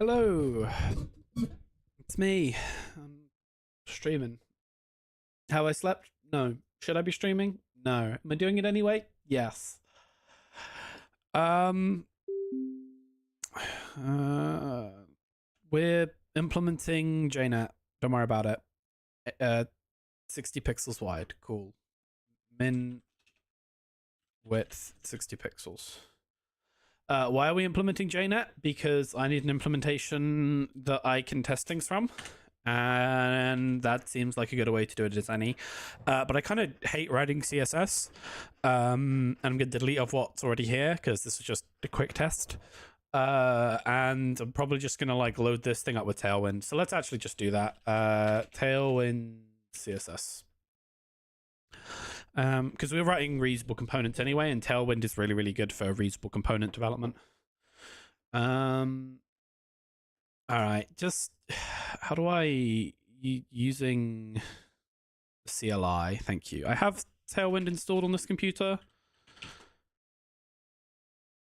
Hello, it's me. I'm streaming. How I slept? No. Should I be streaming? No. Am I doing it anyway? Yes. Um. Uh, we're implementing JNet. Don't worry about it. 60 pixels wide. Cool. Min width 60 pixels. Why are we implementing JNet? Because I need an implementation that I can test things from. And that seems like a good way to do it as any. But I kind of hate writing CSS. And I'm going to delete off what's already here because this is just a quick test. And I'm probably just going to like load this thing up with Tailwind. So let's actually just do that. Tailwind CSS. Because we're writing reusable components anyway, and Tailwind is really, really good for reusable component development. All right, just how do I using CLI? Thank you. I have Tailwind installed on this computer.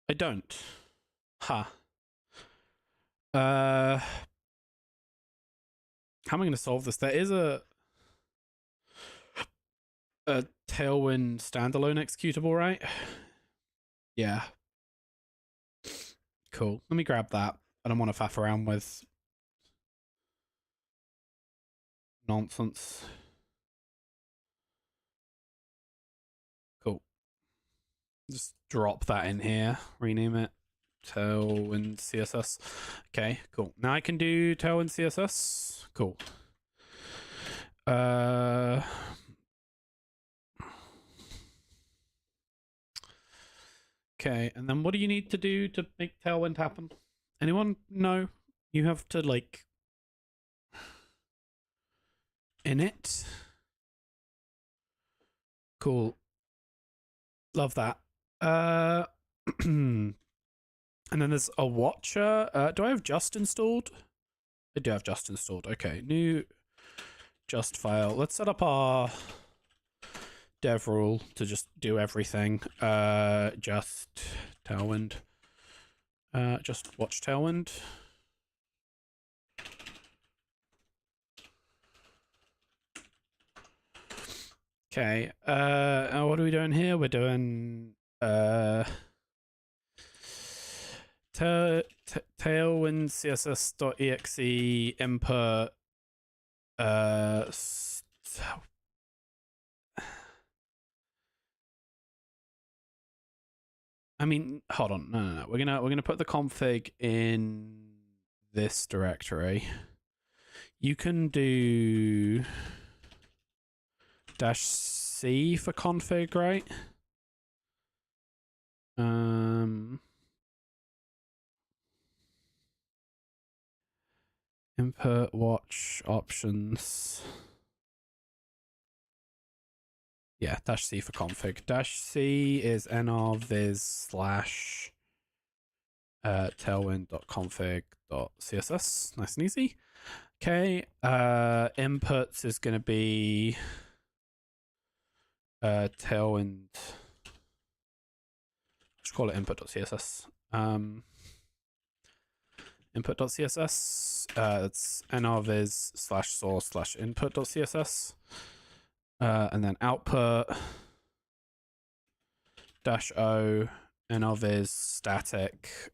I don't. Huh. How am I going to solve this? There is a Tailwind standalone executable, right? Yeah. Cool. Let me grab that. I don't want to faff around with nonsense. Cool. Just drop that in here. Rename it Tailwind CSS. Okay, cool. Now I can do Tailwind CSS. Cool. Okay, and then what do you need to do to make Tailwind happen? Anyone? No. You have to like init. Cool. Love that. And then there's a watcher. Do I have just installed? I do have just installed. Okay, new just file. Let's set up our dev rule to just do everything. Just Tailwind. Just watch Tailwind. Okay. What are we doing here? We're doing Tailwind css.exe input I mean, hold on. No. We're gonna put the config in this directory. You can do -c for config, right? Input watch options. Yeah, -c for config. -c is nrviz / tailwind.config.css. Nice and easy. Okay. Inputs is going to be tailwind. Let's call it input.css. Input.css. It's nrviz /source /input.css. And then output -o nrviz static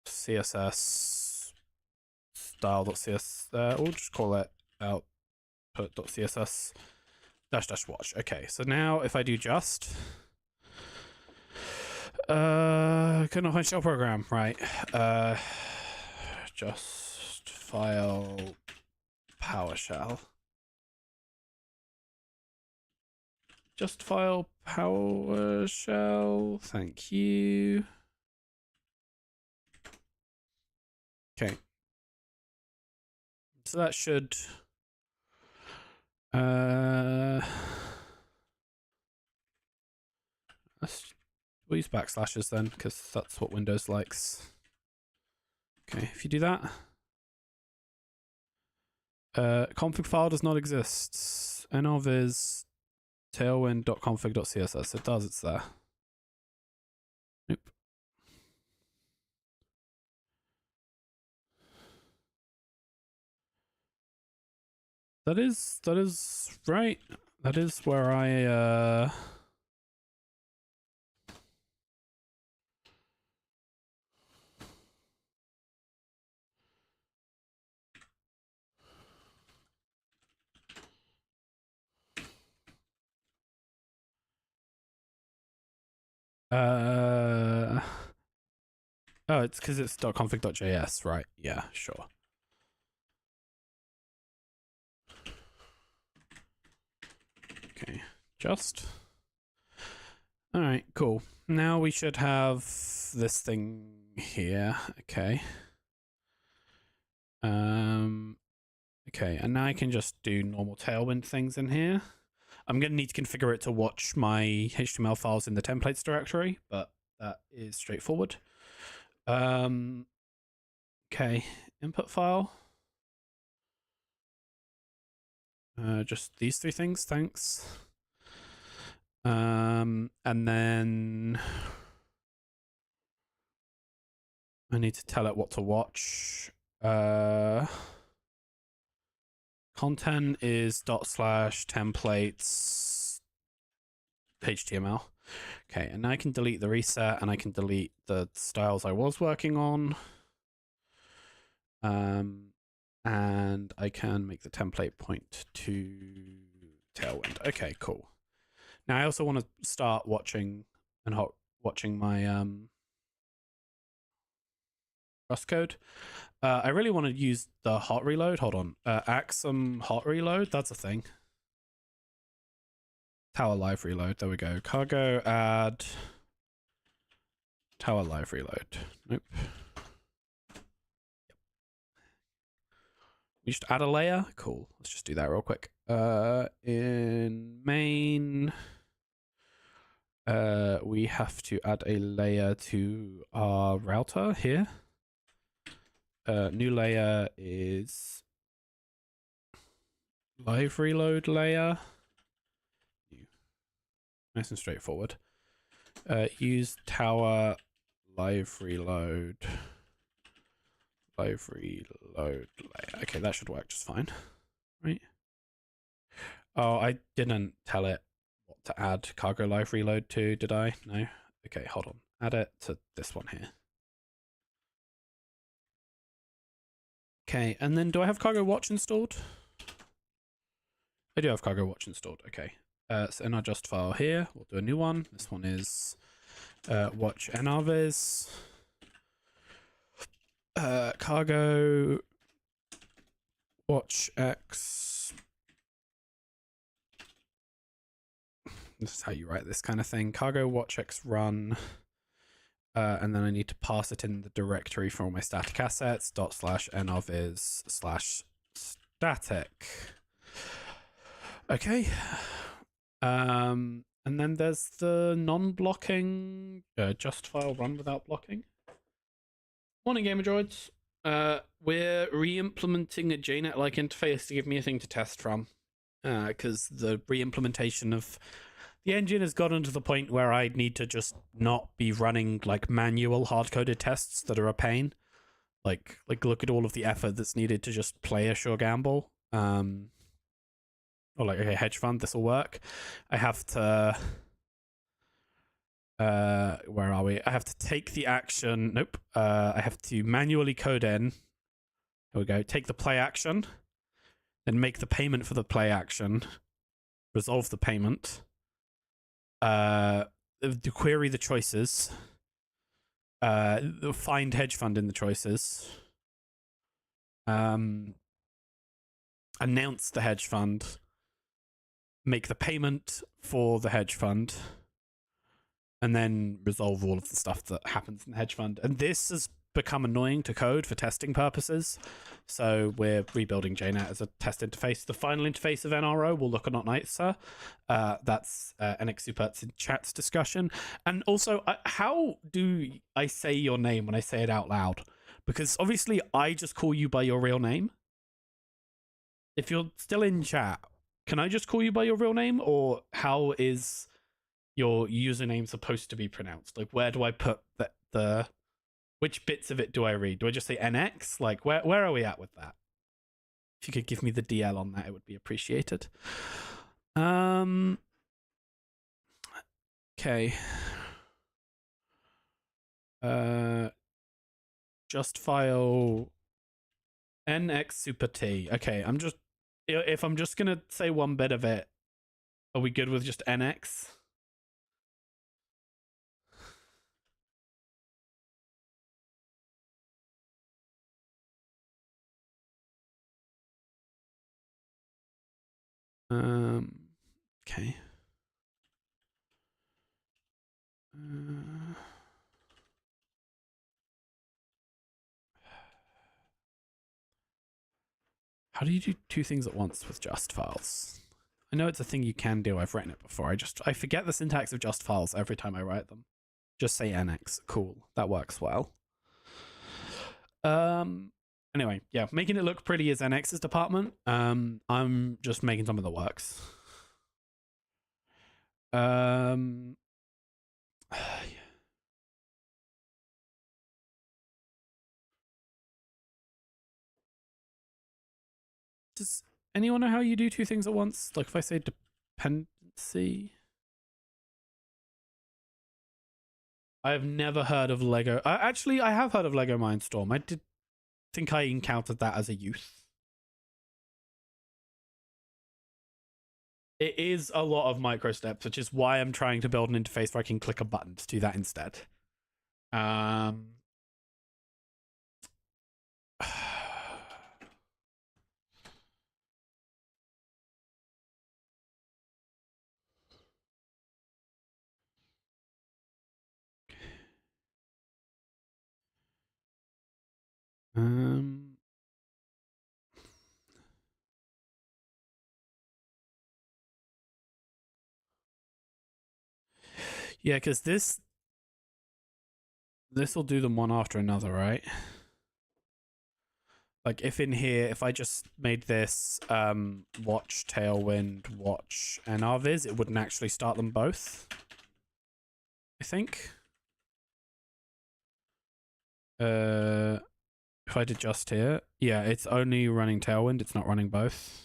css style.css. We'll just call it output.css --watch. Okay, so now if I do just couldn't find shell program, right? Just file PowerShell. Just file PowerShell. Thank you. Okay. So that should we'll use backslashes then, because that's what Windows likes. Okay, if you do that. Config file does not exist. nrviz tailwind.config.css. It does, it's there. Nope. That is right. That is where I oh, it's because it's .config.js, right? Yeah, sure. Okay, just. All right, cool. Now we should have this thing here. Okay. Okay, and now I can just do normal Tailwind things in here. I'm going to need to configure it to watch my HTML files in the templates directory, but that is straightforward. Okay, input file. Just these three things, thanks. And then I need to tell it what to watch. Content is /templates HTML. Okay, and now I can delete the reset and I can delete the styles I was working on. And I can make the template point to Tailwind. Okay, cool. Now I also want to start watching and watching my Rust code. I really want to use the hot reload. Hold on. Axum hot reload. That's a thing. Tower live reload. There we go. Cargo add tower live reload. Nope. We should add a layer. Cool. Let's just do that real quick. In main, we have to add a layer to our router here. New layer is live reload layer. Nice and straightforward. Use tower live reload. Live reload layer. Okay, that should work just fine. Right. Oh, I didn't tell it what to add cargo live reload to, did I? No. Okay, hold on. Add it to this one here. Okay, and then do I have cargo watch installed? I do have cargo watch installed. Okay. So in our just file here, we'll do a new one. This one is watch nrviz. Cargo watch x. This is how you write this kind of thing. Cargo watch x run. And then I need to pass it in the directory for all my static assets, ./nrviz/static. Okay. And then there's the non-blocking just file run without blocking. Morning, Gamer Droids. We're re-implementing a JNet-like interface to give me a thing to test from. Because the re-implementation of the engine has gotten to the point where I need to just not be running like manual hard-coded tests that are a pain. Like look at all of the effort that's needed to just play a sure gamble. Or like, okay, hedge fund, this will work. I have to where are we? I have to take the action. Nope. I have to manually code in. Here we go. Take the play action, then make the payment for the play action, resolve the payment, query the choices, find hedge fund in the choices, announce the hedge fund, make the payment for the hedge fund, and then resolve all of the stuff that happens in the hedge fund. And this has become annoying to code for testing purposes. So we're rebuilding JNet as a test interface. The final interface of NRO will look a lot nicer. That's NX Supert's in chat's discussion. And also, how do I say your name when I say it out loud? Because obviously I just call you by your real name. If you're still in chat, can I just call you by your real name? Or how is your username supposed to be pronounced? Like, where do I put the which bits of it do I read? Do I just say NX? Like, where are we at with that? If you could give me the DL on that, it would be appreciated. Okay. Just file NX Super T. Okay, if I'm just gonna say one bit of it, are we good with just NX? Okay. How do you do two things at once with just files? I know it's a thing you can do. I've written it before. I forget the syntax of just files every time I write them. Just say NX. Cool. That works well. Anyway, yeah, making it look pretty is NX's department. I'm just making some of the works. Does anyone know how you do two things at once? Like if I say dependency. I have never heard of Lego. Actually, I have heard of Lego Mindstorm. I did think I encountered that as a youth. It is a lot of micro steps, which is why I'm trying to build an interface where I can click a button to do that instead. Yeah, because this will do them one after another, right? Like if in here, if I just made this watch Tailwind, watch and RViz, it wouldn't actually start them both. I think. If I did just here, yeah, it's only running Tailwind. It's not running both.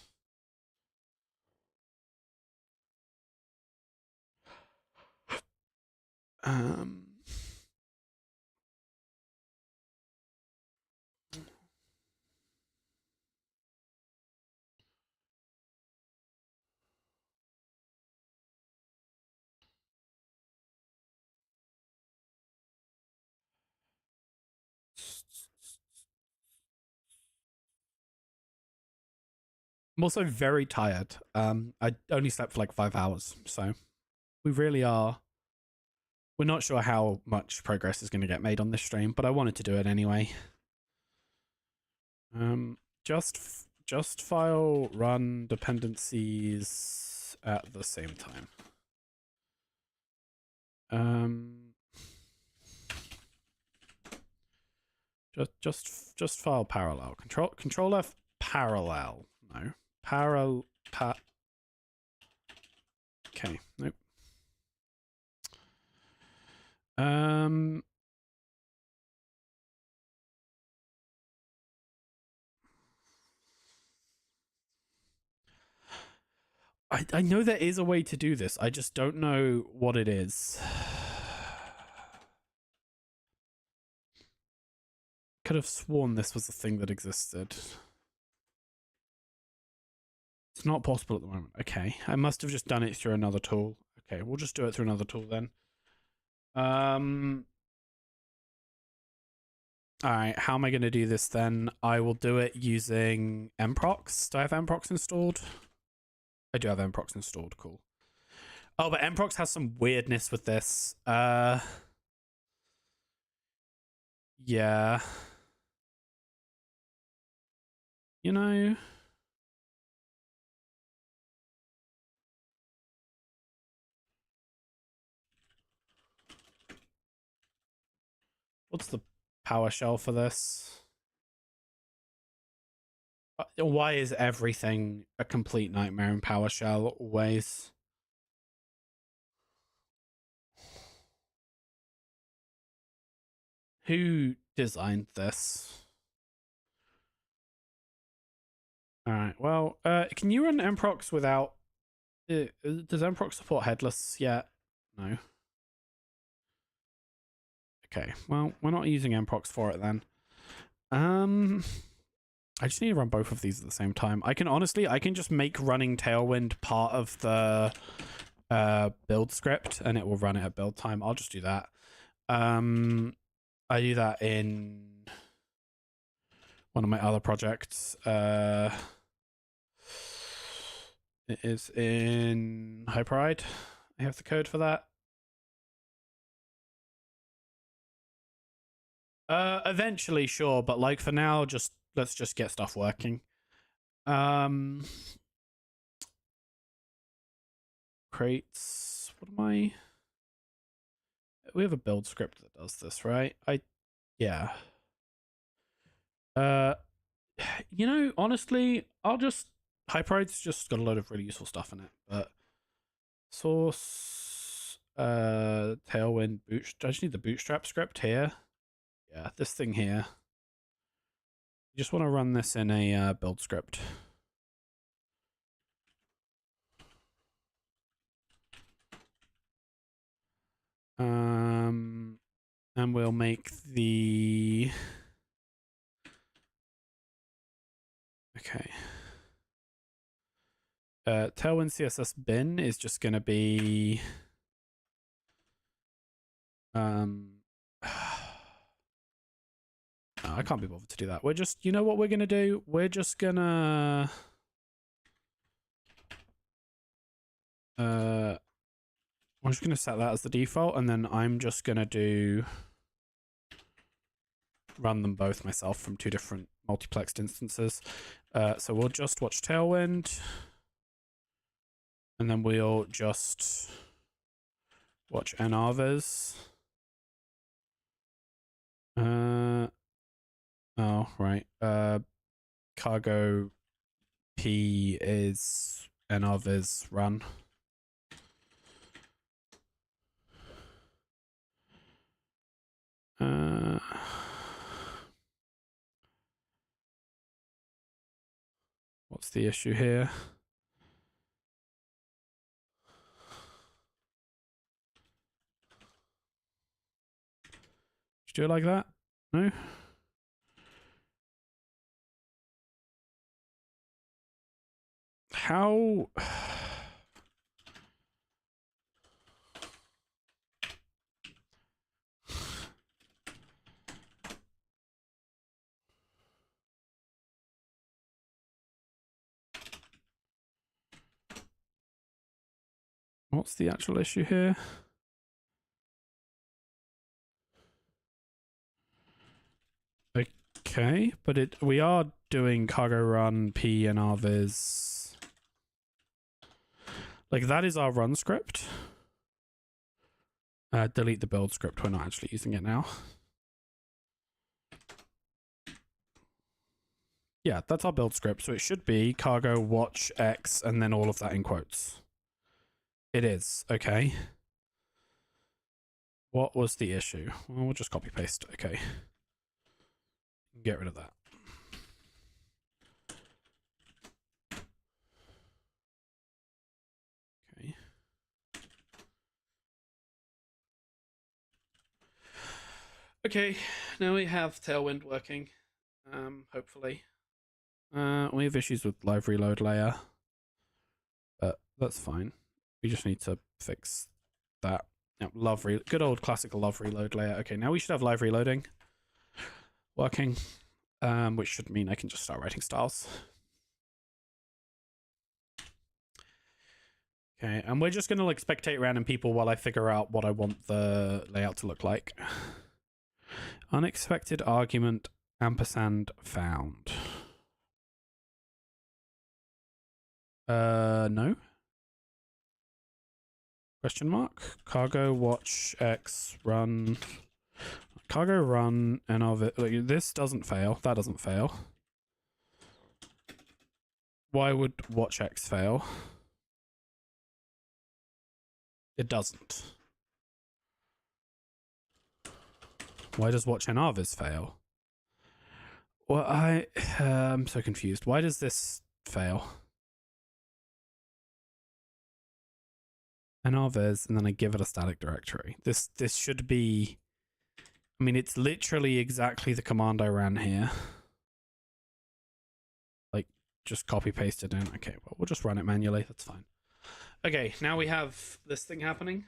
I'm also very tired. I only slept for like 5 hours, so we really are. We're not sure how much progress is going to get made on this stream, but I wanted to do it anyway. Just file run dependencies at the same time. Just file parallel. Control F parallel. No. Okay, nope. I know there is a way to do this. I just don't know what it is. Could have sworn this was a thing that existed. It's not possible at the moment. Okay, I must have just done it through another tool. Okay, we'll just do it through another tool then. Alright, how am I going to do this then? I will do it using mprox. Do I have mprox installed? I do have mprox installed, cool. Oh, but mprox has some weirdness with this. Yeah. You know... What's the PowerShell for this? Why is everything a complete nightmare in PowerShell always? Who designed this? All right. Well, can you run mprox without? Does mprox support headless yet? No. Okay. Well, we're not using mprox for it then. I just need to run both of these at the same time. I can just make running Tailwind part of the build script, and it will run it at build time. I'll just do that. I do that in one of my other projects. It is in Hyperide. I have the code for that. Eventually, sure, but like for now, let's just get stuff working. Crates. What am I? We have a build script that does this, right? Yeah. You know, honestly, Hyperide's just got a load of really useful stuff in it, but source, Tailwind, I just need the bootstrap script here. Yeah, this thing here. You just want to run this in a build script. And we'll make the... Okay. Tailwind CSS bin is just going to be... I can't be bothered to do that. We're just... You know what we're going to do? We're just going to... I'm just going to set that as the default, and then I'm just going to run them both myself from two different multiplexed instances. So we'll just watch Tailwind, and then we'll just watch nrviz. Oh, right. Cargo P is nrviz run. What's the issue here? Should you do it like that? No? How... What's the actual issue here? Okay, but we are doing cargo run P and rviz. Like, that is our run script. Delete the build script. We're not actually using it now. Yeah, that's our build script. So it should be cargo watch X and then all of that in quotes. It is. Okay. What was the issue? Well, we'll just copy paste. Okay. Get rid of that. Okay. Okay, now we have Tailwind working. Hopefully. We have issues with live reload layer, but that's fine. We just need to fix that. Yep, good old classical love reload layer. Okay, now we should have live reloading working, which should mean I can just start writing styles. Okay, and we're just gonna like spectate random people while I figure out what I want the layout to look like. Unexpected argument ampersand found. No. Question mark. Cargo watch X run. Cargo run nrviz. Like, this doesn't fail. That doesn't fail. Why would watch X fail? It doesn't. Why does watch nrviz fail? Well, I'm so confused. Why does this fail. And others, and then I give it a static directory. This should be, I mean, it's literally exactly the command I ran here. Like, just copy paste it in. Okay, well, we'll just run it manually. That's fine. Okay, now we have this thing happening.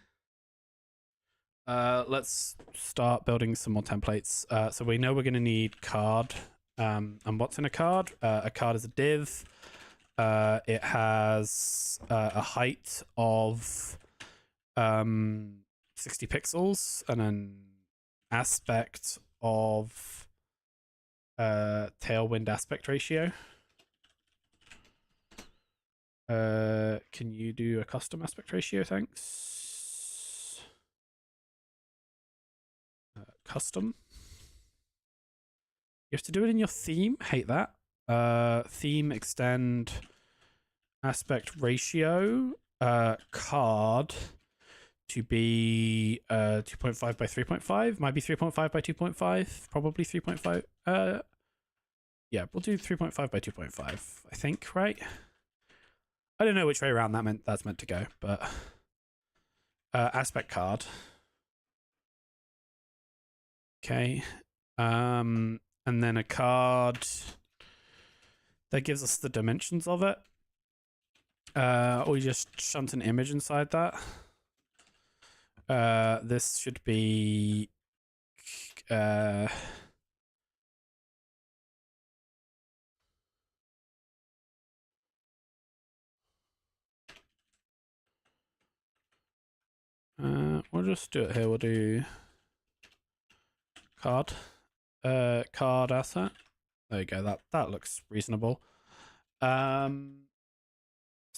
Let's start building some more templates. So we know we're going to need card. And what's in a card? A card is a div. It has a height of 60 pixels and an aspect of tailwind aspect ratio. Can you do a custom aspect ratio? Thanks. Custom. You have to do it in your theme. Hate that. Theme extend aspect ratio card to be 2.5 by 3.5. Might be 3.5 by 2.5. Probably 3.5. Yeah, we'll do 3.5 by 2.5. I think, right? I don't know which way around that's meant to go, but aspect card. Okay. And then a card that gives us the dimensions of it. Or we just shunt an image inside that. This should be we'll just do it here. We'll do card asset. There you go. That looks reasonable. So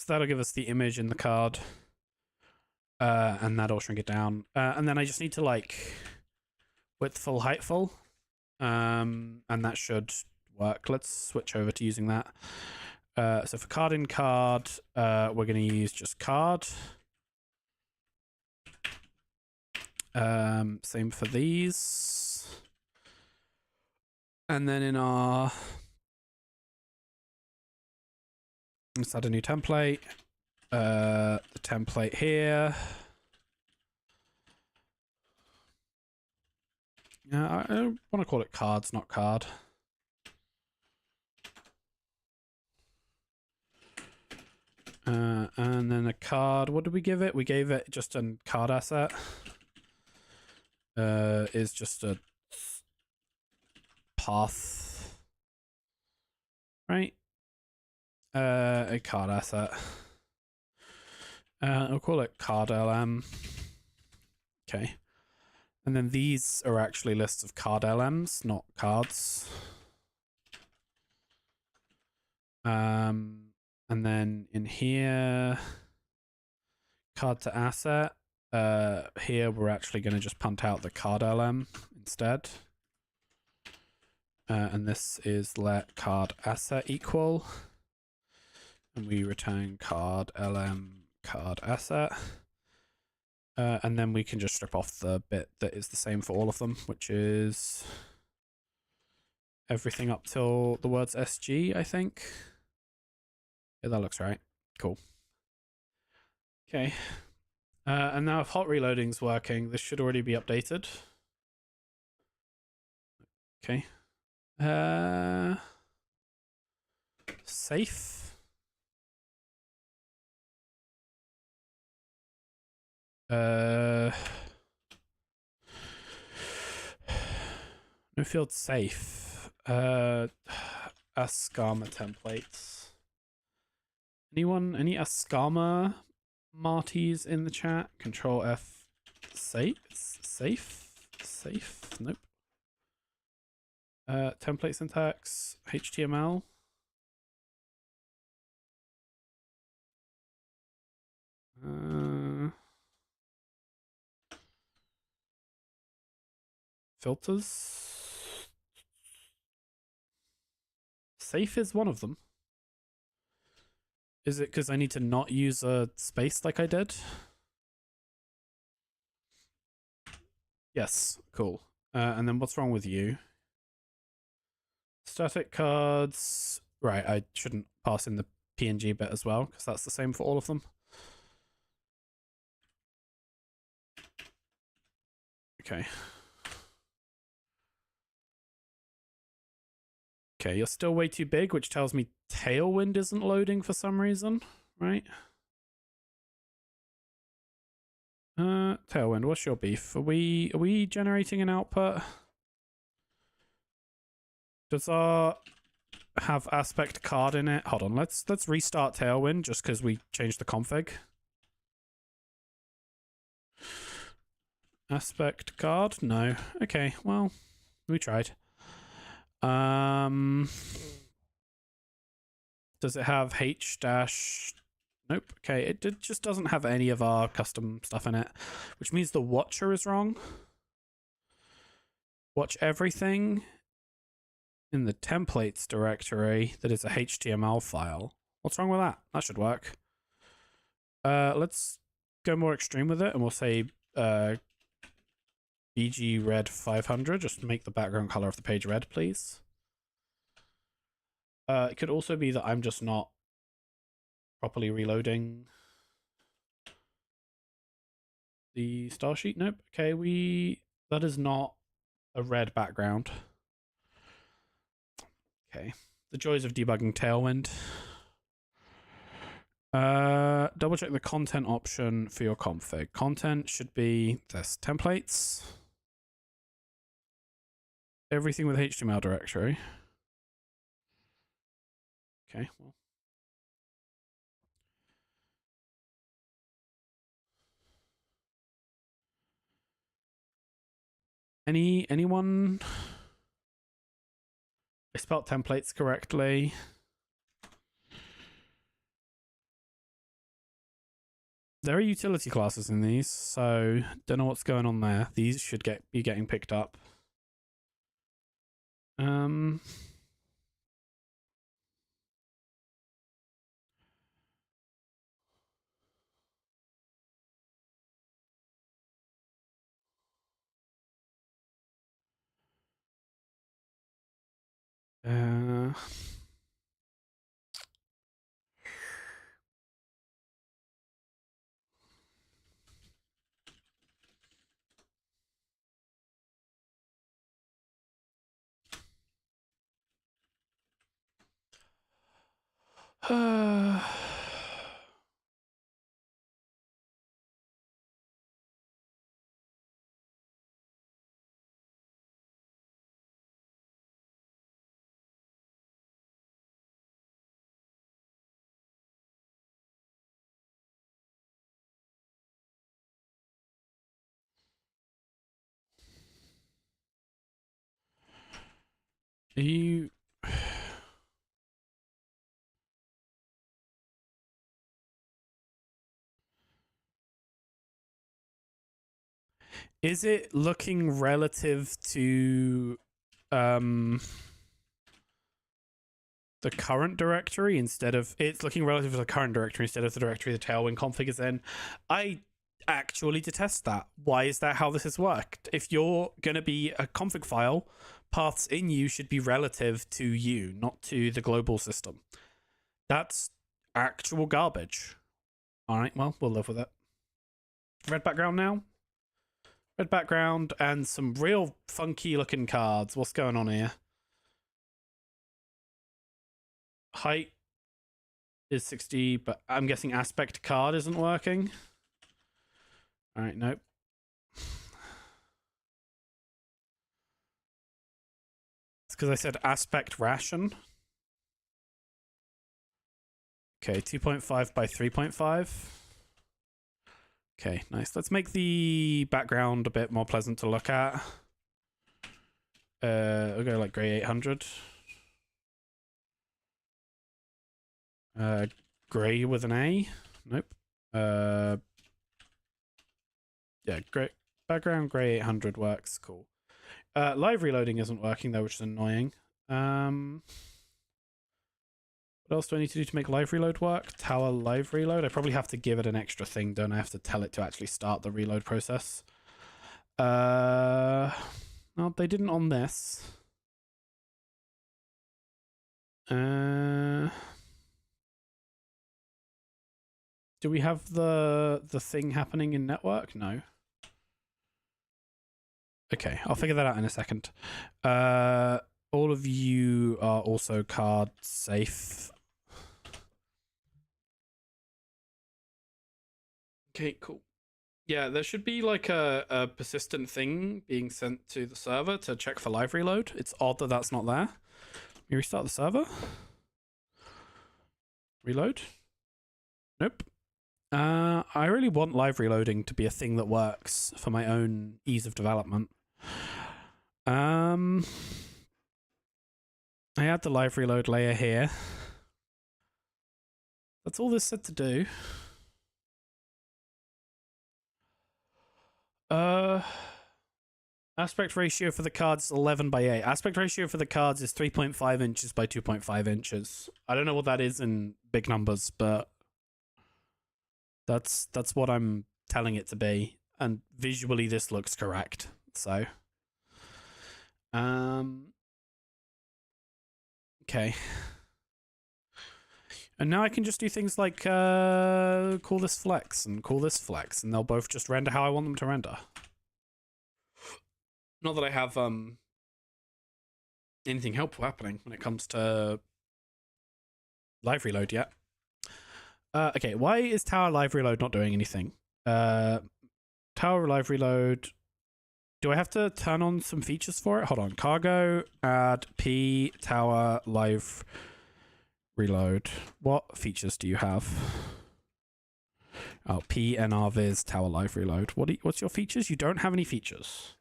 that'll give us the image in the card, and that'll shrink it down. And then I just need to like width full, height full, and that should work. Let's switch over to using that. So for card in card, we're going to use just card. Same for these. And then in our, let's add a new template. The template here. Yeah, I want to call it cards, not card. And then a card. What did we give it? We gave it just a card asset. Is just a path, right? A card asset. I'll call it card LM. Okay. And then these are actually lists of card LMs, not cards. And then in here, card to asset. Here we're actually going to just punt out the card LM instead. And this is let card asset equal. And we return card LM card asset. And then we can just strip off the bit that is the same for all of them, which is everything up till the words SG, I think. Yeah, that looks right. Cool. Okay. And now if hot reloading's working, this should already be updated. Okay. Safe. No field safe. Ascama templates. Anyone? Any Ascama Marties in the chat? Control F. Safe. Nope. Template syntax. HTML. Filters. Safe is one of them. Is it because I need to not use a space like I did? Yes, cool. And then what's wrong with you? Static cards. right, I shouldn't pass in the PNG bit as well, because that's the same for all of them. Okay. Okay, you're still way too big, which tells me Tailwind isn't loading for some reason, right? Tailwind, what's your beef? Are we generating an output? Does our have aspect card in it? Hold on, let's restart Tailwind just because we changed the config. Aspect card? No. Okay, well, we tried. Does it have H dash? Nope. Okay, it just doesn't have any of our custom stuff in it, which means the watcher is wrong. Watch everything in the templates directory that is a HTML file. What's wrong with that? That should work. Let's go more extreme with it, and we'll say BG red 500. Just make the background color of the page red, please. It could also be that I'm just not properly reloading the style sheet. Nope. Okay, that is not a red background. Okay. The joys of debugging Tailwind. Double check the content option for your config. Content should be this: templates, everything with HTML directory. Okay, well. Anyone? I spelled templates correctly. There are utility classes in these, so don't know what's going on there. These should be getting picked up. Are you... Is it looking relative to the current directory instead of... It's looking relative to the current directory instead of the directory the Tailwind config is in? I actually detest that. Why is that how this has worked? If you're going to be a config file, paths in you should be relative to you, not to the global system. That's actual garbage. All right, well, we'll live with it. Red background now. Red background and some real funky looking cards. What's going on here? Height is 60, but I'm guessing aspect card isn't working. All right, nope. It's because I said aspect ration. Okay, 2.5 by 3.5. Okay, nice. Let's make the background a bit more pleasant to look at. We'll go like grey 800. Grey with an A. Nope. Yeah, great. Background grey 800 works. Cool. Live reloading isn't working though, which is annoying. What else do I need to do to make live reload work? Tower live reload. I probably have to give it an extra thing, don't I? Have to tell it to actually start the reload process. No, they didn't on this. Do we have the thing happening in network? No. Okay, I'll figure that out in a second. All of you are also card safe. Okay, cool. Yeah, there should be like a persistent thing being sent to the server to check for live reload. It's odd that that's not there. Let me restart the server. Reload. Nope. I really want live reloading to be a thing that works for my own ease of development. I add the live reload layer here. That's all this said to do. Aspect ratio for the cards is 11 by 8. Aspect ratio for the cards is 3.5 inches by 2.5 inches. I don't know what that is in big numbers, but that's what I'm telling it to be. And visually this looks correct. So okay. And now I can just do things like call this flex and call this flex, and they'll both just render how I want them to render. Not that I have anything helpful happening when it comes to live reload yet. Okay, why is tower live reload not doing anything? Tower live reload. Do I have to turn on some features for it? Hold on. Cargo, add P, tower live reload. What features do you have? Oh, PNR viz tower live reload. What's your features? You don't have any features.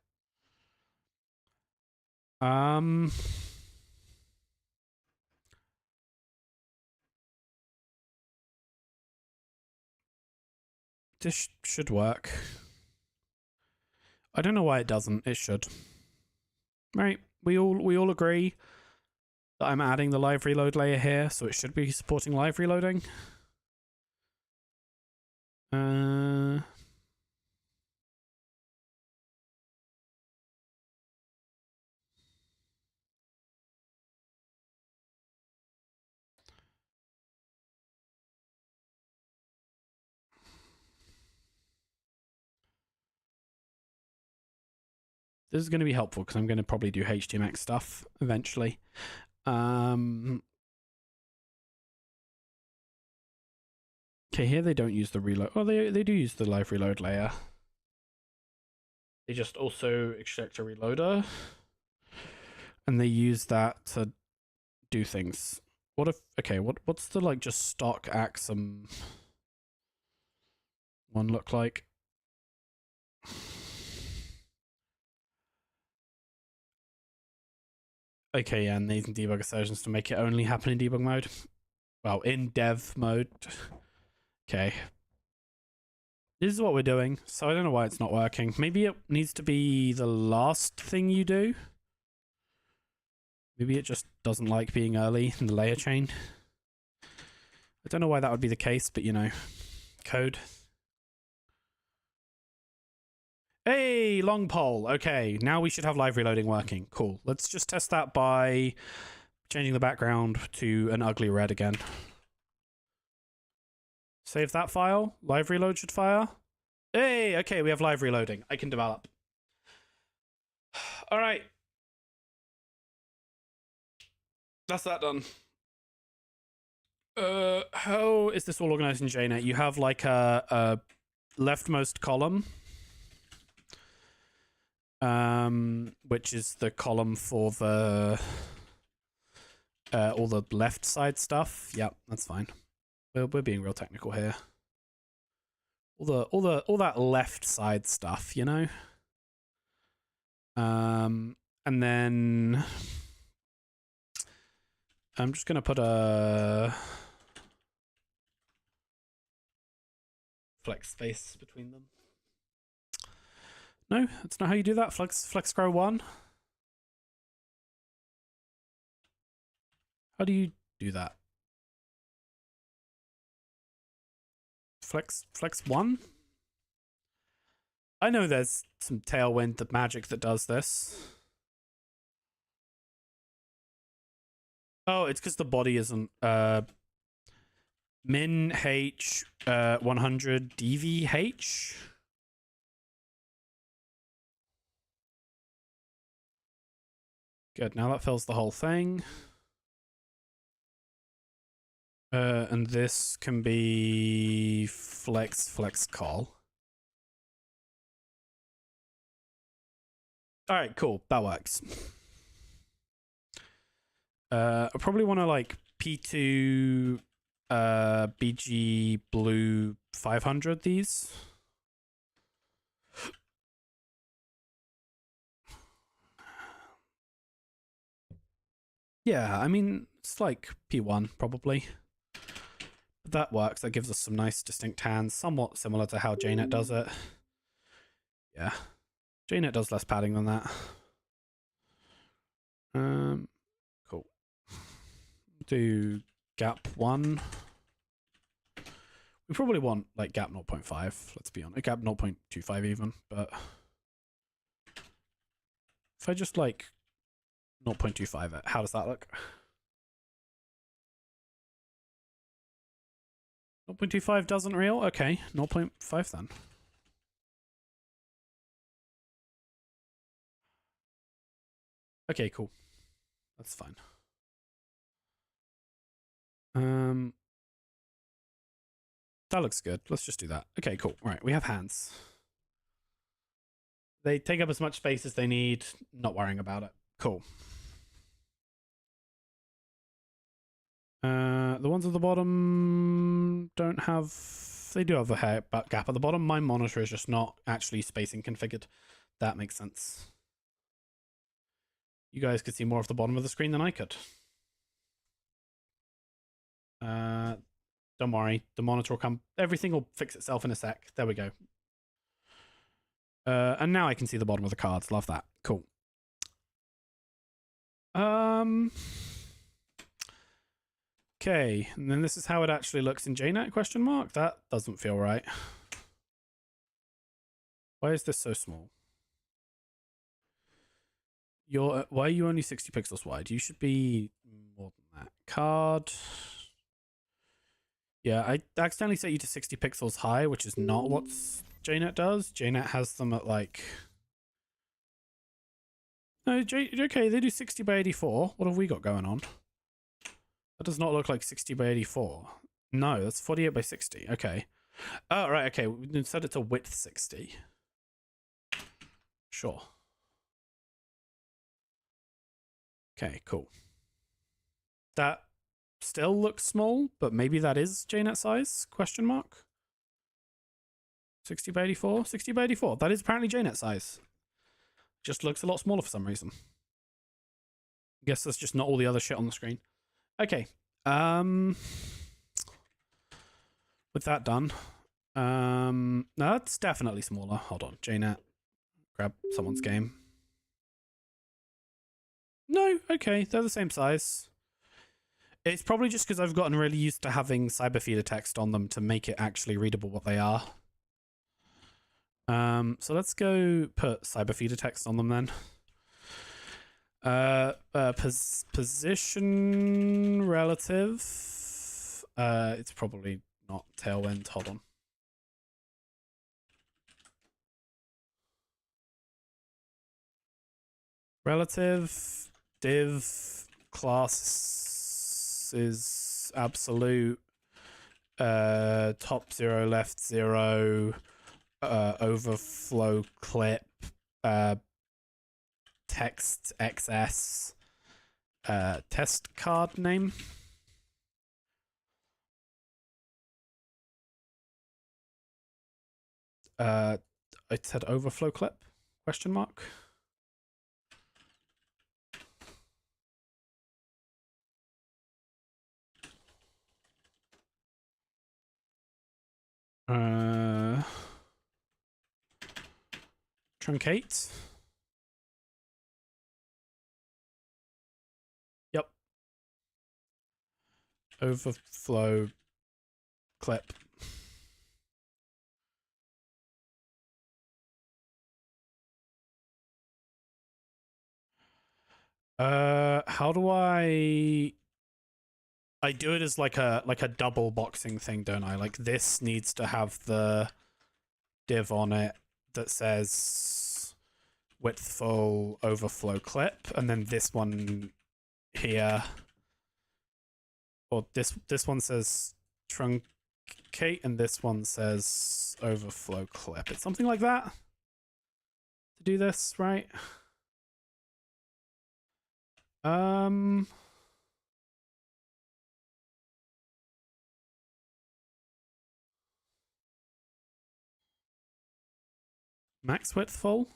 This should work. I don't know why it doesn't. It should. Right. We all agree that I'm adding the live reload layer here, so it should be supporting live reloading. This is going to be helpful because I'm going to probably do HTMX stuff eventually. Okay, here they don't use the reload. Oh, they do use the live reload layer. They just also extract a reloader, and they use that to do things. What if? Okay, what's the like just stock Axum one look like? Okay, yeah, and these debug assertions to make it only happen in debug mode. Well, in dev mode. Okay. This is what we're doing, so I don't know why it's not working. Maybe it needs to be the last thing you do. Maybe it just doesn't like being early in the layer chain. I don't know why that would be the case, but you know, code. Hey, long poll. Okay, now we should have live reloading working. Cool. Let's just test that by changing the background to an ugly red again. Save that file. Live reload should fire. Hey, okay, we have live reloading. I can develop. All right. That's that done. How is this all organized in JNet? You have like a leftmost column, which is the column for the all the left side stuff. Yep, that's fine. We're being real technical here. All that left side stuff, you know. And then I'm just gonna put a flex space between them. No, that's not how you do that. Flex grow 1. How do you do that? Flex 1? I know there's some Tailwind the magic that does this. Oh, it's because the body isn't min h 100 dvh. Good. Now that fills the whole thing. And this can be flex call. All right, cool. That works. I probably want to like P2 BG blue 500 these. Yeah, I mean, it's like P1 probably. But that works. That gives us some nice distinct hands, somewhat similar to how JNet does it. Yeah. JNet does less padding than that. Cool. Do gap 1. We probably want like gap 0.5, let's be honest. Gap 0.25 even, but if I just like 0.25 it, how does that look? 0.25 doesn't real? Okay, 0.5 then. Okay, cool. That's fine. That looks good. Let's just do that. Okay, cool. Right, we have hands. They take up as much space as they need. Not worrying about it. Cool. The ones at the bottom don't have... They do have a hair gap at the bottom. My monitor is just not actually spacing configured. That makes sense. You guys could see more of the bottom of the screen than I could. Don't worry. The monitor will come... Everything will fix itself in a sec. There we go. And now I can see the bottom of the cards. Love that. Cool. Okay, and then this is how it actually looks in JNet, question mark? That doesn't feel right. Why is this so small? Why are you only 60 pixels wide? You should be more than that. Card. Yeah, I accidentally set you to 60 pixels high, which is not what JNet does. JNet has them at like... No, okay, they do 60 by 84. What have we got going on? That does not look like 60 by 84. No, that's 48 by 60. Okay. Oh, right, okay. We set it to width 60. Sure. Okay, cool. That still looks small, but maybe that is JNet size? Question mark. 60 by 84? 60 by 84. That is apparently JNet size. Just looks a lot smaller for some reason. Guess that's just not all the other shit on the screen. Okay. With that done. No, that's definitely smaller. Hold on. JNet. Grab someone's game. No, okay. They're the same size. It's probably just because I've gotten really used to having cyberfeeder text on them to make it actually readable what they are. So let's go put cyberfeeder text on them then. Position relative. It's probably not tailwind. Hold on. Relative div class is absolute. Top 0, left 0. Overflow clip. Text XS. Test card name. I said overflow clip? Question mark. Truncate. Yep. Overflow clip. How do I I do it as like a double boxing thing, don't I? Like this needs to have the div on it that says width full overflow clip, and then this one here, or this one says truncate, and this one says overflow clip. It's something like that to do this, right? Max width full.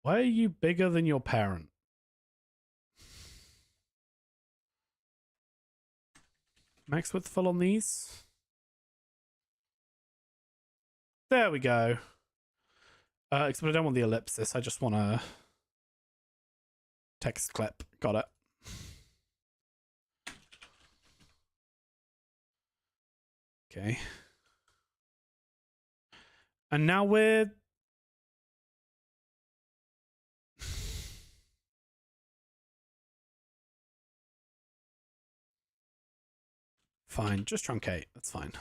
Why are you bigger than your parent? Max width full on these. There we go. Except I don't want the ellipsis. I just want a text clip. Got it. Okay. And now we're... Fine, just truncate. That's fine.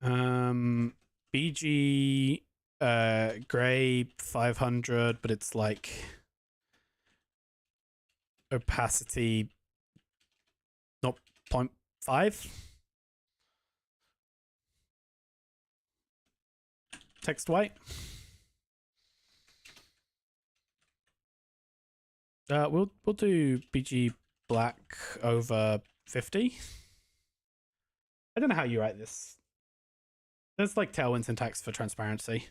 BG gray 500, but it's like opacity 0.5. Text white. We'll do BG black over 50. I don't know how you write this. There's like Tailwind syntax for transparency.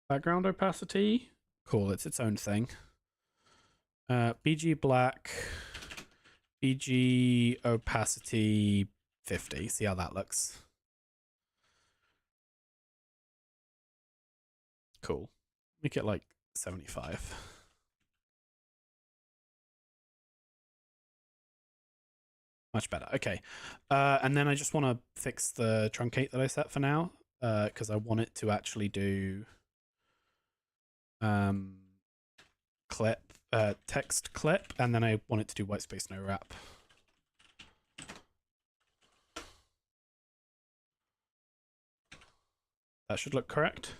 Background opacity. Cool, it's its own thing. BG black, BG opacity 50. See how that looks. Cool. Make it like 75. Much better. Okay. And then I just want to fix the truncate that I set for now, because I want it to actually do clip, text clip, and then I want it to do white space no wrap. That should look correct.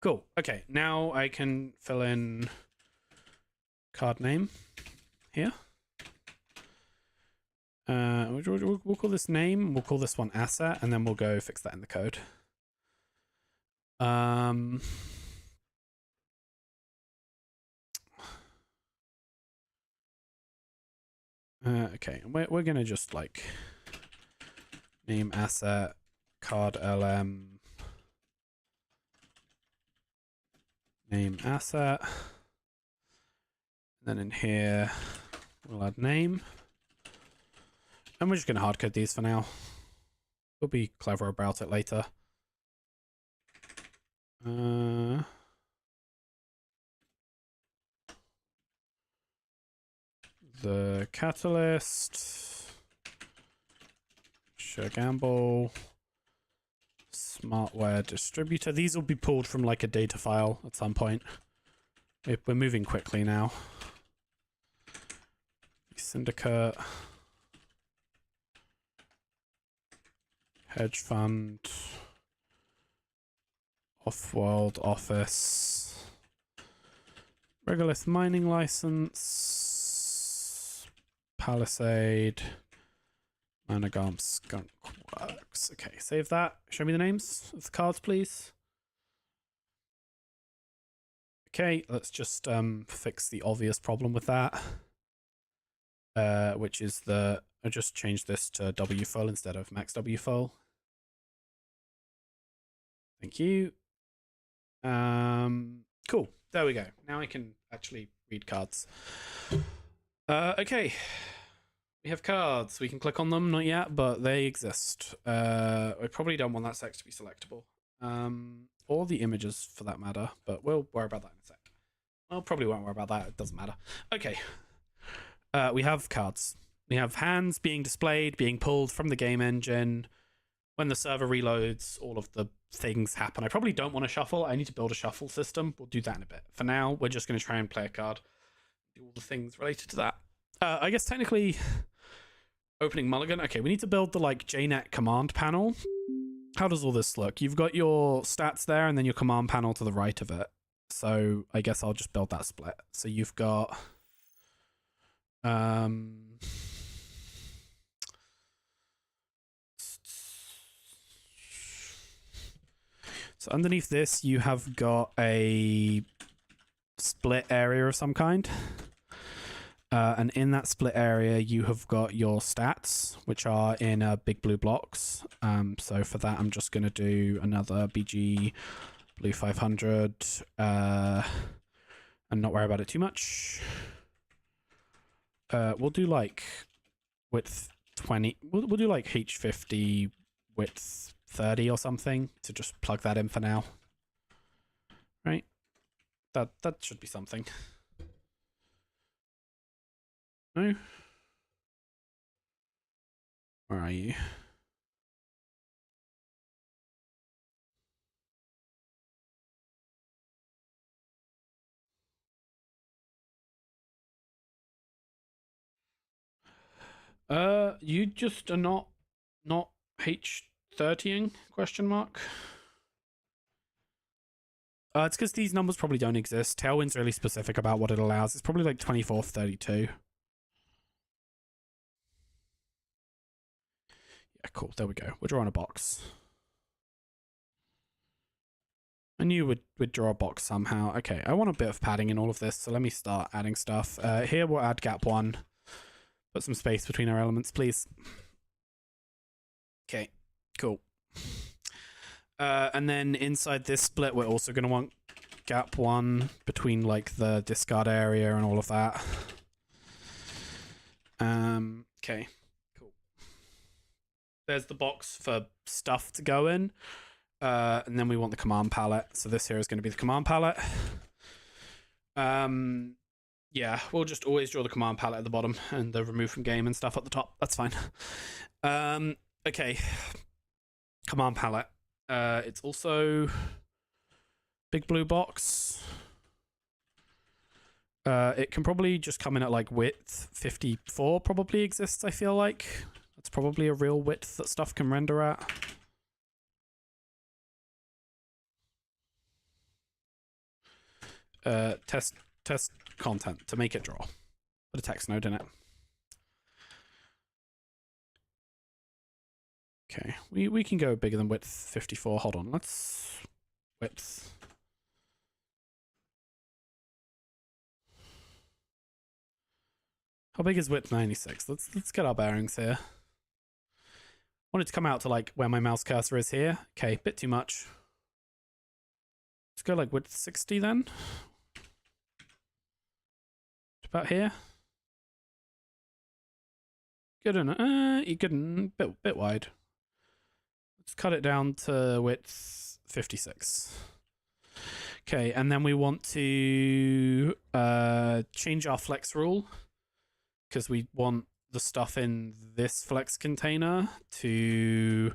Cool. Okay, now I can fill in card name here. We'll call this name, we'll call this one asset, and then we'll go fix that in the code. Okay, we're gonna just like name asset card lm name asset, and then in here we'll add name, and we're just gonna hardcode these for now. We'll be clever about it later. The catalyst, show gamble, smartware distributor. These will be pulled from like a data file at some point. We're moving quickly now. Syndicate, hedge fund, off-world office, regolith mining license, Palisade, Managam Skunk Works. Okay, save that. Show me the names of the cards, please. Okay, let's just fix the obvious problem with that, which is I just changed this to W full instead of max W full. Thank you. Cool. There we go. Now I can actually read cards. Okay. We have cards. We can click on them. Not yet, but they exist. I probably don't want that text to be selectable. Or the images for that matter, but we'll worry about that in a sec. Well, probably won't worry about that. It doesn't matter. Okay. We have cards. We have hands being displayed, being pulled from the game engine. When the server reloads, all of the things happen. I probably don't want to shuffle. I need to build a shuffle system. We'll do that in a bit. For now, we're just going to try and play a card. Do all the things related to that. I guess technically, opening mulligan. Okay, we need to build the like JNet command panel. How does all this look? You've got your stats there and then your command panel to the right of it. So I guess I'll just build that split. So you've got... So underneath this, you have got a split area of some kind. And in that split area, you have got your stats, which are in big blue blocks. So for that, I'm just going to do another BG blue 500 and not worry about it too much. We'll do like width 20. We'll do like H50 width 30 or something to just plug that in for now. Right? That should be something. No? Where are you? You just are not H30ing, question mark? It's because these numbers probably don't exist. Tailwind's really specific about what it allows. It's probably like 24 for 32. Yeah, cool. There we go. We're drawing a box. I knew we'd draw a box somehow. Okay, I want a bit of padding in all of this, so let me start adding stuff. Here we'll add gap 1. Put some space between our elements, please. Okay, cool. And then inside this split, we're also going to want gap 1 between like the discard area and all of that. Okay, cool. There's the box for stuff to go in. And then we want the command palette. So this here is going to be the command palette. Yeah, we'll just always draw the command palette at the bottom and the remove from game and stuff at the top. That's fine. Okay. Command palette. It's also big blue box. It can probably just come in at like width 54 probably exists, I feel like. That's probably a real width that stuff can render at. Test content to make it draw. Put a text node in it. Okay, we can go bigger than width 54. Hold on, let's width. How big is width 96? Let's get our bearings here. Want it to come out to like where my mouse cursor is here. Okay, bit too much. Let's go like width 60 then. About here. Good enough. You couldn't bit wide. Let's cut it down to width 56. Okay, and then we want to change our flex rule because we want the stuff in this flex container to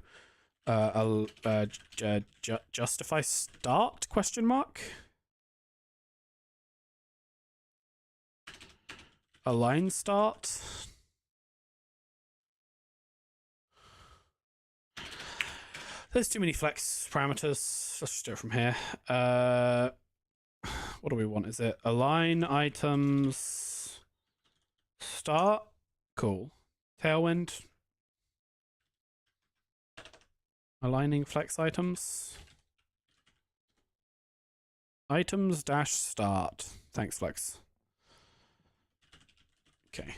justify start question mark. Align start. There's too many flex parameters. Let's just do it from here. What do we want? Is it align items start? Cool. Tailwind. Aligning flex items. Items dash start. Thanks, flex. Okay.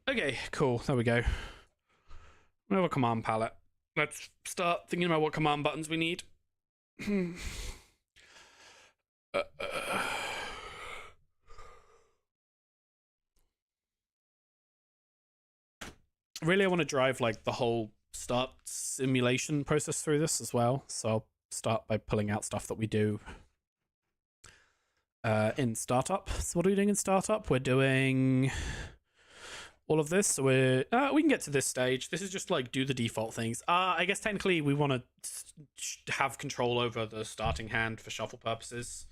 Okay, cool. There we go. We have a command palette. Let's start thinking about what command buttons we need. Really, I want to drive like the whole start simulation process through this as well. So I'll start by pulling out stuff that we do in startup. So what are we doing in startup? We're doing all of this. So we can get to this stage. This is just like do the default things. I guess technically we want to have control over the starting hand for shuffle purposes.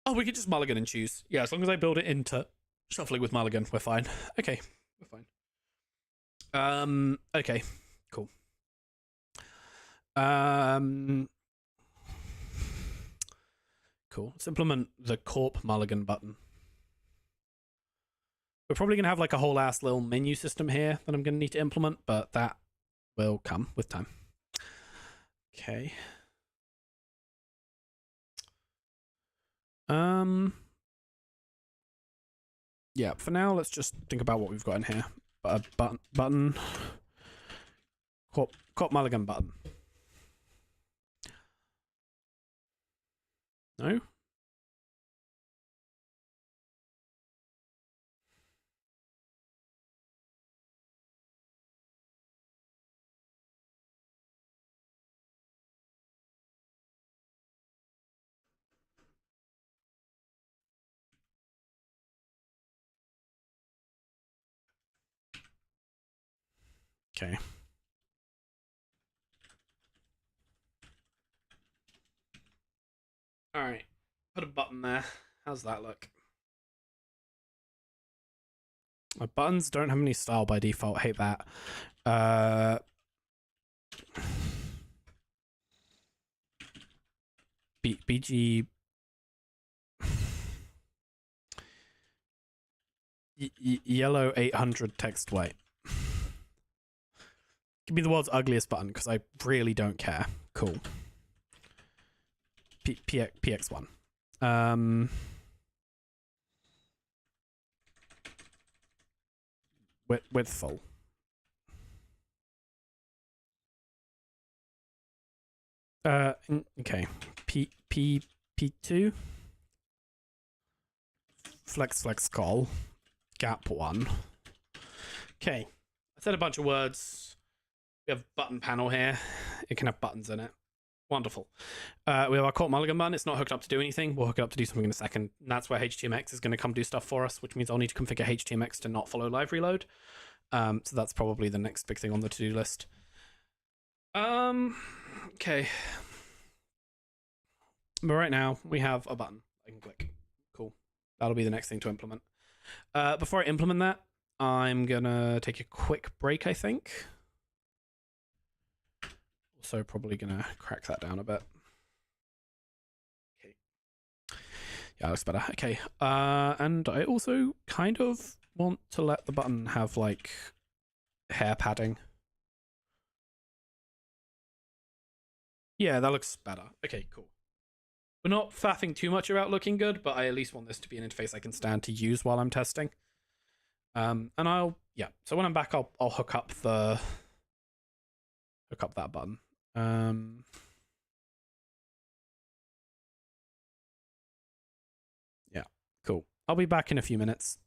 Oh, we could just mulligan and choose. Yeah, as long as I build it into shuffling with mulligan, we're fine. Okay, we're fine. Okay, cool. Cool. Let's implement the corp mulligan button. We're probably gonna have like a whole ass little menu system here that I'm gonna need to implement, but that will come with time. Okay. Yeah, for now, let's just think about what we've got in here. Button. Corp mulligan button. No? Okay. Alright. Put a button there. How's that look? My buttons don't have any style by default. I hate that. BG yellow 800 text white. Give me the world's ugliest button because I really don't care. Cool. PX1. Width full. Okay. P2. Flex call. Gap 1. Okay. I said a bunch of words. We have button panel here. It can have buttons in it. Wonderful. We have our corp mulligan button. It's not hooked up to do anything. We'll hook it up to do something in a second. And that's where HTMX is going to come do stuff for us, which means I'll need to configure HTMX to not follow live reload. So that's probably the next big thing on the to-do list. Okay. But right now, we have a button I can click. Cool. That'll be the next thing to implement. Before I implement that, I'm going to take a quick break, I think. Also probably going to crack that down a bit. Okay. Yeah, looks better. Okay. And I also kind of want to let the button have, like, hair padding. Yeah, that looks better. Okay, cool. We're not faffing too much about looking good, but I at least want this to be an interface I can stand to use while I'm testing. And so when I'm back, I'll hook up that button. Yeah, cool. I'll be back in a few minutes.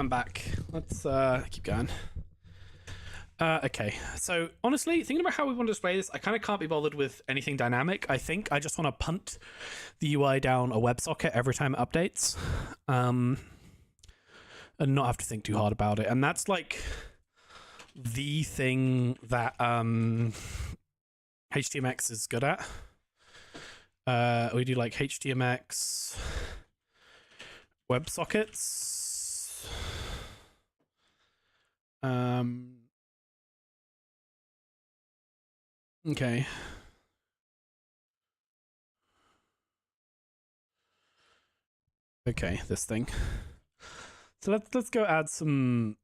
I'm back. Let's keep going. Okay, so honestly, thinking about how we want to display this, I kind of can't be bothered with anything dynamic. I think I just want to punt the UI down a WebSocket every time it updates, and not have to think too hard about it. And that's like the thing that HTMX is good at. We do like HTMX WebSockets. Okay. Okay, this thing. So let's go add some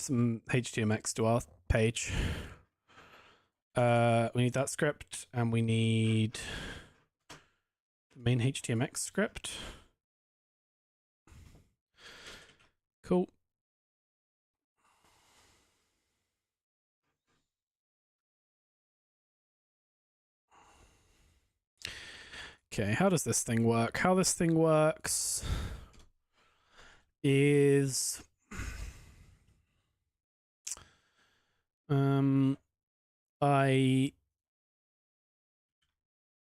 HTMX to our page. We need that script, and we need the main HTMX script. Cool. Okay, how does this thing work? How this thing works is I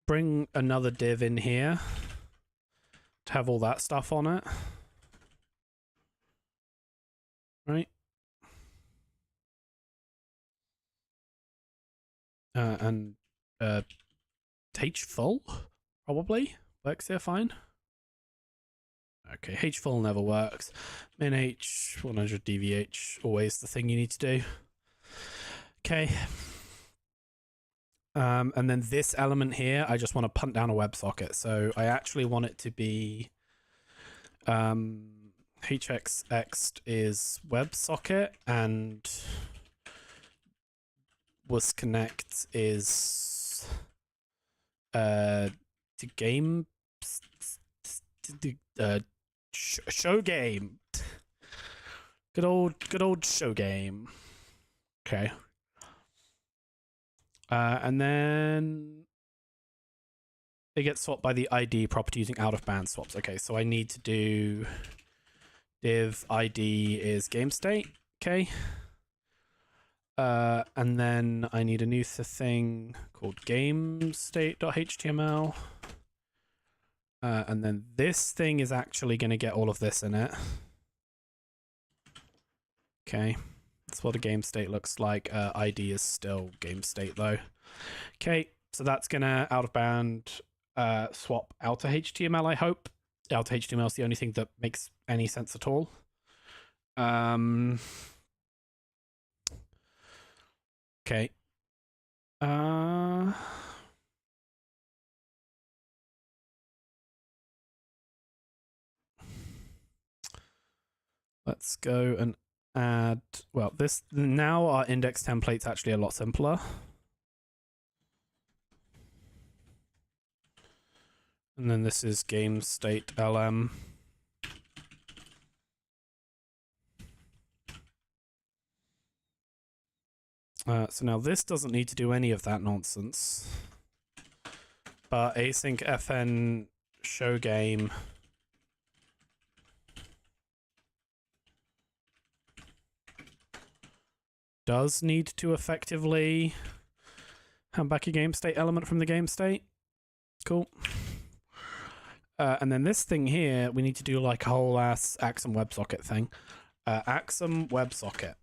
bring another div in here to have all that stuff on it. Right? And h full probably works here fine. Okay, h full never works. Min h 100 dvh, always the thing you need to do. Okay. And then this element here, I just want to punt down a WebSocket. So I actually want it to be hxxt is WebSocket, and was connect is to game show game. Good old show game. Okay. And then it gets swapped by the ID property using out of band swaps. Okay, so I need to do div ID is game state. Okay. And then I need a new thing called game state.html. And then this thing is actually going to get all of this in it. Okay. That's what a game state looks like. ID is still game state though. Okay, so that's gonna out of band swap out to HTML, I hope. Out to HTML is the only thing that makes any sense at all. Okay. Let's go and add, well, this now our index template's actually a lot simpler. And then this is game state lm. So now this doesn't need to do any of that nonsense. But async fn show game does need to effectively hand back a game state element from the game state. Cool. And then this thing here, we need to do like a whole ass Axum WebSocket thing. Axum WebSocket.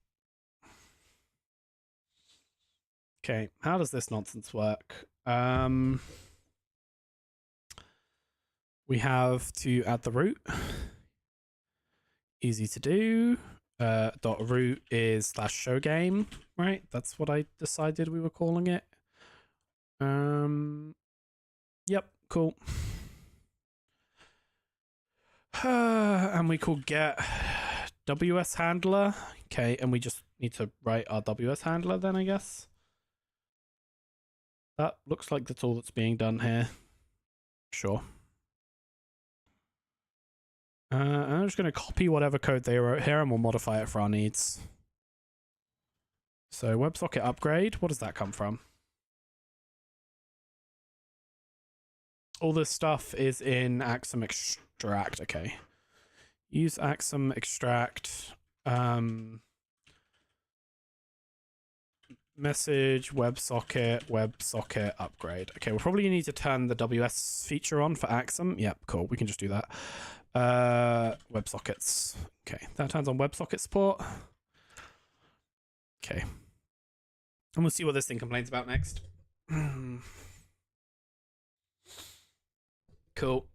Okay, how does this nonsense work? We have to add the root. Easy to do. Dot root is /show game, right? That's what I decided we were calling it. Yep, cool. And we call get WS handler. Okay, and we just need to write our WS handler then, I guess. That looks like that's all that's being done here. Sure. I'm just going to copy whatever code they wrote here and we'll modify it for our needs. So WebSocket upgrade, what does that come from? All this stuff is in Axum extract, okay. use Axum extract message WebSocket upgrade. Okay, we'll probably need to turn the WS feature on for Axum. Yep, cool. We can just do that. WebSockets. Okay, that turns on WebSocket support. Okay. And we'll see what this thing complains about next. Cool.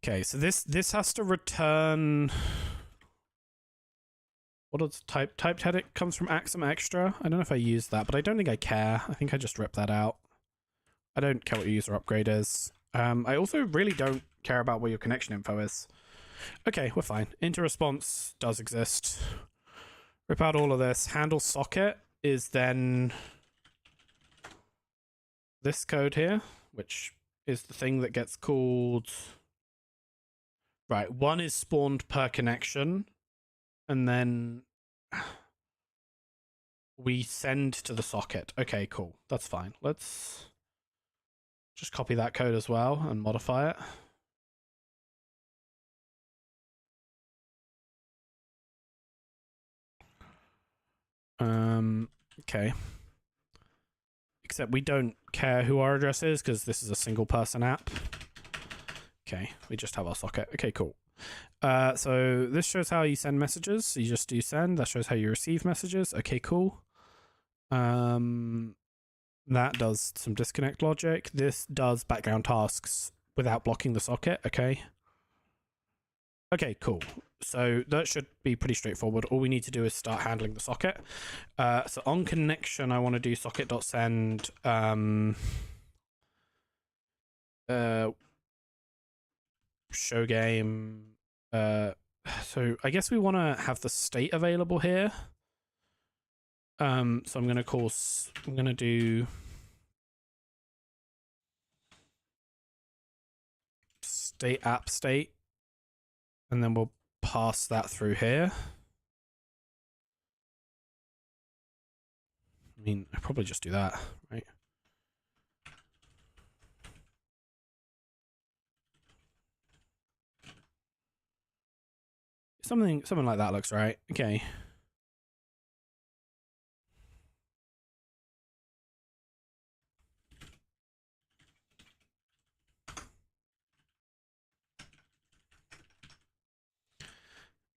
Okay, so this has to return. What does type edit comes from Axum Extra? I don't know if I used that, but I don't think I care. I think I just ripped that out. I don't care what your user upgrade is. I also really don't care about where your connection info is. Okay, we're fine. Inter-response does exist. Rip out all of this. Handle socket is then this code here, which is the thing that gets called. Right, one is spawned per connection, and then we send to the socket. Okay, cool. That's fine. Let's just copy that code as well and modify it. Okay. Except we don't care who our address is because this is a single person app. Okay, we just have our socket. Okay, cool. So this shows how you send messages. So you just do send. That shows how you receive messages. Okay, cool. That does some disconnect logic. This does background tasks without blocking the socket. Okay. Okay, cool. So that should be pretty straightforward. All we need to do is start handling the socket. So on connection, I want to do socket.send show game. So I guess we want to have the state available here. So I'm going to do state app state, and then we'll pass that through here. I mean, I probably just do that, right? Something like that looks right. Okay.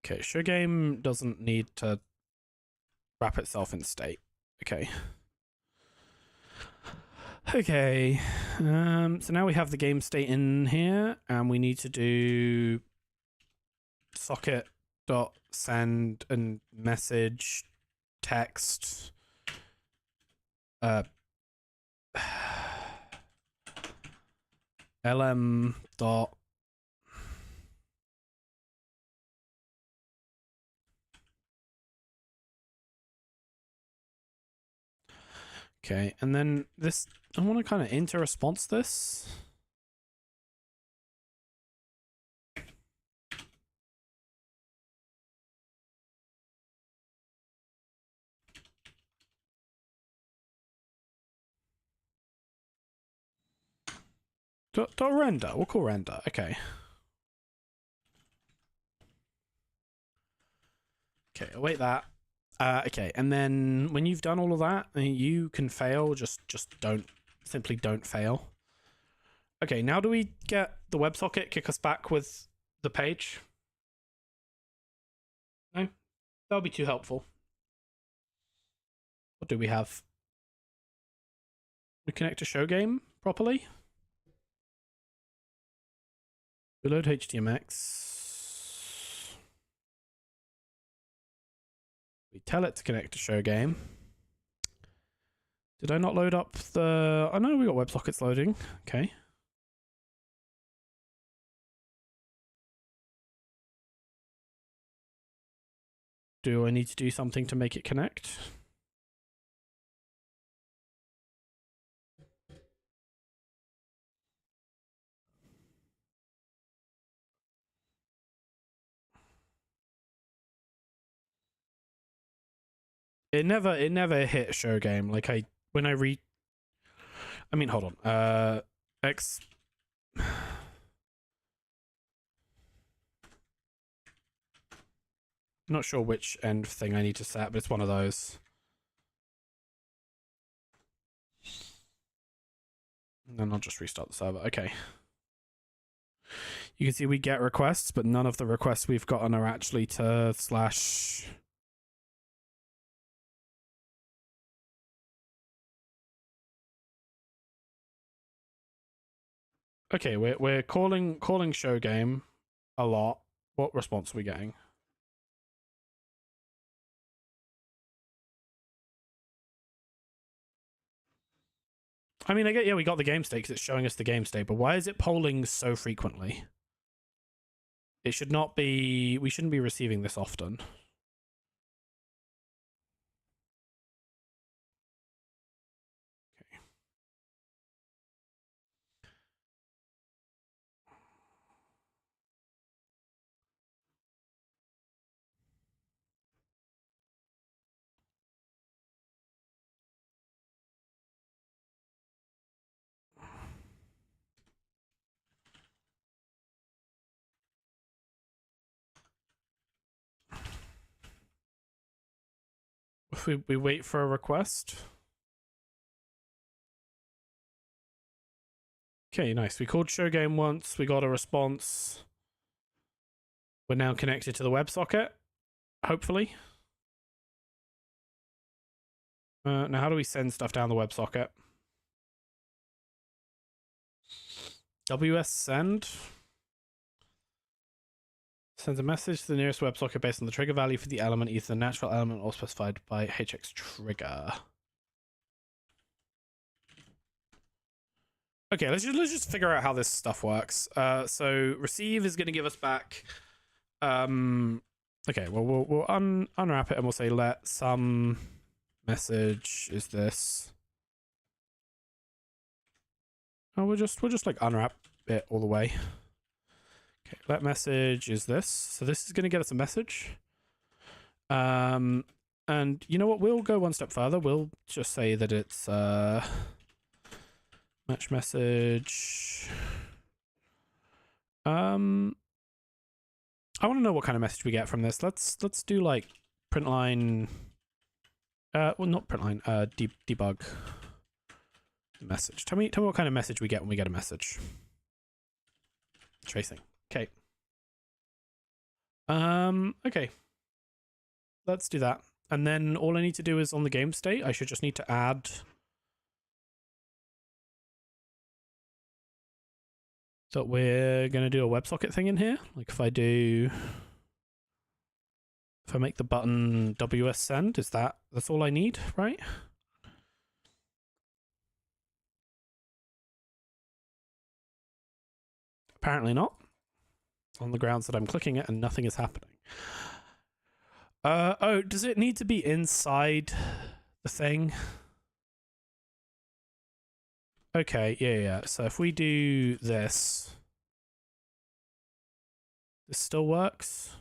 Okay, show game doesn't need to wrap itself in state. Okay. Okay. So now we have the game state in here, and we need to do socket.send and message text lm dot okay, and then this I want to kind of inter-response this. Dot render. We'll call render. Okay. Okay, await that. Okay, and then when you've done all of that, you can fail. Just simply don't fail. Okay, now do we get the WebSocket kick us back with the page? No, that would be too helpful. What do we have? We connect to show game properly. We load HTMX. We tell it to connect to show game. Did I not load up the... Oh no, we got WebSockets loading. Okay. Do I need to do something to make it connect? It never hit show game. Like I mean, hold on. X. Not sure which end thing I need to set, but it's one of those. And then I'll just restart the server. Okay. You can see we get requests, but none of the requests we've gotten are actually to slash. Okay, we're calling show game a lot. What response are we getting? I mean, I get, yeah, we got the game state because it's showing us the game state, but why is it polling so frequently? It should not be, we shouldn't be receiving this often. Okay. If we wait for a request. Okay, nice. We called show game once, we got a response. We're now connected to the WebSocket, hopefully. Now how do we send stuff down the WebSocket? WS send sends a message to the nearest WebSocket based on the trigger value for the element, either the natural element or specified by HX trigger. Okay, let's just figure out how this stuff works. So receive is going to give us back. Okay, well we'll unwrap it and we'll say let some message is this. Oh, we'll just like unwrap it all the way. Okay, let message is this. So this is going to get us a message. And you know what? We'll go one step further. We'll just say that it's match message. I want to know what kind of message we get from this. Let's do like print line. Well, not print line. Debug message. Tell me what kind of message we get when we get a message. Tracing. Okay. Okay. Let's do that. And then all I need to do is on the game state, I should just need to add that we're going to do a WebSocket thing in here. Like if I make the button WS send, that's all I need, right? Apparently not. On the grounds that I'm clicking it and nothing is happening. Oh, does it need to be inside the thing? Okay, yeah. So if we do this still works.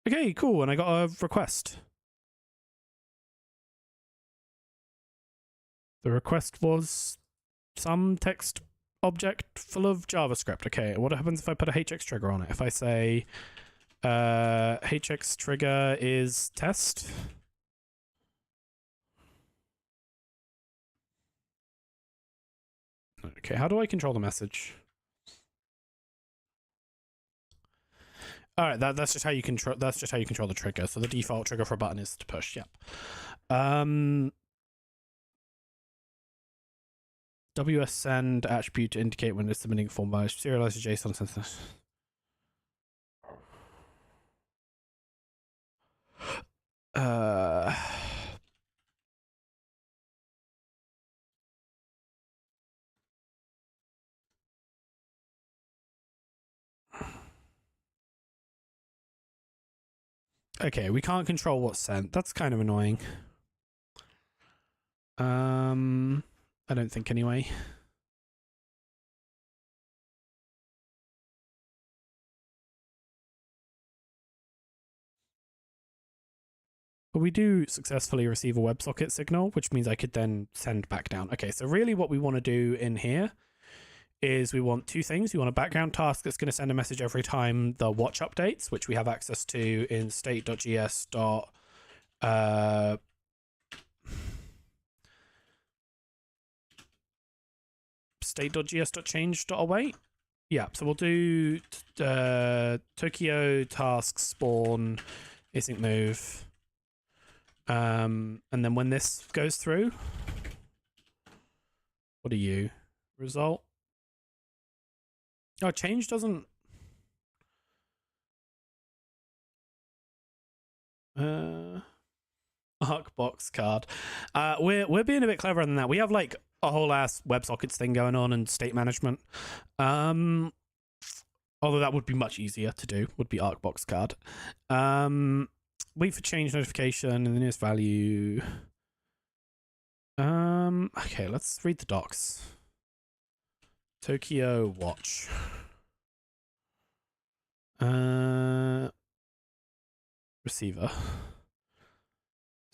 Okay, cool. And I got a request. The request was some text object full of JavaScript. Okay, what happens if I put a HX trigger on it? If I say HX trigger is test. Okay, how do I control the message? All right, that's just how you control. That's just how you control the trigger. So the default trigger for a button is to push. Yep. WS send attribute to indicate when it's submitting form by serialized JSON sentence. Okay, we can't control what's sent. That's kind of annoying. I don't think anyway. But we do successfully receive a WebSocket signal, which means I could then send back down. Okay, so really what we want to do in here is we want two things. We want a background task that's going to send a message every time the watch updates, which we have access to in state.js. State.js.change.await. Yeah, so we'll do Tokyo task spawn async move. And then when this goes through, what are you? Result? Oh, change doesn't. Arcbox card. We're being a bit cleverer than that. We have like a whole ass WebSockets thing going on and state management. Although that would be much easier to do. Would be Arcbox card. Wait for change notification in the nearest value. Okay, let's read the docs. Tokyo watch. Receiver.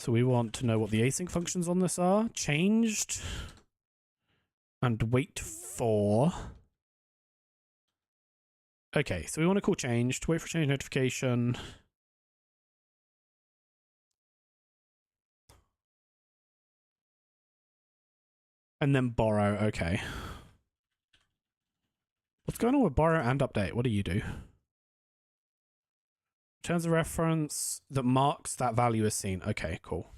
So we want to know what the async functions on this are. Changed. And wait for. Okay, so we want to call changed. Wait for change notification. And then borrow. Okay. What's going on with borrow and update? What do you do? Returns a reference that marks that value as seen. Okay, cool.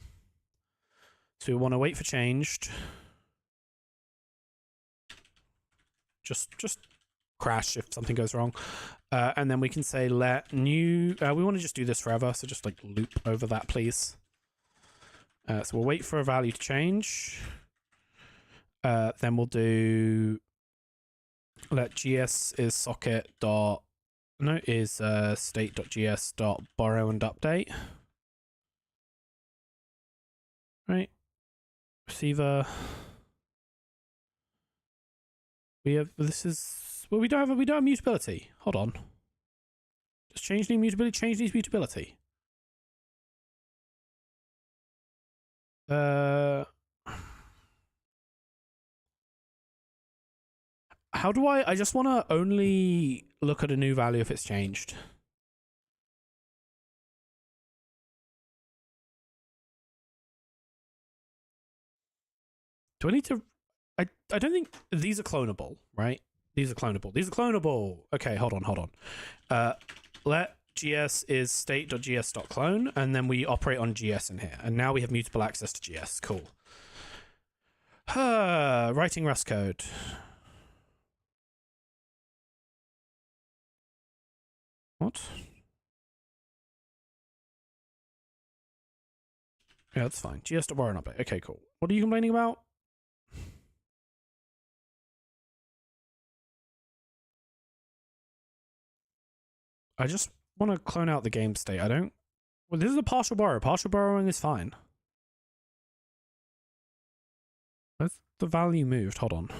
So we want to wait for changed. Just crash if something goes wrong. And then we can say let new... we want to just do this forever, so just like loop over that, please. So we'll wait for a value to change. Then we'll do let gs is socket dot... No, is state.js dot borrow and update. Right. Receiver. We have well, we don't have mutability. Hold on. Just change the mutability, change these mutability. How do I just want to only look at a new value if it's changed. Do I need to... I don't think... These are clonable, right? These are clonable. These are clonable. Okay, hold on. Let gs is state.gs.clone, and then we operate on gs in here. And now we have mutable access to gs. Cool. Writing Rust code. What? Yeah, that's fine. gs.borrow and update. Okay, cool. What are you complaining about? I just want to clone out the game state. I don't... Well, this is a partial borrow. Partial borrowing is fine. Where's the value moved? Hold on.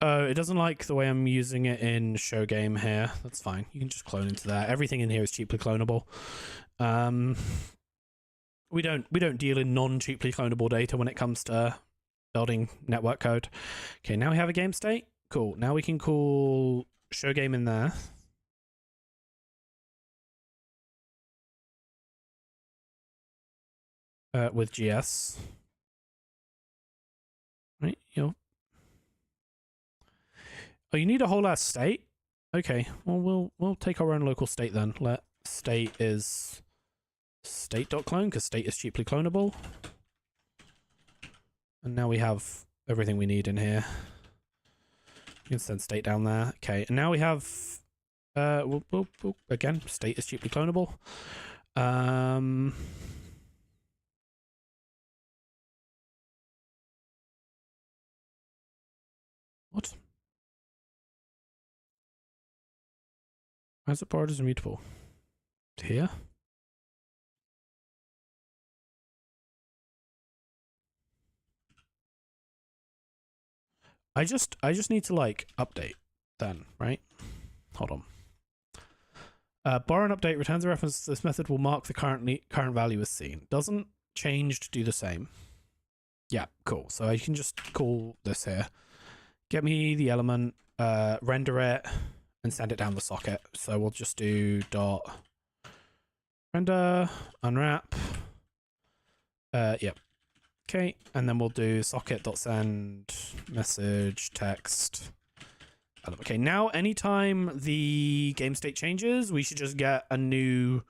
Oh, it doesn't like the way I'm using it in show game here. That's fine. You can just clone into that. Everything in here is cheaply clonable. We don't deal in non-cheaply clonable data when it comes to building network code. Okay, now we have a game state. Cool. Now we can call show game in there. With GS. Right, Oh, you need a whole ass state? Okay, well we'll take our own local state then. Let state is state.clone, because state is cheaply clonable. And now we have everything we need in here. You can send state down there. Okay, and now we have again, state is cheaply clonable. What? Why is it borrowed as immutable? Here? I just need to like update then, right? Hold on. Borrow and update returns a reference to this method will mark the current value as seen. Doesn't change to do the same. Yeah, cool. So I can just call this here. Get me the element, render it, and send it down the socket. So we'll just do dot render, unwrap. Yep. Okay, and then we'll do socket.send message text. Okay, now anytime the game state changes, we should just get a new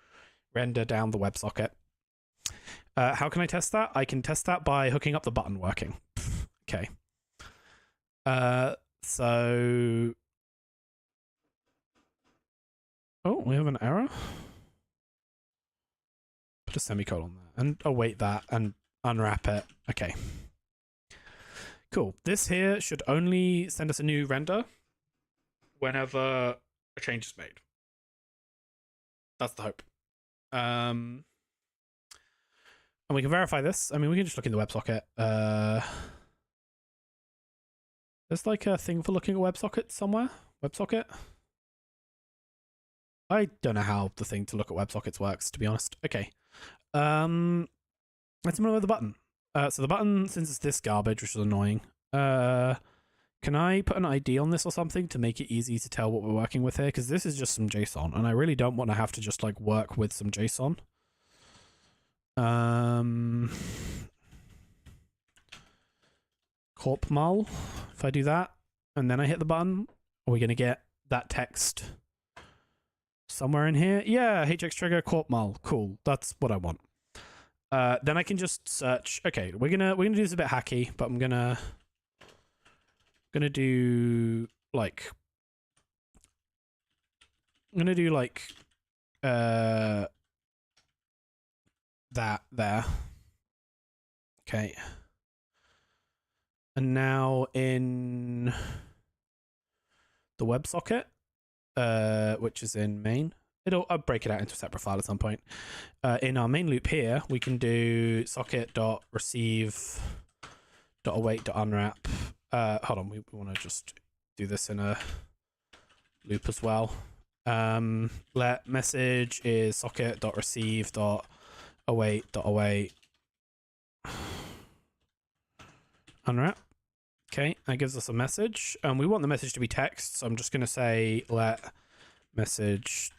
render down the WebSocket. How can I test that? I can test that by hooking up the button working. Okay. So... Oh, we have an error? Put a semicolon there. And await that and unwrap it. Okay. Cool. This here should only send us a new render whenever a change is made. That's the hope. And we can verify this. I mean, we can just look in the WebSocket. There's like a thing for looking at WebSocket somewhere. WebSocket. I don't know how the thing to look at WebSockets works, to be honest. Okay. Let's remove the button. So the button, since it's this garbage, which is annoying, can I put an ID on this or something to make it easy to tell what we're working with here? Because this is just some JSON, and I really don't want to have to just like work with some JSON. Corp mul. If I do that, and then I hit the button, are we going to get that text somewhere in here? Yeah, hx trigger corp mul. Cool. That's what I want. Then I can just search. Okay, we're gonna do this a bit hacky, but I'm gonna do like that there. Okay. And now in the WebSocket, which is in main, I'll break it out into a separate file at some point. In our main loop here, we can do socket.receive.await.unwrap. Hold on, we want to just do this in a loop as well. Let message is socket.receive.await.await. Unwrap. Okay, that gives us a message. We want the message to be text, so I'm just going to say let message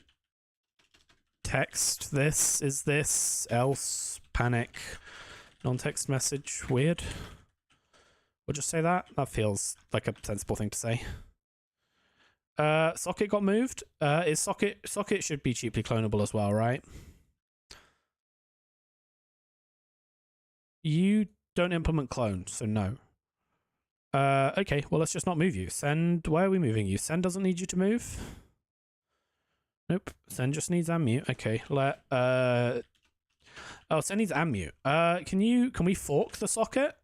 text this is this, else panic non-text message. Weird. We'll just say that. That feels like a sensible thing to say. Socket got moved. Is socket should be cheaply clonable as well, right? You don't implement clone, so no. Okay, well let's just not move you. Send, where are we moving you? Send doesn't need you to move. Nope. Send just needs unmute. Okay, oh, Send needs unmute. Can we fork the socket?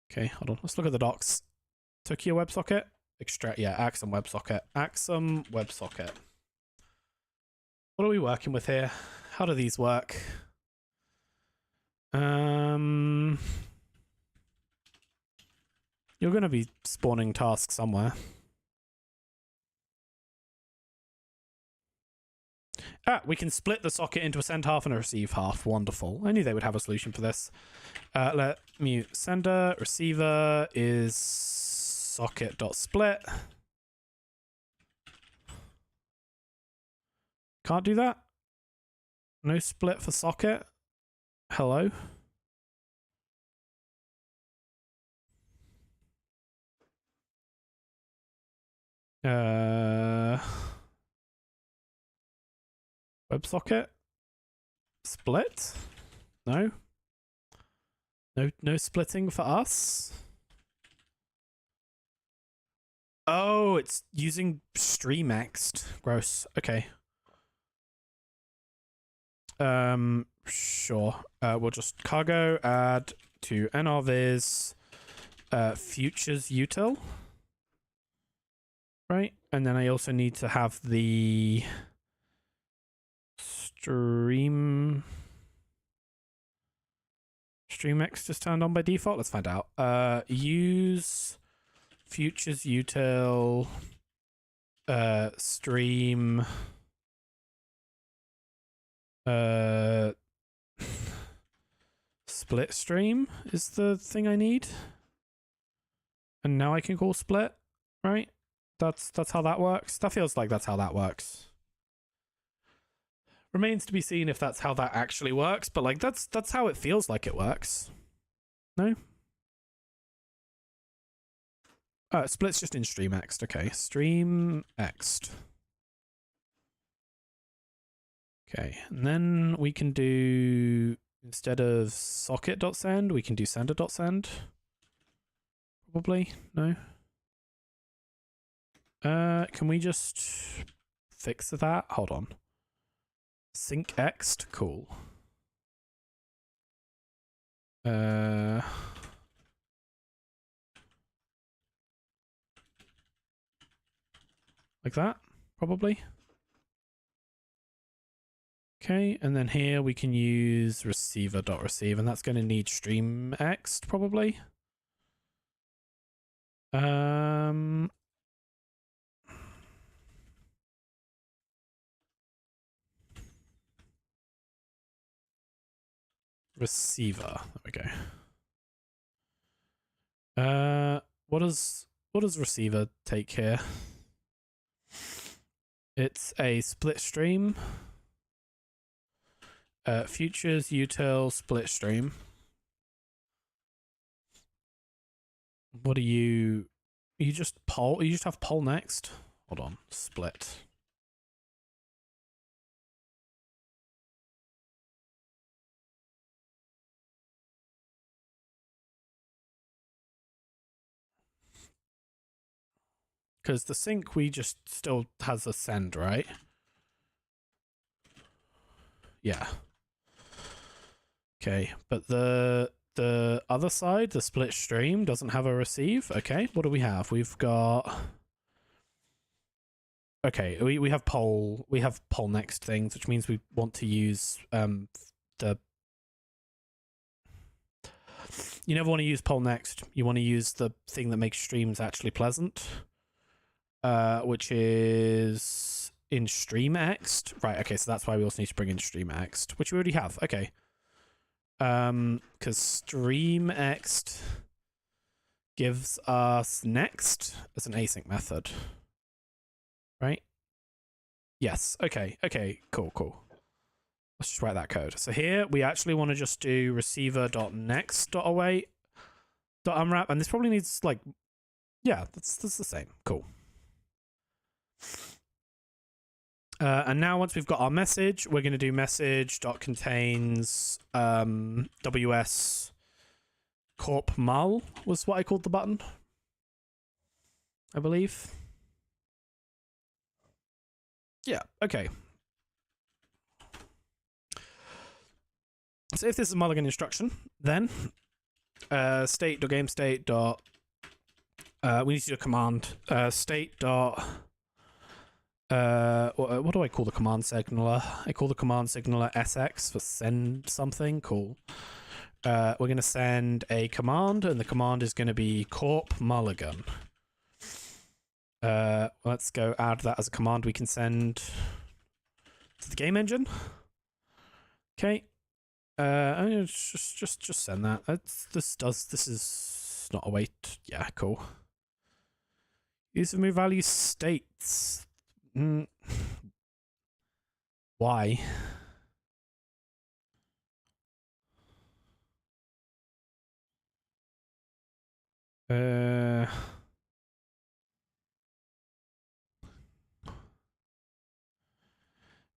Okay, hold on. Let's look at the docs. Tokyo WebSocket. Extract, yeah, Axum WebSocket. Axum WebSocket. What are we working with here? How do these work? You're going to be spawning tasks somewhere. We can split the socket into a send half and a receive half. Wonderful. I knew they would have a solution for this. Let mute sender. Receiver is socket.split. Can't do that? No split for socket? Hello? WebSocket? Split? No? No splitting for us? Oh, it's using streamxed. Gross. Okay. Sure. We'll just cargo add to nrviz futures util. Right? And then I also need to have the stream StreamX is turned on by default. Let's find out. Use futures util stream split stream is the thing I need. And now I can call split, right? That's how that works. That feels like that's how that works. Remains to be seen if that's how that actually works, but like that's how it feels like it works. No? Split's just in StreamX. Okay, StreamX. Okay, and then we can do, instead of socket.send, we can do sender.send. Probably, no? Can we just fix that? Hold on. Sync ext, cool. Like that, probably. Okay, and then here we can use receiver.receive, and that's going to need stream ext, probably. Receiver. There we go. What does receiver take here? It's a split stream. Futures util split stream. What do you just poll? You just have poll next. Hold on, split. Because the sync we just still has a send, right? Yeah. Okay, but the other side, the split stream, doesn't have a receive. Okay, what do we have? We've got. Okay, we have poll next things, which means we want to use the. You never want to use poll next. You want to use the thing that makes streams actually pleasant, which is in StreamExt. Right. Okay, so that's why we also need to bring in StreamExt, which we already have. Okay. Because StreamExt gives us next as an async method, right? Yes. Okay. Okay. Cool. Cool. Let's just write that code. So here we actually want to just do receiver.next.await.unwrap, and this probably needs like, yeah, that's the same. Cool. And now once we've got our message, we're going to do message.contains ws corp mul was what I called the button, I believe. Yeah, okay. So if this is a mulligan instruction, then state.gamestate. We need to do a command. State. What do I call the command signaler? I call the command signaler SX for send something. Cool. We're going to send a command, and the command is going to be corp mulligan. Let's go add that as a command we can send to the game engine. Okay. I'm gonna just send that. This is not a wait. Yeah, cool. Use of move value states. Why?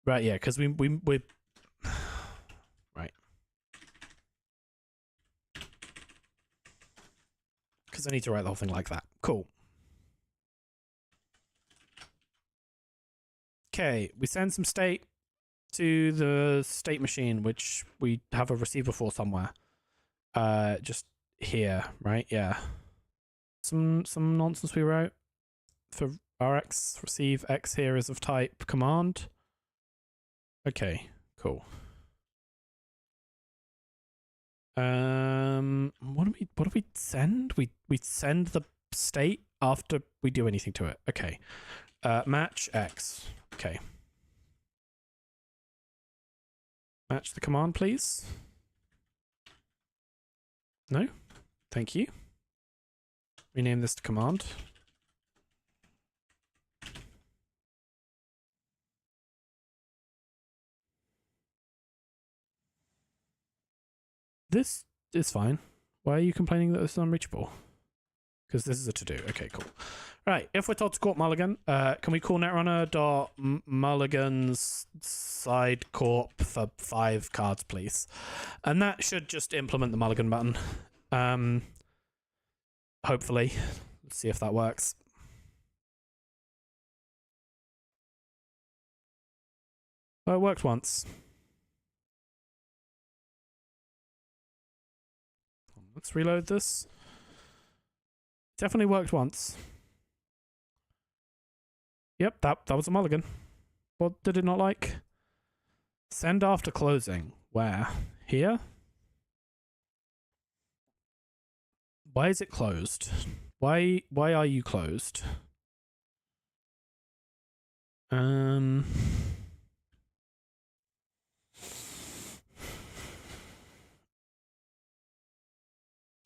Right, yeah, because we right. Because I need to write the whole thing like that. Cool. Okay, we send some state to the state machine, which we have a receiver for somewhere. Just here, right? Yeah. Some nonsense we wrote for rx. Receive x here is of type command. Okay, cool. What do we send? We send the state after we do anything to it. Okay. Match X. Okay. Match the command, please. No? Thank you. Rename this to command. This is fine. Why are you complaining that this is unreachable? Because this is a to-do. Okay, cool. Right, if we're told to call Mulligan, can we call Netrunner.Mulligan's side corp for 5 cards, please? And that should just implement the Mulligan button. Hopefully. Let's see if that works. Oh, it worked once. Let's reload this. Definitely worked once. Yep, that was a mulligan. What did it not like? Send after closing. Where? Here? Why is it closed? Why are you closed? I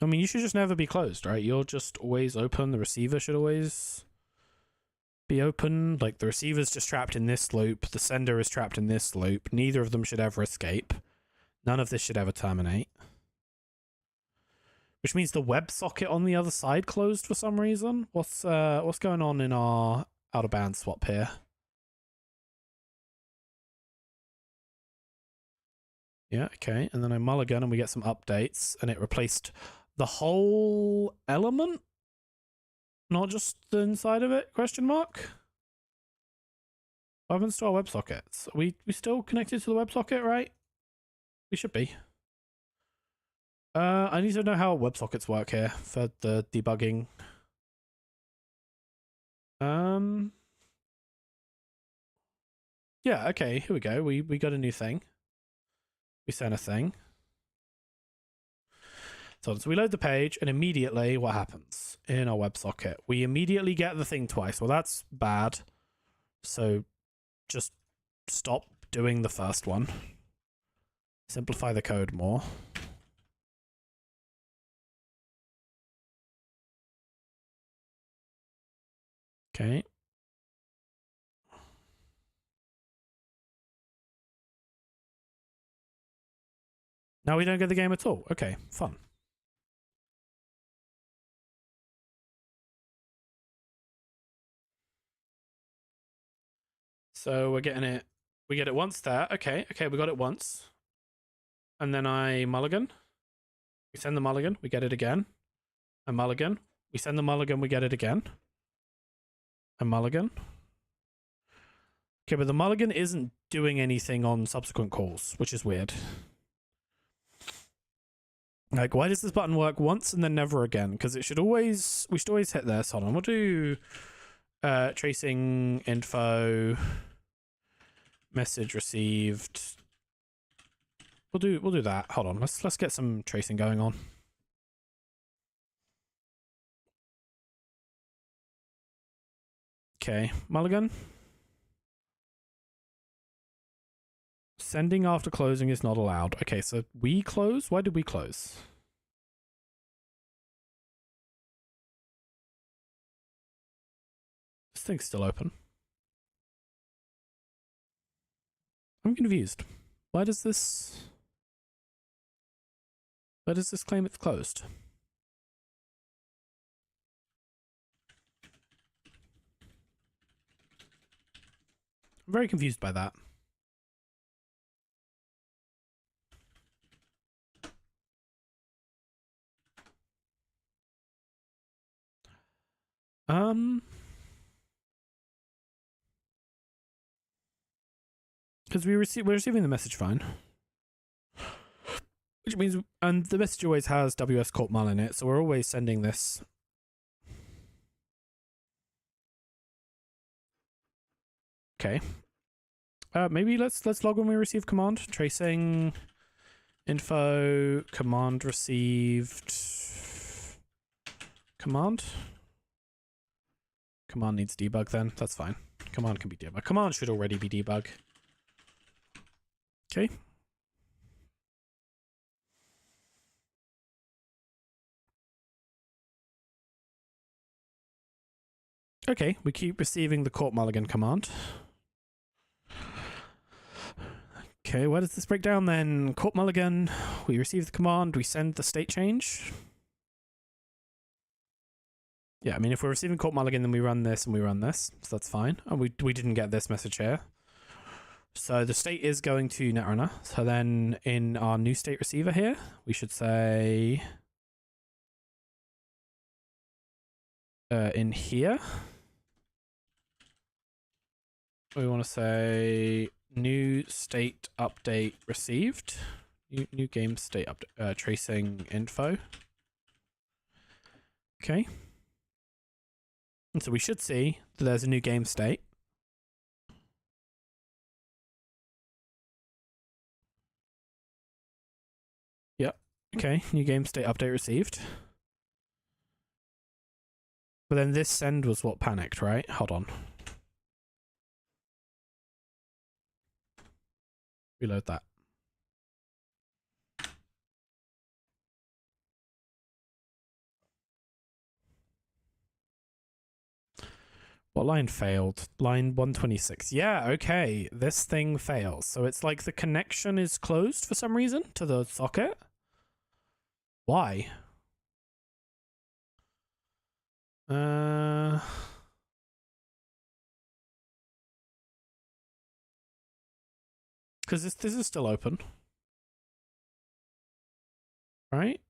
mean, you should just never be closed, right? You're just always open. The receiver should always be open. Like, the receiver's just trapped in this loop. The sender is trapped in this loop. Neither of them should ever escape. None of this should ever terminate. Which means the WebSocket on the other side closed for some reason. What's going on in our out-of-band swap here? Yeah, okay. And then I mulligan and we get some updates, and it replaced the whole element? Not just the inside of it? Question mark? What happens to our WebSockets? Are we still connected to the WebSocket, right? We should be. I need to know how WebSockets work here for the debugging. Yeah, okay, here we go. We got a new thing. We sent a thing. So we load the page, and immediately what happens in our WebSocket? We immediately get the thing twice. Well, that's bad. So just stop doing the first one. Simplify the code more. Okay. Now we don't get the game at all. Okay, fun. So we're getting it. We get it once there. Okay, we got it once. And then I mulligan. We send the mulligan. We get it again. A mulligan. We send the mulligan. We get it again. A mulligan. Okay, but the mulligan isn't doing anything on subsequent calls, which is weird. Like, why does this button work once and then never again? Because we should always hit this. Hold on, we'll do tracing info, message received. We'll do that. Hold on, let's get some tracing going on. Okay, mulligan. Sending after closing is not allowed. Okay, so we close? Why did we close? This thing's still open. I'm confused. Why does this claim it's closed? I'm very confused by that. Because we're receiving the message fine, which means, and the message always has WS Corp Mul in it, so we're always sending this. Okay. Maybe let's log when we receive command. Tracing Info, command received. Command needs debug then. That's fine. Command can be debug. Command should already be debug. Okay. Okay, we keep receiving the court mulligan command. Okay, where does this break down then? Court mulligan, we receive the command, we send the state change. Yeah, I mean, if we're receiving court mulligan, then we run this and we run this, so that's fine. And we didn't get this message here. So the state is going to Netrunner. So then in our new state receiver here, we should say in here, we want to say new state update received. New game state update tracing info. Okay. And so we should see that there's a new game state. Yep. Okay, new game state update received. But then this send was what panicked, right? Hold on. Reload that. What line failed? Line 126. Yeah, okay. This thing fails. So it's like the connection is closed for some reason to the socket. Why? Because this is still open. Right?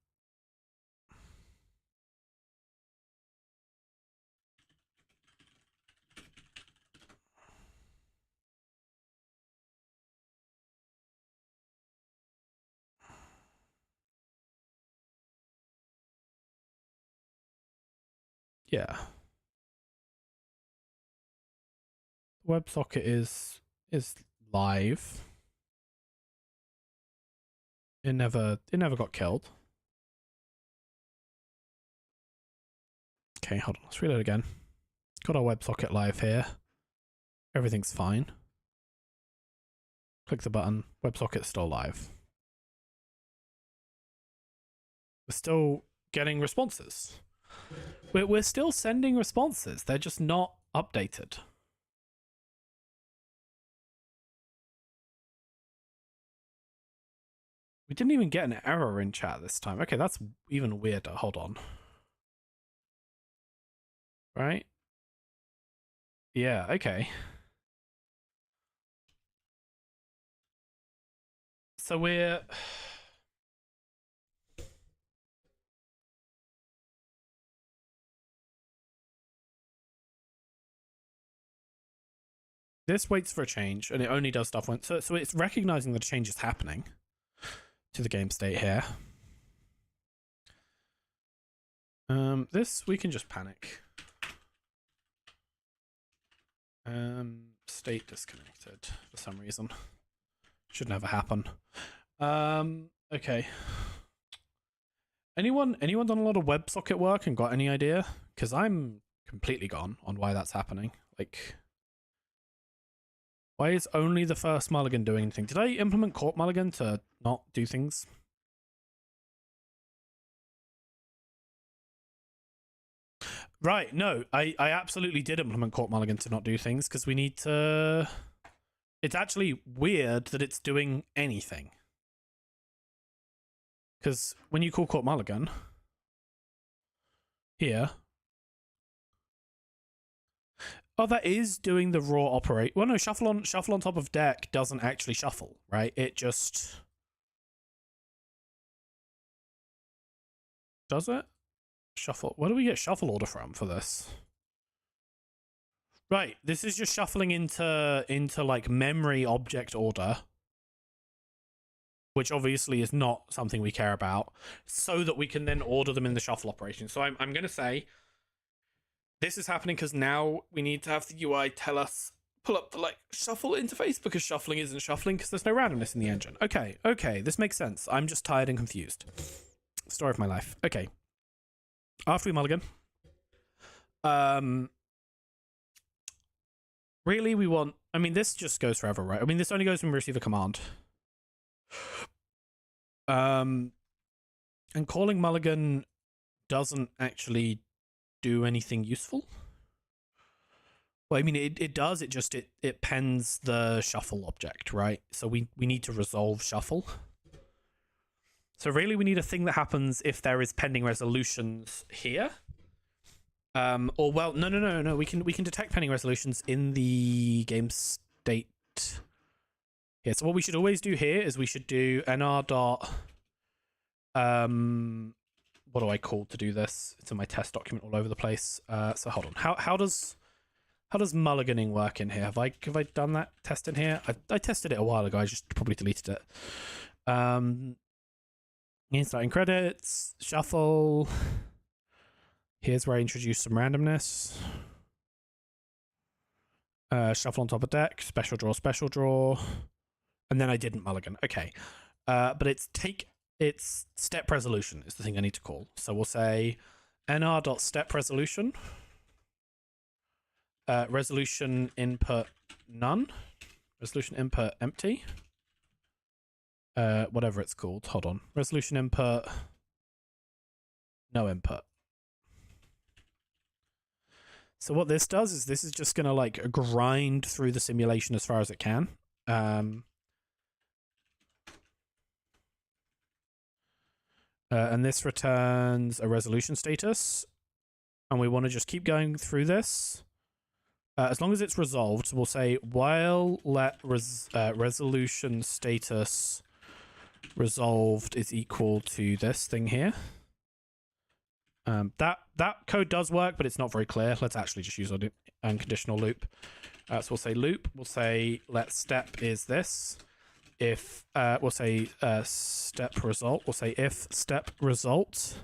Yeah. WebSocket is live. It never got killed. Okay, hold on. Let's reload again. Got our WebSocket live here. Everything's fine. Click the button. WebSocket's still live. We're still getting responses. We're still sending responses. They're just not updated. We didn't even get an error in chat this time. Okay, that's even weirder. Hold on. Right? Yeah, okay. So we're... This waits for a change, and it only does stuff when... So it's recognizing the change is happening to the game state here. This, we can just panic. State disconnected for some reason. Should never happen. Okay. Anyone done a lot of WebSocket work and got any idea? Because I'm completely gone on why that's happening. Like, why is only the first mulligan doing anything? Did I implement court mulligan to not do things? Right, no, I absolutely did implement court mulligan to not do things because we need to... It's actually weird that it's doing anything. Because when you call court mulligan here... Oh, that is doing the raw operate. Well, no, shuffle on top of deck doesn't actually shuffle, right? It just... Does it? Shuffle. Where do we get shuffle order from for this? Right, this is just shuffling into like memory object order, which obviously is not something we care about, so that we can then order them in the shuffle operation. So I'm going to say this is happening because now we need to have the UI tell us pull up the like shuffle interface because shuffling isn't shuffling because there's no randomness in the engine. Okay, this makes sense. I'm just tired and confused. Story of my life. Okay. After we mulligan, really we want, I mean, this just goes forever, right? I mean, this only goes when we receive a command. And calling mulligan doesn't actually do anything useful. Well, I mean, it does. It pens the shuffle object, right? So we need to resolve shuffle. So really, we need a thing that happens if there is pending resolutions here. Or well, no. We can detect pending resolutions in the game state. Yeah. So what we should always do here is we should do nr dot. What do I call to do this? It's in my test document all over the place. So hold on. How does mulliganing work in here? Have I done that test in here? I tested it a while ago. I just probably deleted it. Starting credits, shuffle. Here's where I introduce some randomness. Shuffle on top of deck, special draw. And then I didn't mulligan. Okay. But it's step resolution is the thing I need to call. So we'll say nr.step resolution. Resolution input none. Resolution input empty. Whatever it's called. Hold on. Resolution input no input. So what this does is this is just going to like grind through the simulation as far as it can. And this returns a resolution status. And we want to just keep going through this. As long as it's resolved, we'll say while let resolution status resolved is equal to this thing here. That code does work, but it's not very clear. Let's actually just use our unconditional loop. So we'll say loop. We'll say let step is this. If we'll say step result. We'll say if step result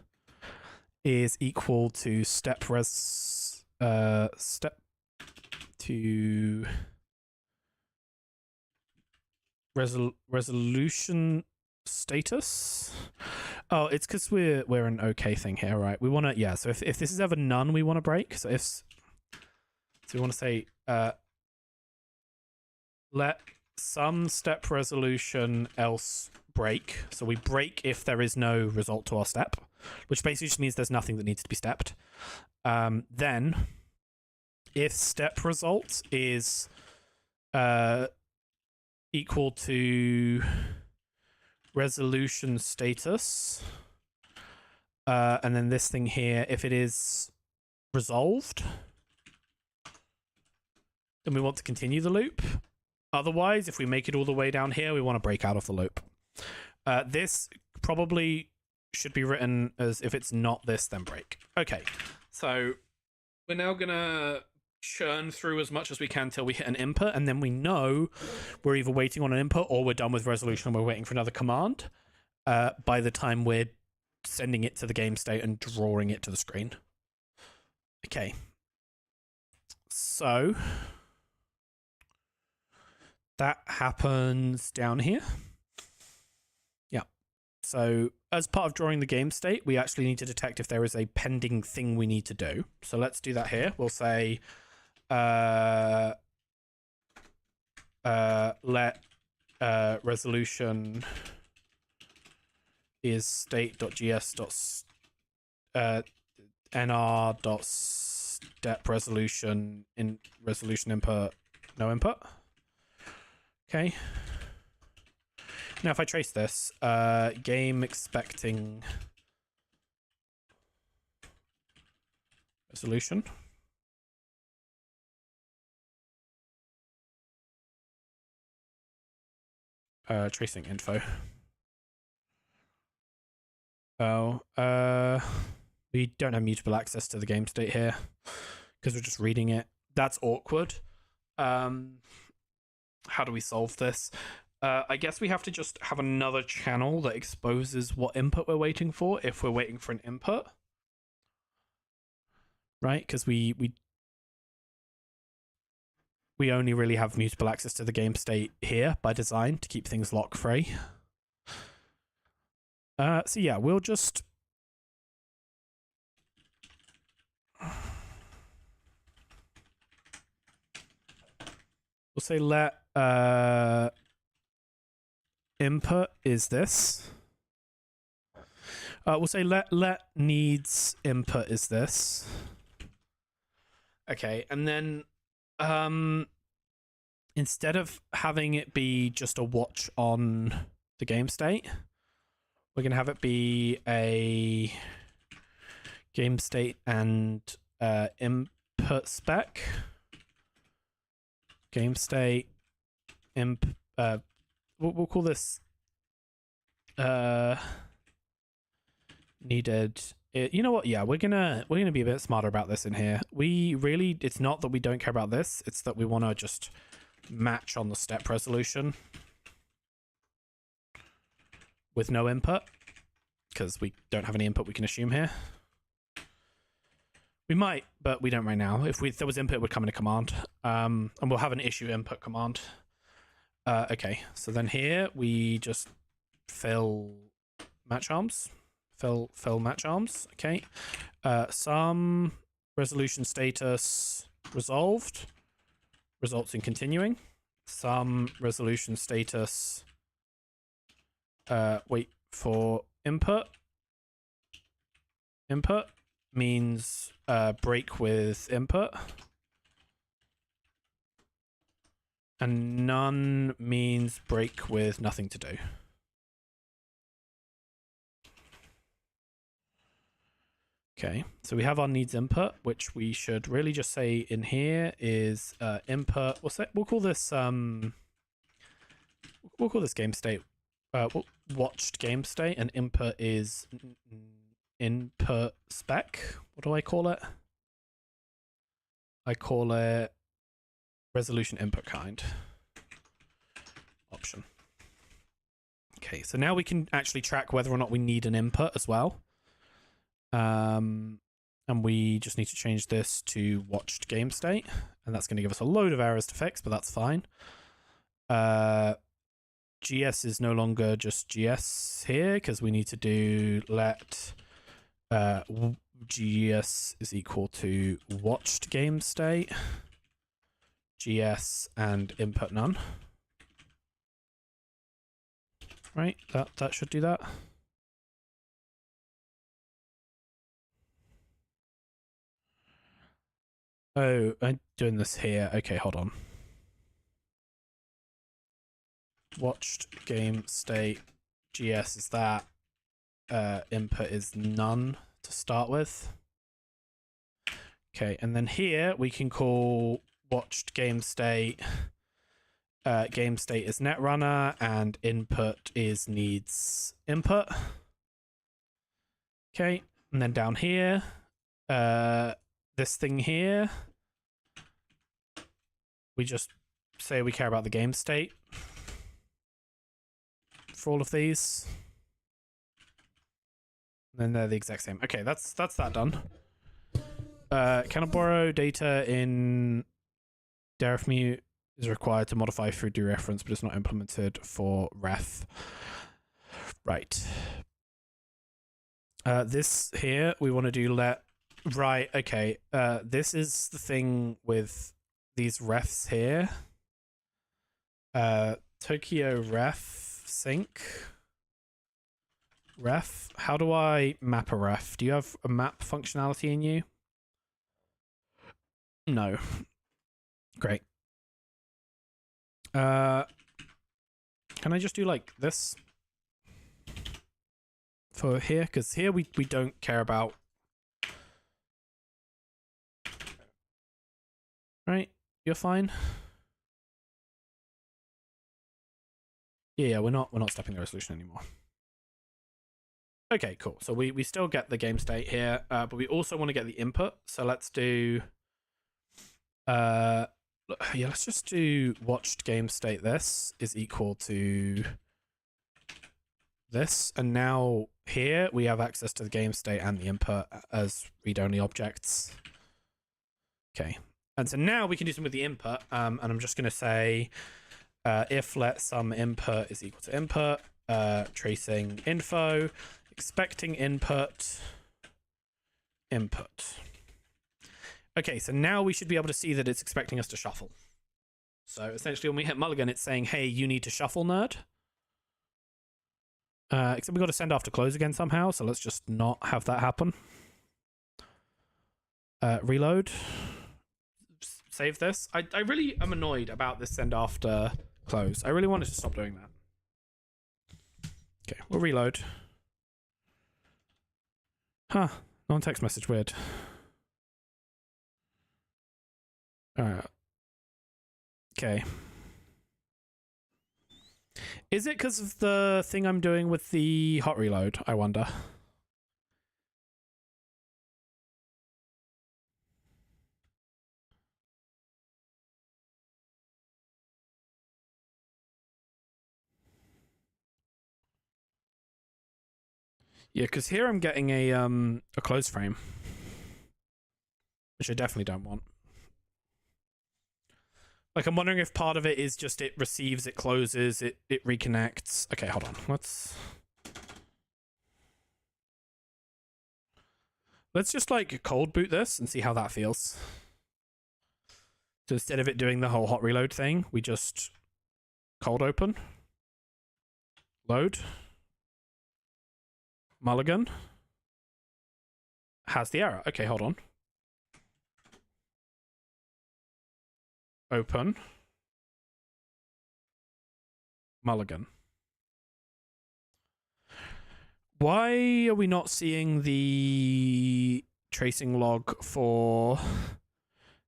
is equal to step to resolution status. Oh, it's because we're an okay thing here, right? We want to, yeah. So if this is ever none, we want to break. So we want to say let some step resolution else break. So we break if there is no result to our step, which basically just means there's nothing that needs to be stepped. Then if step result is equal to resolution status, and then this thing here, if it is resolved, then we want to continue the loop. Otherwise, if we make it all the way down here, we want to break out of the loop. This probably should be written as if it's not this, then break. Okay, so we're now gonna churn through as much as we can till we hit an input, and then we know we're either waiting on an input or we're done with resolution and we're waiting for another command by the time we're sending it to the game state and drawing it to the screen. Okay, so that happens down here. Yeah, so as part of drawing the game state, we actually need to detect if there is a pending thing we need to do. So let's do that here. We'll say let resolution is state.gs nr.step resolution in resolution input no input. Okay. Now if I trace this, game expecting resolution. Tracing info. Oh, we don't have mutable access to the game state here because we're just reading it. That's awkward. How do we solve this? I guess we have to just have another channel that exposes what input we're waiting for if we're waiting for an input. Right? Because we we only really have mutable access to the game state here by design to keep things lock free. So yeah, we'll just we'll say let input is this. We'll say let needs input is this. Okay, and then instead of having it be just a watch on the game state, we're gonna have it be a game state and input spec. Game state imp. We'll call this needed. You know what? Yeah, we're gonna be a bit smarter about this in here. It's not that we don't care about this. It's that we want to just match on the step resolution with no input, because we don't have any input we can assume here. We might, but we don't right now. If there was input, it would come in a command. And we'll have an issue input command. Okay, so then here we just fill match arms. Fill match arms. Okay. Some resolution status resolved results in continuing. Some resolution status wait for input. Input means break with input. And none means break with nothing to do. Okay, so we have our needs input, which we should really just say in here is input. We'll call this game state. Watched game state, and input is input spec. What do I call it? I call it resolution input kind option. Okay, so now we can actually track whether or not we need an input as well. And we just need to change this to watched game state, and that's going to give us a load of errors to fix, but that's fine. GS is no longer just GS here, because we need to do let GS is equal to watched game state, GS and input none. Right, that should do that. Oh, I'm doing this here. Okay, hold on. Watched game state GS is that. Input is none to start with. Okay, and then here we can call watched game state. Game state is Netrunner, and input is needs input. Okay, and then down here, this thing here, we just say we care about the game state for all of these. And then they're the exact same. Okay, that's that done. Can I borrow data in deref is required to modify through dereference, but it's not implemented for ref. Right. This here, we want to do let. Right, okay. This is the thing with these refs here. Tokyo ref sync. Ref. How do I map a ref? Do you have a map functionality in you? No. Great. Can I just do like this for here? Because here we don't care about. Right, you're fine. Yeah, we're not stepping the resolution anymore. Okay, cool. So we still get the game state here, but we also want to get the input. So let's do let's just do watched game state this is equal to this, and now here we have access to the game state and the input as read-only objects. Okay. And so now we can do something with the input. And I'm just going to say if let sum input is equal to input, tracing info, expecting input. Okay, so now we should be able to see that it's expecting us to shuffle. So essentially when we hit mulligan, it's saying, hey, you need to shuffle, nerd. Except we've got to send after close again somehow, so let's just not have that happen. Reload. Save this. I really am annoyed about this send after close. I really wanted to stop doing that. Okay, we'll reload. Huh, non-text message, weird. Okay. Is it because of the thing I'm doing with the hot reload, I wonder? Yeah, because here I'm getting a close frame, which I definitely don't want. Like, I'm wondering if part of it is just it receives, it closes, it reconnects. Okay, hold on. Let's just, like, cold boot this and see how that feels. So instead of it doing the whole hot reload thing, we just cold open, load, mulligan, has the error. Okay, hold on. Open, mulligan. Why are we not seeing the tracing log for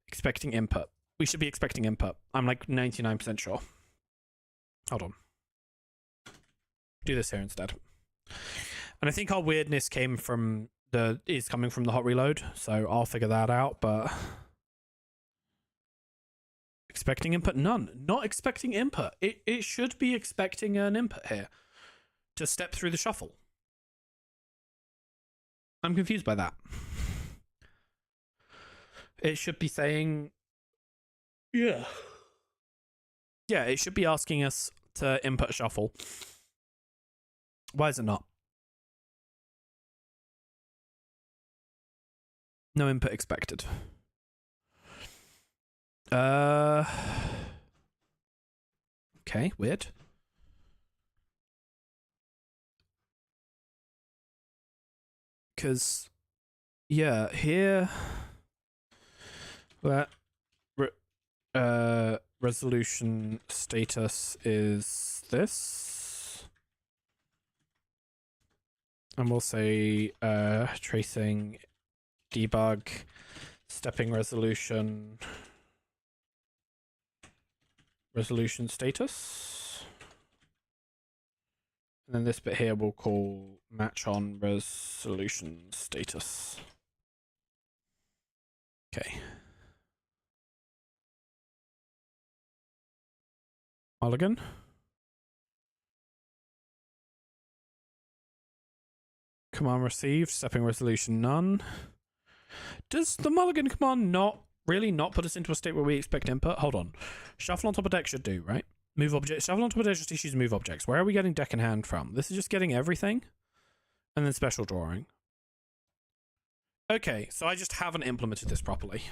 expecting input? We should be expecting input. I'm like 99% sure. Hold on. Do this here instead. And I think our weirdness is coming from the hot reload, so I'll figure that out, but expecting input? None. Not expecting input. It should be expecting an input here to step through the shuffle. I'm confused by that. It should be saying, yeah, it should be asking us to input shuffle. Why is it not? No input expected. Okay, weird. Because, yeah, here, that resolution status is this. And we'll say tracing debug stepping resolution status. And then this bit here we'll call match on resolution status. Okay. Mulligan. Command received, stepping resolution none. Does the mulligan command not put us into a state where we expect input? Hold on. Shuffle on top of deck should do, right? Move object. Shuffle on top of deck just issues move objects. Where are we getting deck in hand from? This is just getting everything. And then special drawing. Okay, so I just haven't implemented this properly.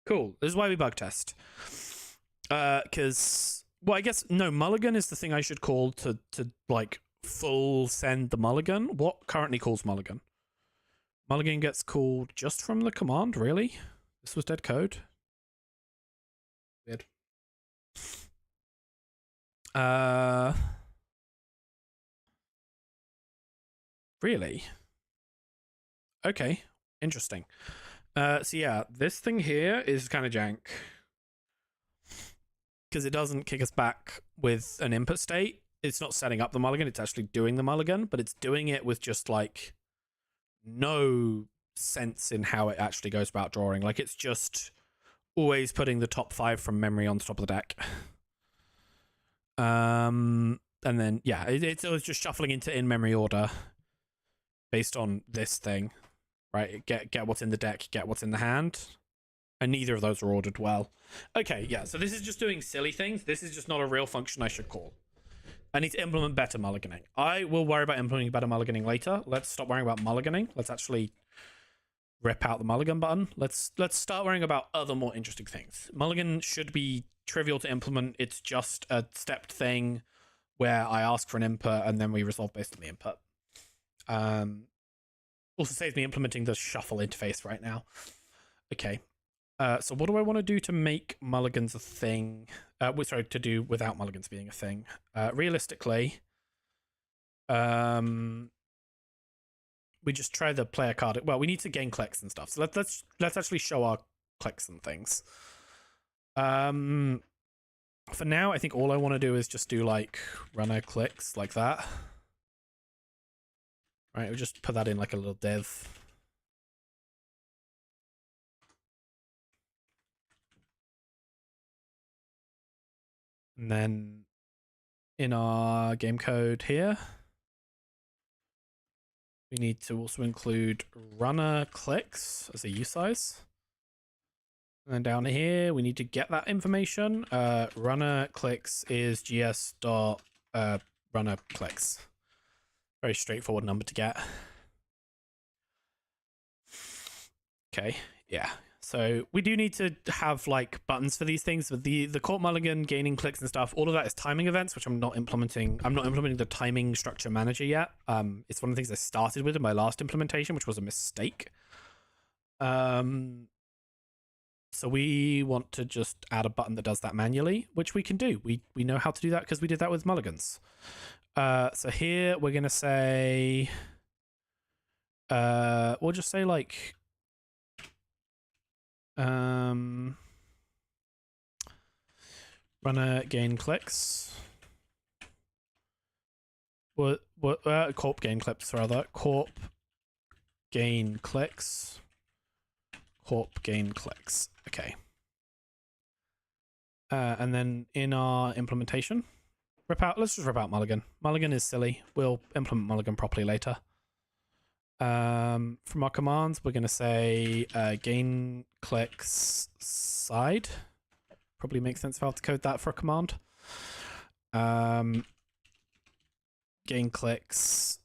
Cool. This is why we bug test. Because, well, I guess, no, mulligan is the thing I should call to like, full send the mulligan. What currently calls mulligan? Mulligan gets called just from the command, really? This was dead code? Weird. Really? Okay, interesting. So yeah, this thing here is kind of jank. Because it doesn't kick us back with an input state. It's not setting up the mulligan, it's actually doing the mulligan, but it's doing it with just like no sense in how it actually goes about drawing. Like it's just always putting the top 5 from memory on the top of the deck. And then yeah, it's always just shuffling into in-memory order based on this thing, right? Get what's in the deck, get what's in the hand. And neither of those are ordered well. Okay, yeah, so this is just doing silly things. This is just not a real function I should call. I need to implement better mulliganing. I will worry about implementing better mulliganing later. Let's stop worrying about mulliganing. Let's actually rip out the mulligan button. Let's start worrying about other more interesting things. Mulligan should be trivial to implement. It's just a stepped thing where I ask for an input and then we resolve based on the input. Also saves me implementing the shuffle interface right now. Okay. So what do I want to do to make mulligans a thing? Sorry, to do without mulligans being a thing. Realistically, we just try the player card. Well, we need to gain clicks and stuff. So let's actually show our clicks and things. For now, I think all I want to do is just do like runner clicks like that. Right, we'll just put that in like a little div. And then in our game code here, we need to also include runner clicks as a usize. And then down here, we need to get that information. Runner clicks is gs.runner clicks. Very straightforward number to get. Okay, yeah. So we do need to have like buttons for these things. But the court mulligan, gaining clicks and stuff, all of that is timing events, which I'm not implementing. I'm not implementing the timing structure manager yet. It's one of the things I started with in my last implementation, which was a mistake. So we want to just add a button that does that manually, which we can do. We know how to do that because we did that with mulligans. So here we're gonna say, we'll just say like, runner gain clicks. What corp gain clips rather. Corp gain clicks. Corp gain clicks. Okay. And then in our implementation, let's just rip out mulligan. Mulligan is silly. We'll implement mulligan properly later. From our commands, we're going to say gain clicks side. Probably makes sense if I have to code that for a command. Gain clicks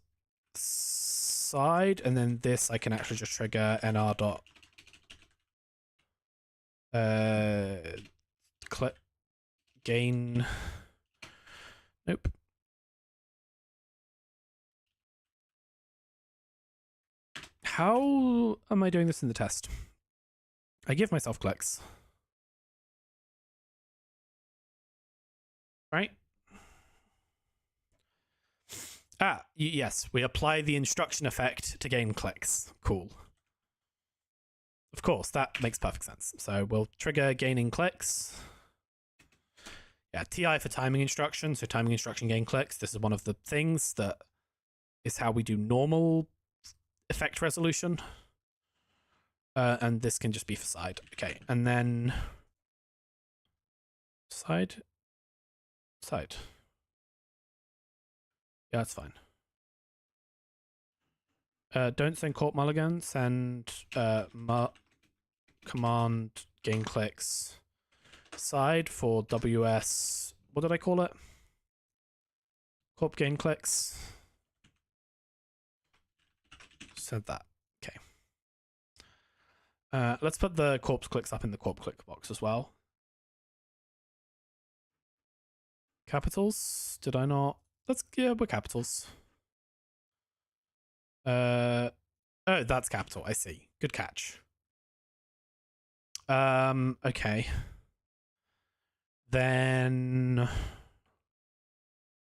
side, and then this I can actually just trigger nr dot click gain. Nope. How am I doing this in the test? I give myself clicks. Right? Yes, we apply the instruction effect to gain clicks. Cool. Of course, that makes perfect sense. So we'll trigger gaining clicks. Yeah, TI for timing instruction. So timing instruction gain clicks. This is one of the things that is how we do normal effect resolution. And this can just be for side. Okay, and then side. Yeah, that's fine. Don't send corp mulligan, send command gain clicks side for WS. What did I call it? Corp gain clicks. Said that. Okay. Let's put the corpse clicks up in the corp click box as well. Capitals? Did I not? Yeah, we're capitals. Oh, that's capital. I see. Good catch. Okay. Then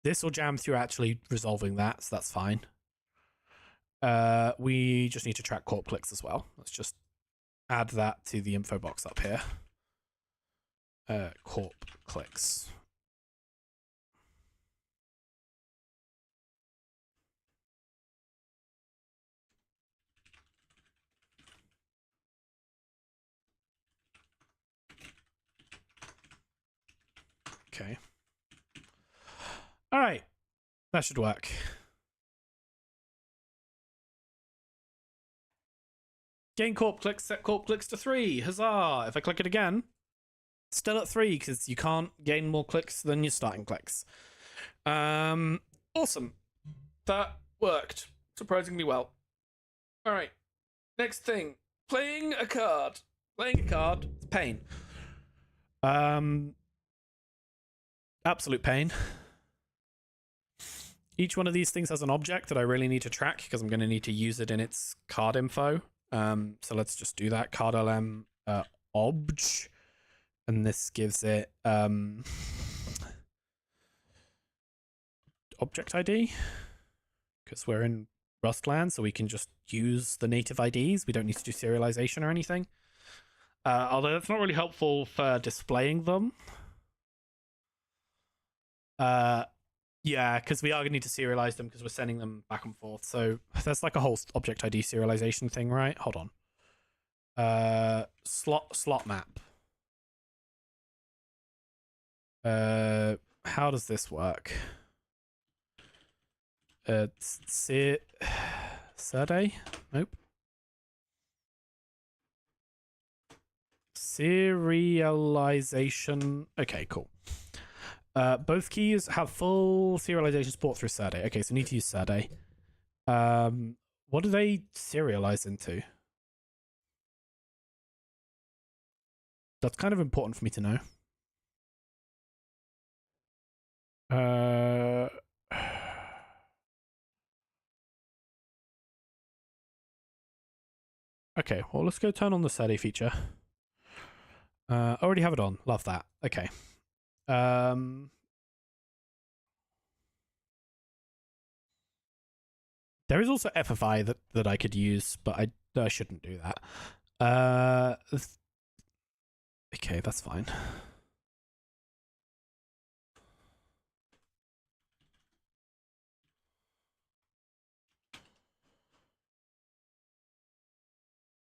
this will jam through actually resolving that, so that's fine. We just need to track corp clicks as well. Let's just add that to the info box up here. Corp clicks. Okay. All right. That should work. gain corp clicks, set corp clicks to 3. Huzzah! If I click it again, still at 3 because you can't gain more clicks than your starting clicks. Awesome. That worked surprisingly well. All right. Next thing, playing a card. Playing a card, it's pain. Absolute pain. Each one of these things has an object that I really need to track because I'm going to need to use it in its card info. So let's just do that. Card LM obj, and this gives it object ID because we're in Rustland, so we can just use the native IDs. We don't need to do serialization or anything. Although that's not really helpful for displaying them. Yeah, because we are going to need to serialize them because we're sending them back and forth. So there's like a whole object ID serialization thing, right? Hold on. Slot map. How does this work? Serde? Nope. Serialization. Okay, cool. Both keys have full serialization support through Serde. Okay, so need to use Serde. What do they serialize into? That's kind of important for me to know. Okay, well, let's go turn on the Serde feature. Already have it on. Love that. Okay. There is also FFI that I could use, but I shouldn't do that. Okay, that's fine.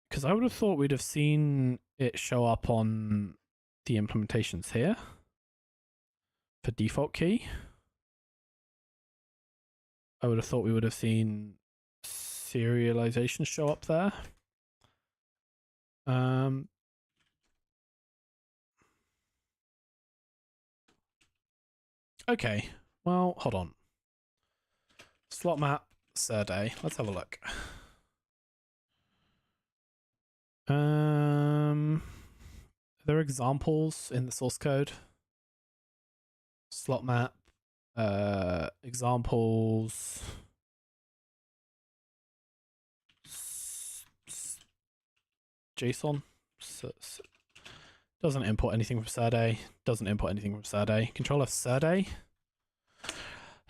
Because I would have thought we'd have seen it show up on the implementations here for default key. I would have thought we would have seen serialization show up there. Okay, well, hold on. Slot map, Serde. Let's have a look. Are there examples in the source code? Slot map, examples. JSON. Doesn't import anything from Serde. Doesn't import anything from Serde. Control F Serde.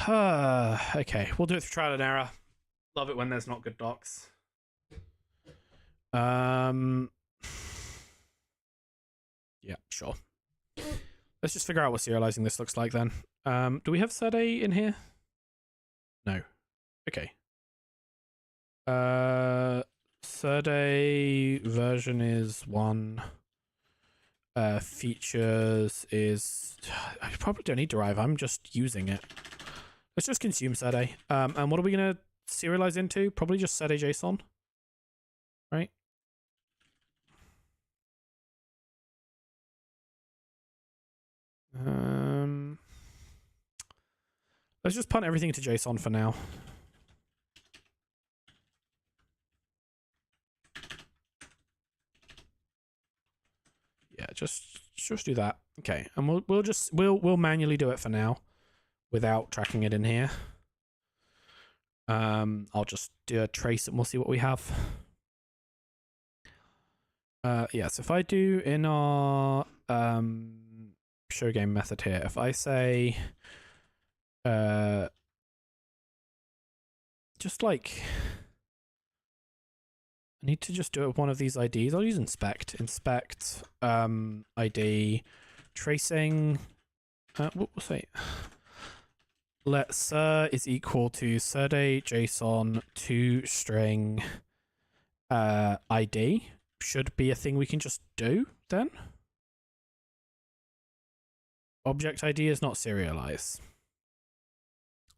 Okay, we'll do it through trial and error. Love it when there's not good docs. Yeah, sure. Let's just figure out what serializing this looks like then. Do we have Serde in here? No. Okay. Serde version is 1. Features is... I probably don't need derive. I'm just using it. Let's just consume Serde. And what are we going to serialize into? Probably just Serde JSON. Right? Let's just punt everything to JSON for now. Yeah, just do that. Okay, and we'll manually do it for now, without tracking it in here. I'll just do a trace and we'll see what we have. Yeah, so if I do in our show game method here, if I say just like I need to just do it with one of these IDs. I'll use inspect ID tracing. We'll say let sir is equal to Serde JSON to string ID. Should be a thing we can just do then. Object ID is not serialized.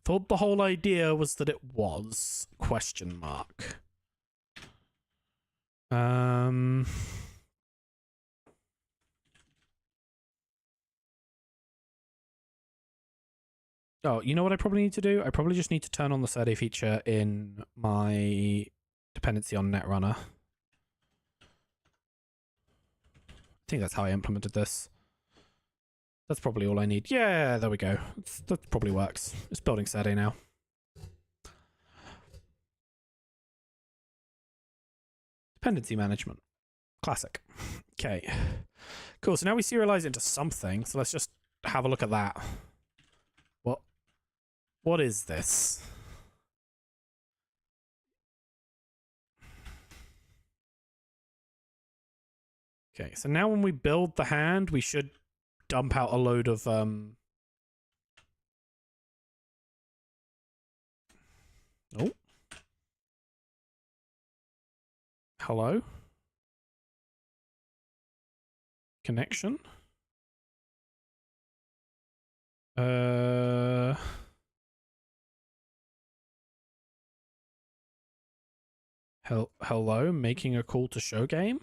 Thought the whole idea was that it was ? Oh, you know what I probably need to do? I probably just need to turn on the Survey feature in my dependency on Netrunner. I think that's how I implemented this. That's probably all I need. Yeah, there we go. That probably works. It's building Survey now. Dependency management. Classic. Okay. Cool. So now we serialize into something. So let's just have a look at that. What is this? Okay, so now when we build the hand, we should dump out a load of Oh. Hello? Connection? Hello, making a call to show game?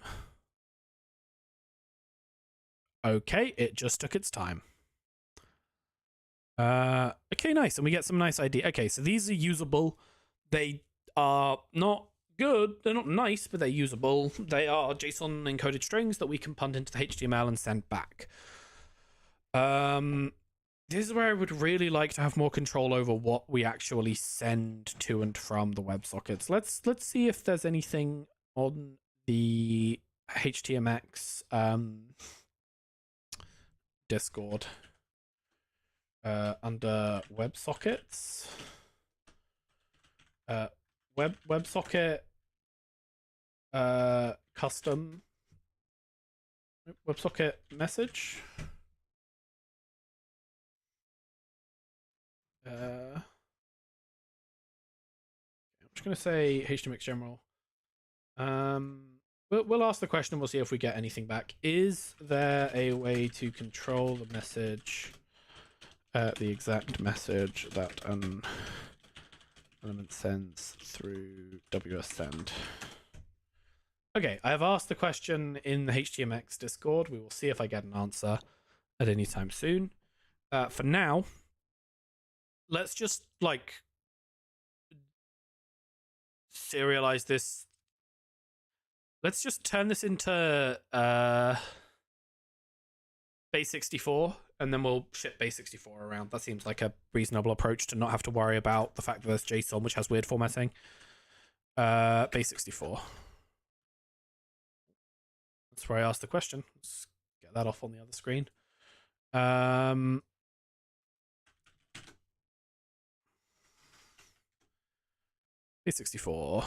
Okay, it just took its time. Okay, nice. And we get some nice ID. Okay, so these are usable. They are not good. They're not nice, but they're usable. They are JSON encoded strings that we can punt into the HTML and send back. This is where I would really like to have more control over what we actually send to and from the WebSockets. Let's see if there's anything on the HTMX Discord under WebSockets. WebSocket custom WebSocket message. I'm just going to say HTMX general. We'll ask the question and we'll see if we get anything back. Is there a way to control the message, the exact message that an element sends through WSSend? Okay, I have asked the question in the HTMX Discord. We will see if I get an answer at any time soon. For now, let's just like serialize this. Let's just turn this into base64 and then we'll ship base64 around. That seems like a reasonable approach to not have to worry about the fact that there's JSON which has weird formatting. Base64. That's where I asked the question. Let's get that off on the other screen. Base64.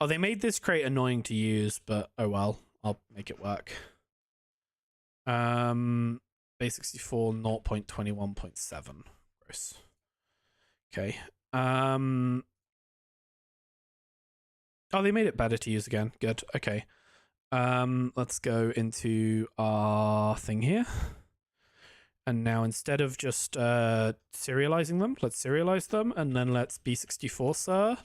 Oh, they made this crate annoying to use, but oh well. I'll make it work. Base64 0.21.7. Gross. Okay. Oh, they made it better to use again. Good. Okay. Let's go into our thing here. And now instead of just serializing them, let's serialize them and then let's B64 sir.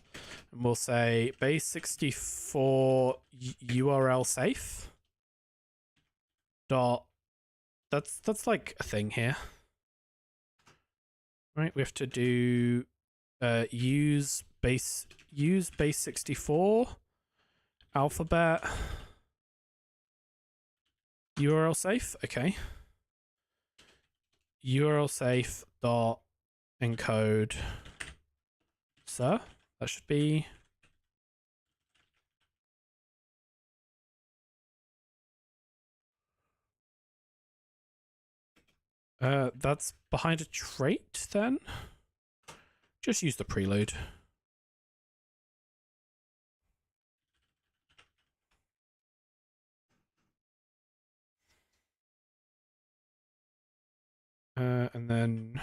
And we'll say base64 URL safe. Dot. That's like a thing here. Right, we have to do use base64 alphabet URL safe. Okay. URL safe dot encode sir. That should be that's behind a trait then. Just use the prelude. And then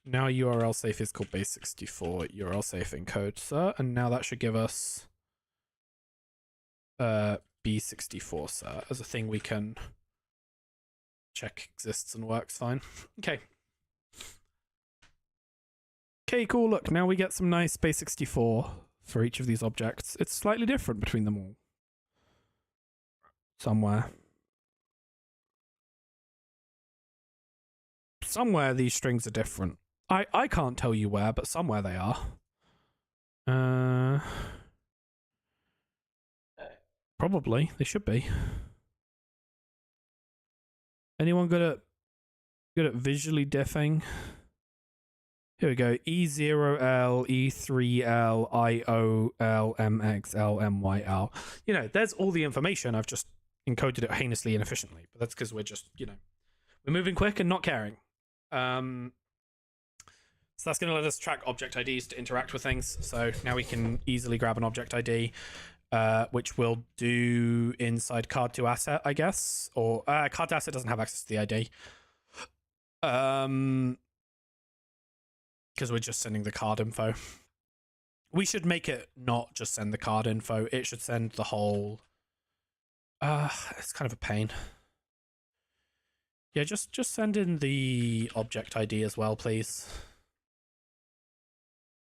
now URL safe is called base64 URL safe encode sir, and now that should give us B64 sir as a thing we can check exists and works fine. Okay. Okay, cool. Look, now we get some nice base64 for each of these objects. It's slightly different between them all. Somewhere these strings are different. I can't tell you where, but somewhere they are. Probably they should be. Anyone good at visually diffing? Here we go. E0L, E3L, IOL, MXL, MYL. You know, there's all the information. I've just encoded it heinously inefficiently, but that's because we're just, you know, we're moving quick and not caring. So that's going to let us track object IDs to interact with things. So now we can easily grab an object ID, which we'll do inside card to asset, I guess. Or card to asset doesn't have access to the ID. Because we're just sending the card info. We should make it not just send the card info. It should send the whole... it's kind of a pain. Yeah, just send in the object ID as well, please.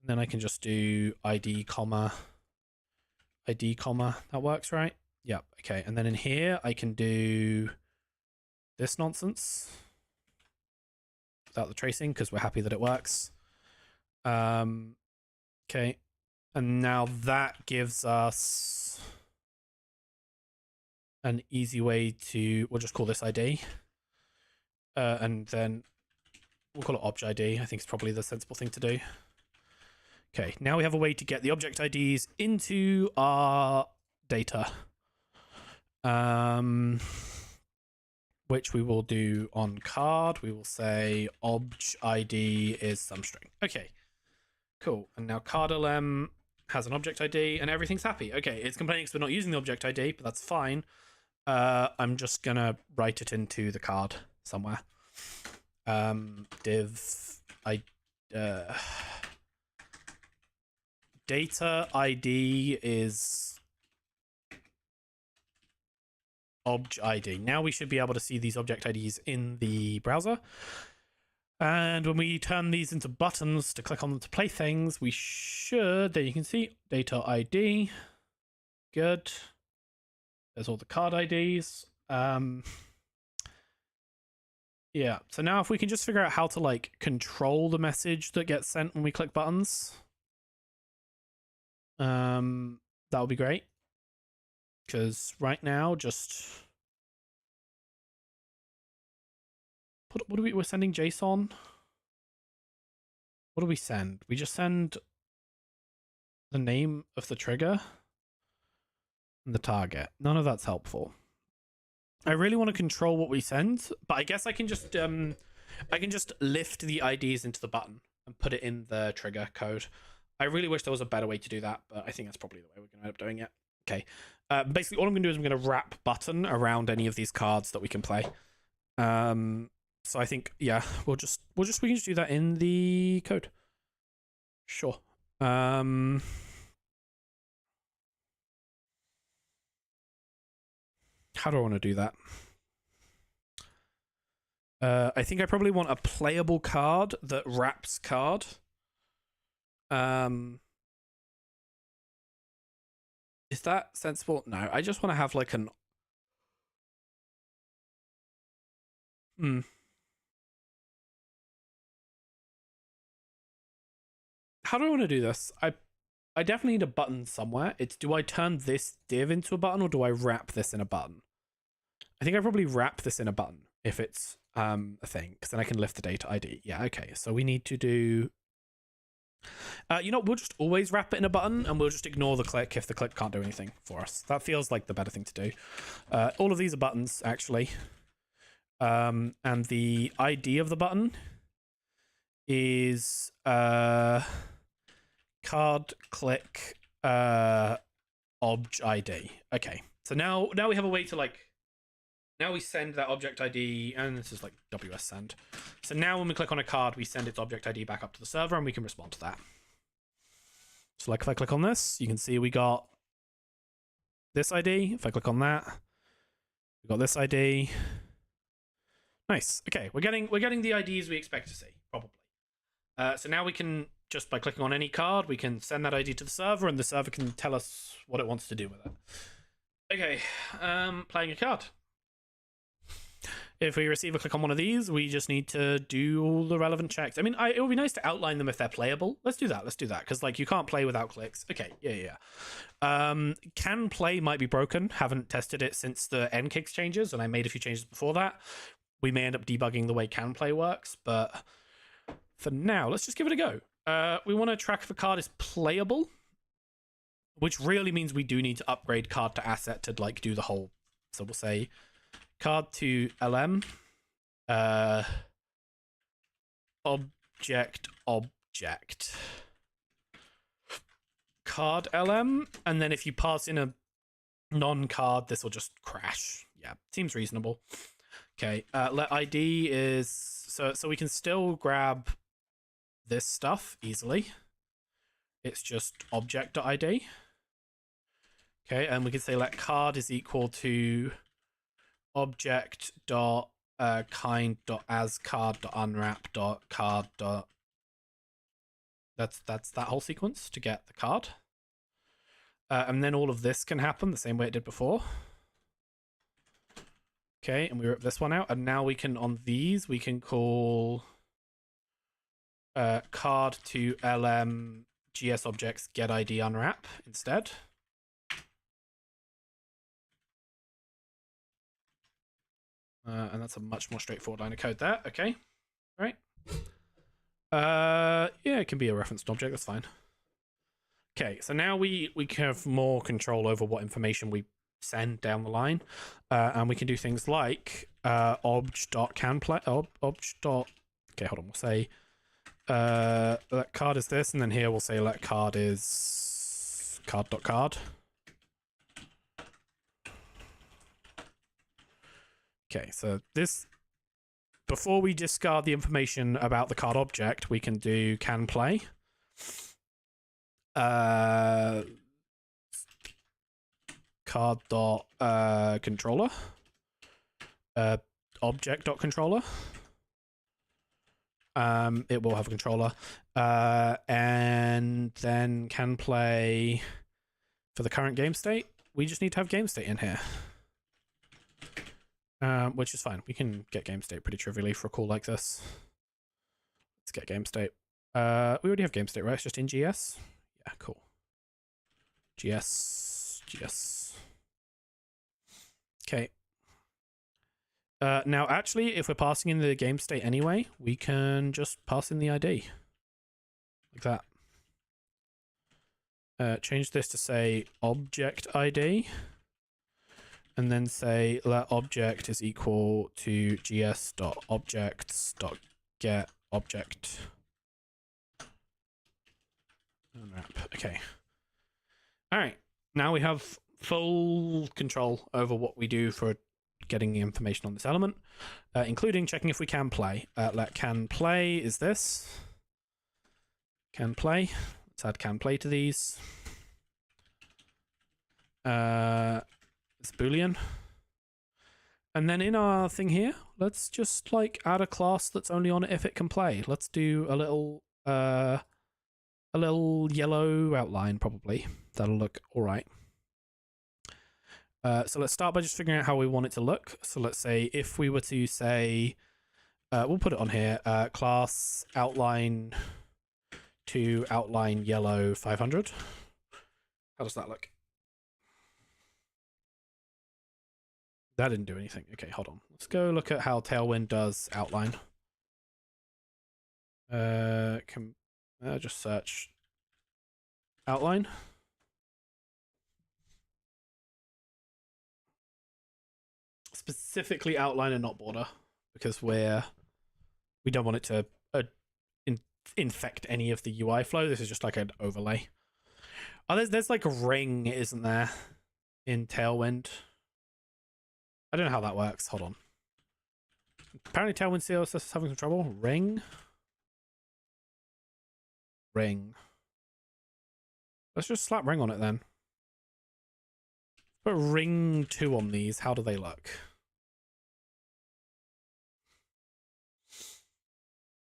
And then I can just do ID, comma. That works, right? Yep, okay. And then in here, I can do this nonsense without the tracing, because we're happy that it works. Okay. And now that gives us an easy way to... We'll just call this ID. And then we'll call it object ID. I think it's probably the sensible thing to do. Okay, now we have a way to get the object IDs into our data. Which we will do on card. We will say obj ID is some string. Okay, cool. And now card.lm has an object ID and everything's happy. Okay, it's complaining because we're not using the object ID, but that's fine. I'm just gonna write it into the card somewhere. Div data ID is obj ID. Now we should be able to see these object IDs in the browser. And when we turn these into buttons to click on them to play things, we should, there you can see, data ID. Good. There's all the card IDs. Yeah, so now if we can just figure out how to like control the message that gets sent when we click buttons, that would be great. Because right now, just what do we're sending JSON? What do we send? We just send the name of the trigger and the target. None of that's helpful. I really want to control what we send, but I guess I can just lift the IDs into the button and put it in the trigger code. I really wish there was a better way to do that, but I think that's probably the way we're going to end up doing it. Okay. Basically, all I'm going to do is I'm going to wrap button around any of these cards that we can play. So I think, yeah, we can just do that in the code. Sure. How do I want to do that? I think I probably want a playable card that wraps card. Is that sensible? No, I just want to have like an... How do I want to do this? I definitely need a button somewhere. It's, do I turn this div into a button or do I wrap this in a button? I think I probably wrap this in a button if it's a thing, because then I can lift the data ID. Yeah, okay. So we need to do... you know, we'll just always wrap it in a button and we'll just ignore the click if the click can't do anything for us. That feels like the better thing to do. All of these are buttons, actually. And the ID of the button is card click obj ID. Okay, so now we have a way to like... Now we send that object ID, and this is like WS send. So now when we click on a card, we send its object ID back up to the server, and we can respond to that. So like if I click on this, you can see we got this ID. If I click on that, we got this ID. Nice. Okay, we're getting the IDs we expect to see, probably. So now we can just by clicking on any card, we can send that ID to the server, and the server can tell us what it wants to do with it. Okay, playing a card. If we receive a click on one of these, we just need to do all the relevant checks. I mean, it would be nice to outline them if they're playable. Let's do that. Because, like, you can't play without clicks. Okay, yeah. Can play might be broken. Haven't tested it since the end kicks changes, and I made a few changes before that. We may end up debugging the way can play works, but for now, let's just give it a go. We want to track if a card is playable, which really means we do need to upgrade card to asset to, like, do the whole. So we'll say card to LM, object, card LM, and then if you pass in a non-card, this will just crash. Yeah, seems reasonable. Okay, let ID is so we can still grab this stuff easily. It's just object.id. Okay, and we can say let card is equal to object dot kind dot as card dot unwrap dot card dot. That's that whole sequence to get the card. And then all of this can happen the same way it did before. Okay, and we rip this one out, and now we can, on these, we can call card to LM GS objects get ID unwrap instead. And that's a much more straightforward line of code there. Okay, right. Yeah, it can be a referenced object, that's fine. Okay, so now we have more control over what information we send down the line, and we can do things like obj.canplay, okay, hold on, we'll say let card is this, and then here we'll say let card is card.card. Okay, so this, before we discard the information about the card object, we can do can play. Card dot controller, object dot controller. It will have a controller, and then can play for the current game state. We just need to have game state in here, which is fine. We can get game state pretty trivially for a call like this. Let's get game state. We already have game state, right? It's just in GS. Yeah, cool. GS. Okay. Now, actually, if we're passing in the game state anyway, we can just pass in the ID. Like that. Change this to say object ID. And then say let object is equal to gs.objects.get object. Unwrap. Okay. All right. Now we have full control over what we do for getting the information on this element, including checking if we can play. Let can play is this. Can play. Let's add can play to these. It's Boolean. And then in our thing here, let's just like add a class that's only on it if it can play. Let's do a little yellow outline probably. That'll look all right. So let's start by just figuring out how we want it to look. So let's say if we were to say, we'll put it on here, class outline to outline yellow 500. How does that look? That didn't do anything. Okay, hold on. Let's go look at how Tailwind does outline. Can just search outline. Specifically outline and not border, because we don't want it to infect any of the UI flow. This is just like an overlay. Oh, there's like a ring, isn't there, in Tailwind? I don't know how that works. Hold on. Apparently Tailwind CSS is having some trouble. Ring. Let's just slap ring on it then. Put ring 2 on these. How do they look?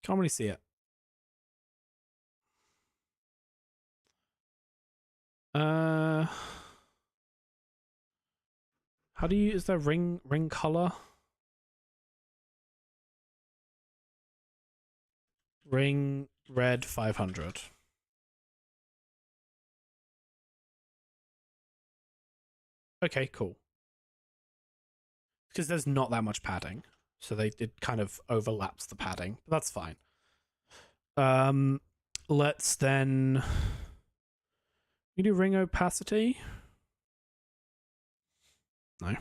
Can't really see it. How do you, is there ring color? Ring red 500. Okay, cool. Because there's not that much padding. So it kind of overlaps the padding. But that's fine. Let's then... You do ring opacity? No.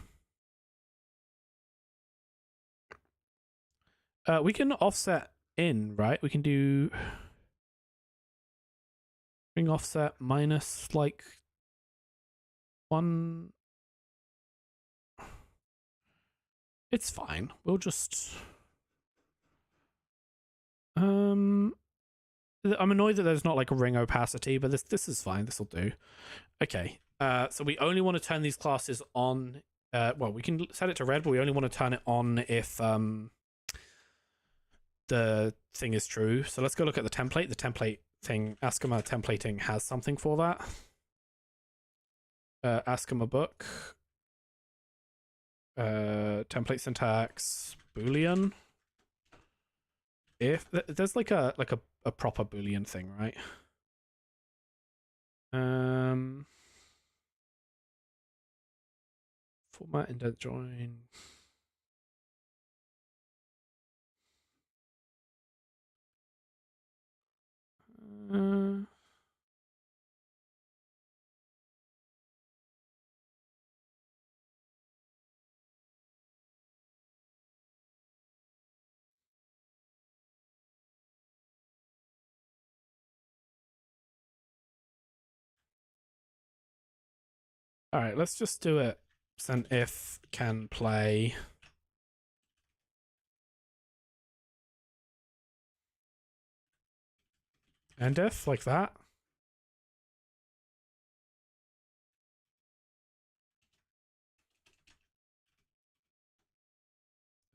We can offset in, right? We can do ring offset minus like 1. It's fine. We'll just I'm annoyed that there's not like a ring opacity, but this is fine. This will do. Okay. So we only want to turn these classes on. Well, we can set it to red, but we only want to turn it on if the thing is true. So let's go look at the template. The template thing, Askama templating has something for that. Askama book. Template syntax, Boolean. If there's like a proper Boolean thing, right? Format indent join. All right, let's just do it. Send if can play. And if like that.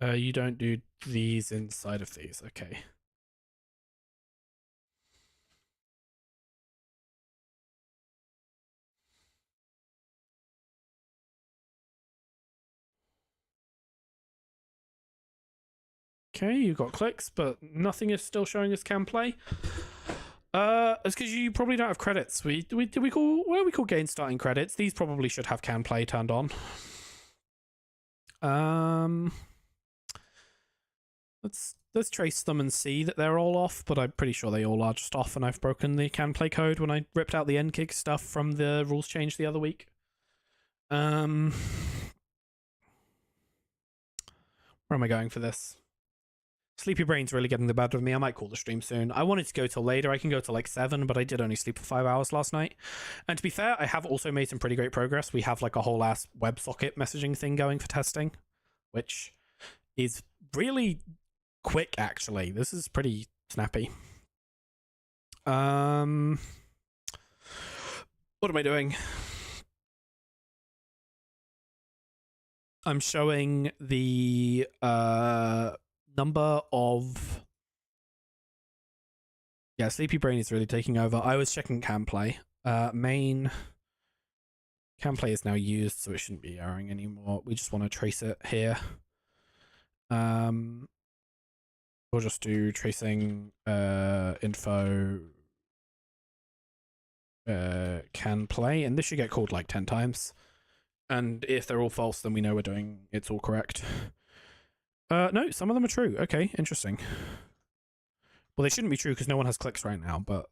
You don't do these inside of these. Okay. Okay, you got clicks, but nothing is still showing as can play. It's because you probably don't have credits. Did we call, what do we call gain starting credits? These probably should have can play turned on. Let's trace them and see that they're all off, but I'm pretty sure they all are just off, and I've broken the can play code when I ripped out the NKIG stuff from the rules change the other week. Where am I going for this? Sleepy brain's really getting the better of me. I might call the stream soon. I wanted to go till later. I can go till like 7, but I did only sleep for 5 hours last night. And to be fair, I have also made some pretty great progress. We have like a whole ass WebSocket messaging thing going for testing, which is really quick, actually. This is pretty snappy. What am I doing? I'm showing the number of... Yeah, Sleepy Brain is really taking over. I was checking can play. Main can play is now used, so it shouldn't be erroring anymore. We just want to trace it here. We'll just do tracing info can play, and this should get called like 10 times. And if they're all false, then we know we're doing it's all correct. No, some of them are true. Okay, interesting. Well, they shouldn't be true because no one has clicks right now, but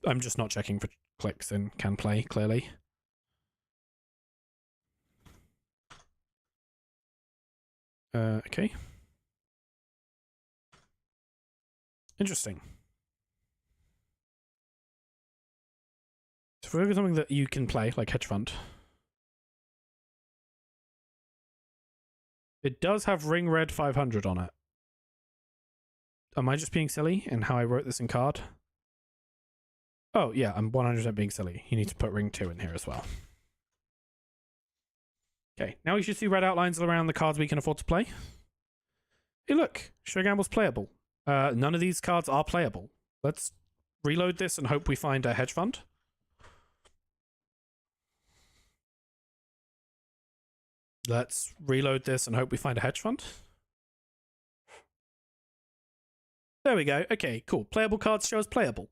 I'm just not checking for clicks in can play, clearly. Okay. Interesting. So if we look at something that you can play, like hedge fund, it does have ring red 500 on it. Am I just being silly in how I wrote this in card? Oh, yeah, I'm 100% being silly. You need to put ring 2 in here as well. Okay, now we should see red outlines around the cards we can afford to play. Hey, look, Show Gamble's playable. None of these cards are playable. Let's reload this and hope we find a hedge fund. Let's reload this and hope we find a hedge fund. There we go. Okay, cool. Playable cards show as playable.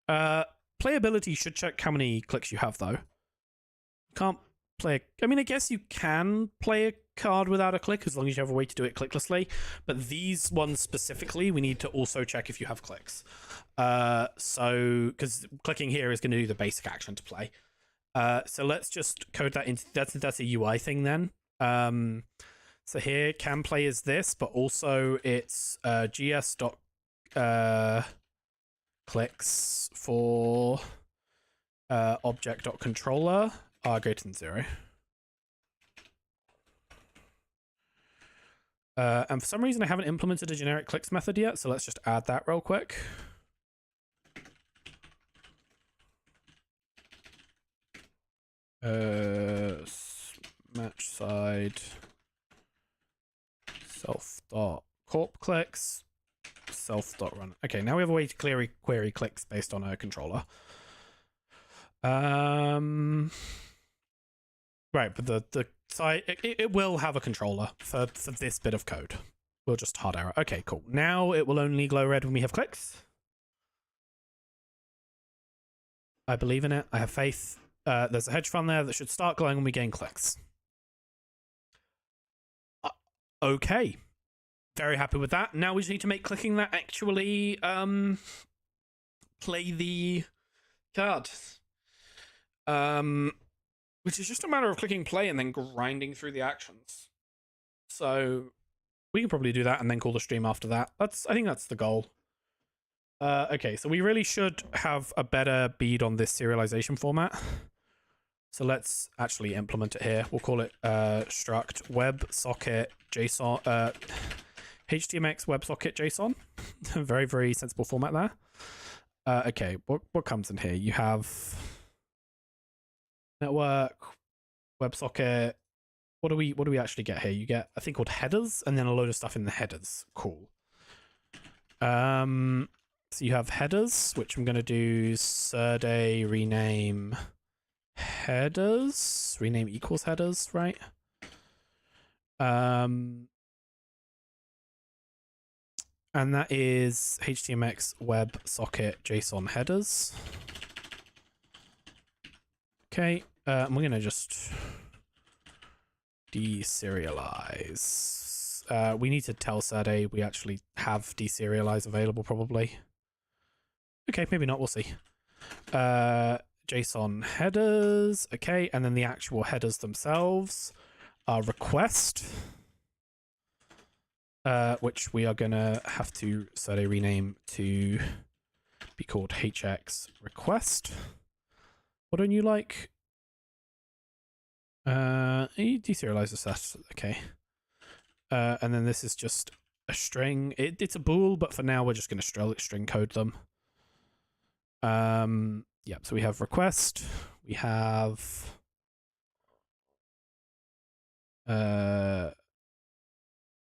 Playability should check how many clicks you have, though. Can't play... I mean, I guess you can play a card without a click as long as you have a way to do it clicklessly. But these ones specifically, we need to also check if you have clicks. Because clicking here is going to do the basic action to play. So let's just code that into... That's a UI thing then. So here, can play is this, but also it's gs. Clicks for object.controller are greater than 0. And for some reason I haven't implemented a generic clicks method yet, so let's just add that real quick. Match side self.corp clicks self.run. Okay, now we have a way to query clicks based on a controller. Right, but the site it will have a controller for this bit of code. We'll just hard error. Okay, cool. Now it will only glow red when we have clicks. I believe in it. I have faith. There's a hedge fund there that should start glowing when we gain clicks. Okay. Very happy with that. Now we just need to make clicking that actually play the card. Which is just a matter of clicking play and then grinding through the actions. So we can probably do that and then call the stream after that. I think that's the goal. Okay, so we really should have a better bead on this serialization format. So let's actually implement it here. We'll call it struct WebSocket JSON, HTMX WebSocket JSON. Very, very sensible format there. Okay, what comes in here? You have network, WebSocket. What do we actually get here? You get a thing called headers and then a load of stuff in the headers. Cool. So you have headers, which I'm going to do Surday rename headers, rename equals headers, right? And that is HTMX WebSocket JSON headers. Okay, and we're going to just deserialize. We need to tell Surday we actually have deserialize available probably. Okay, maybe not, we'll see. JSON headers, okay, and then the actual headers themselves are request, which we are gonna have to Surday rename to be called hx request. What don't you like? Deserialize this, okay. And then this is just a string. It's a bool, but for now we're just gonna string code them. Yeah, so we have request, we have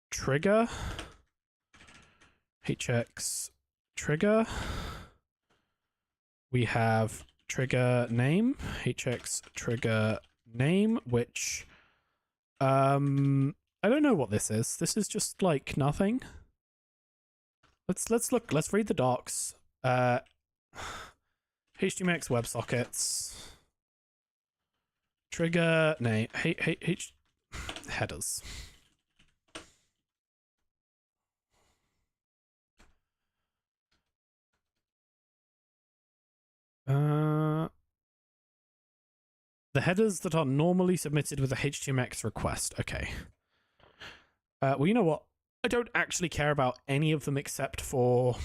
trigger, hx trigger, we have trigger name, hx trigger name, which I don't know what this is. This is just like nothing. Let's look, let's read the docs. HTMX WebSockets trigger name headers. The headers that are normally submitted with a HTMX request. Okay. Well, you know what? I don't actually care about any of them except for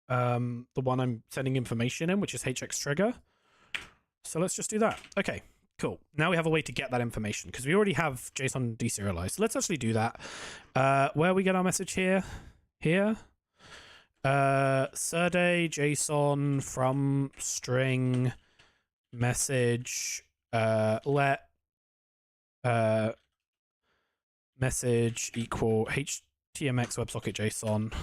the one I'm sending information in, which is hx trigger. So let's just do that. Okay, cool. Now we have a way to get that information because we already have JSON deserialized. So let's actually do that. Where we get our message here? Here. Surday JSON from string message let message equal HTMX WebSocket JSON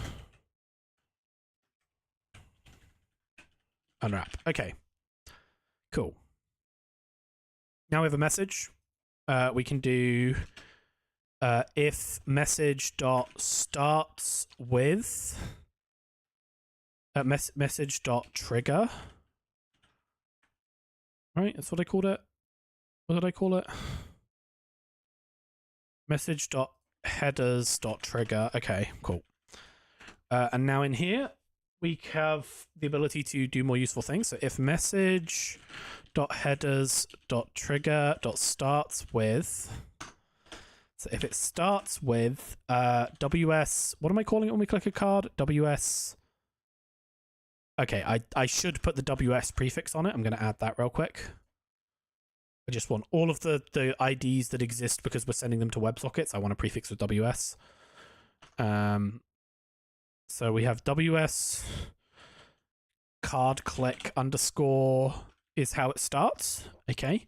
unwrap. Okay, cool. Now we have a message. we can do if message dot starts with message dot trigger. Right, that's what I called it. What did I call it? Message dot headers dot trigger. Okay, cool. And now in here we have the ability to do more useful things. So if message dot headers dot trigger dot starts with, so if it starts with ws, what am I calling it when we click a card? Ws. Okay, I should put the ws prefix on it. I'm going to add that real quick. I just want all of the IDs that exist because we're sending them to WebSockets. I want a prefix with ws. So we have ws card click underscore is how it starts. Okay.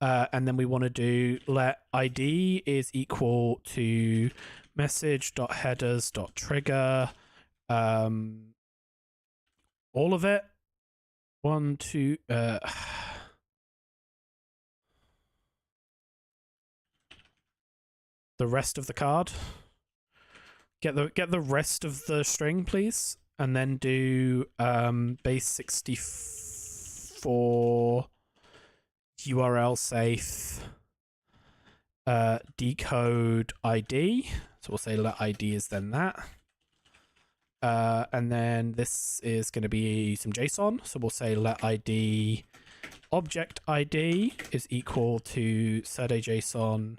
And then we want to do let ID is equal to message.headers.trigger. All of it. 1, 2, the rest of the card. Get the rest of the string, please, and then do base 64 URL safe decode ID. So we'll say let ID is then that. And then this is going to be some JSON. So we'll say let ID object ID is equal to JSON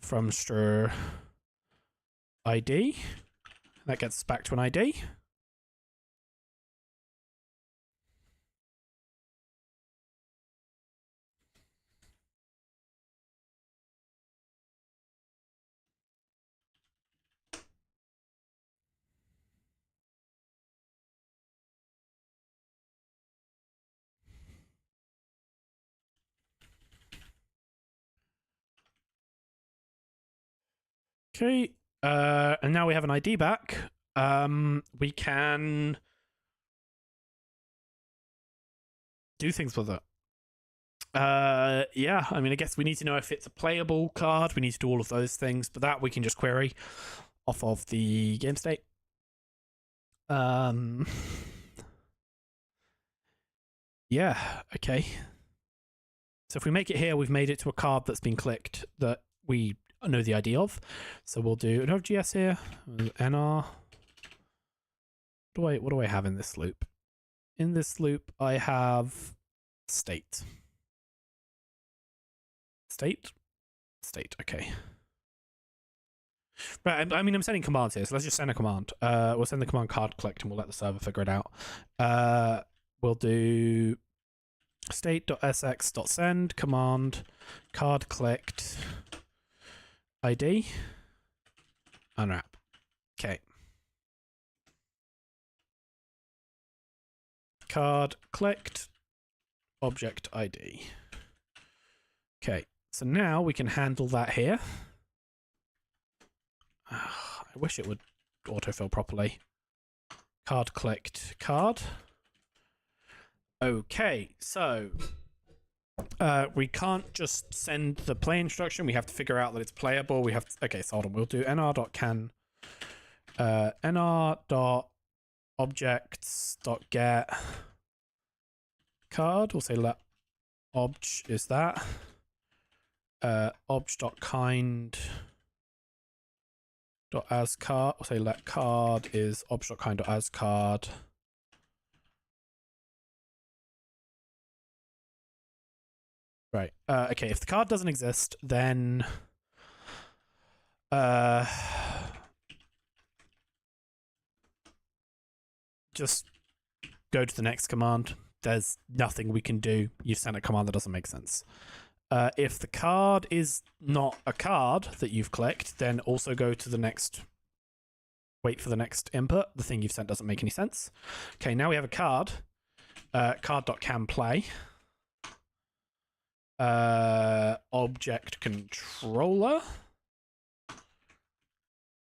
from str ID. That gets back to an ID. Okay, and now we have an ID back. We can do things with it. Yeah, I mean, I guess we need to know if it's a playable card. We need to do all of those things, but that we can just query off of the game state. Yeah, okay. So if we make it here, we've made it to a card that's been clicked that we know the ID of. So we'll do an OGS here, NR. What do I have in this loop? In this loop, I have state. State? State, okay. Right, I mean, I'm sending commands here, so let's just send a command. We'll send the command card collect and we'll let the server figure it out. We'll do state.sx.send command card collect ID unwrap. Okay. Card collect object ID. Okay, so now we can handle that here. I wish it would autofill properly. Card collect card. Okay, so we can't just send the play instruction. We have to figure out that it's playable. We have to, okay, so hold on. We'll do nr.can nr.objects.get card. We'll say let obj is that. Obj.kind as card. We'll say let card is obj.kind as card. Right. Okay, if the card doesn't exist, then just go to the next command. There's nothing we can do. You've sent a command that doesn't make sense. If the card is not a card that you've clicked, then also go to the next. Wait for the next input. The thing you've sent doesn't make any sense. Okay, now we have a card. Card.canPlay. Object controller.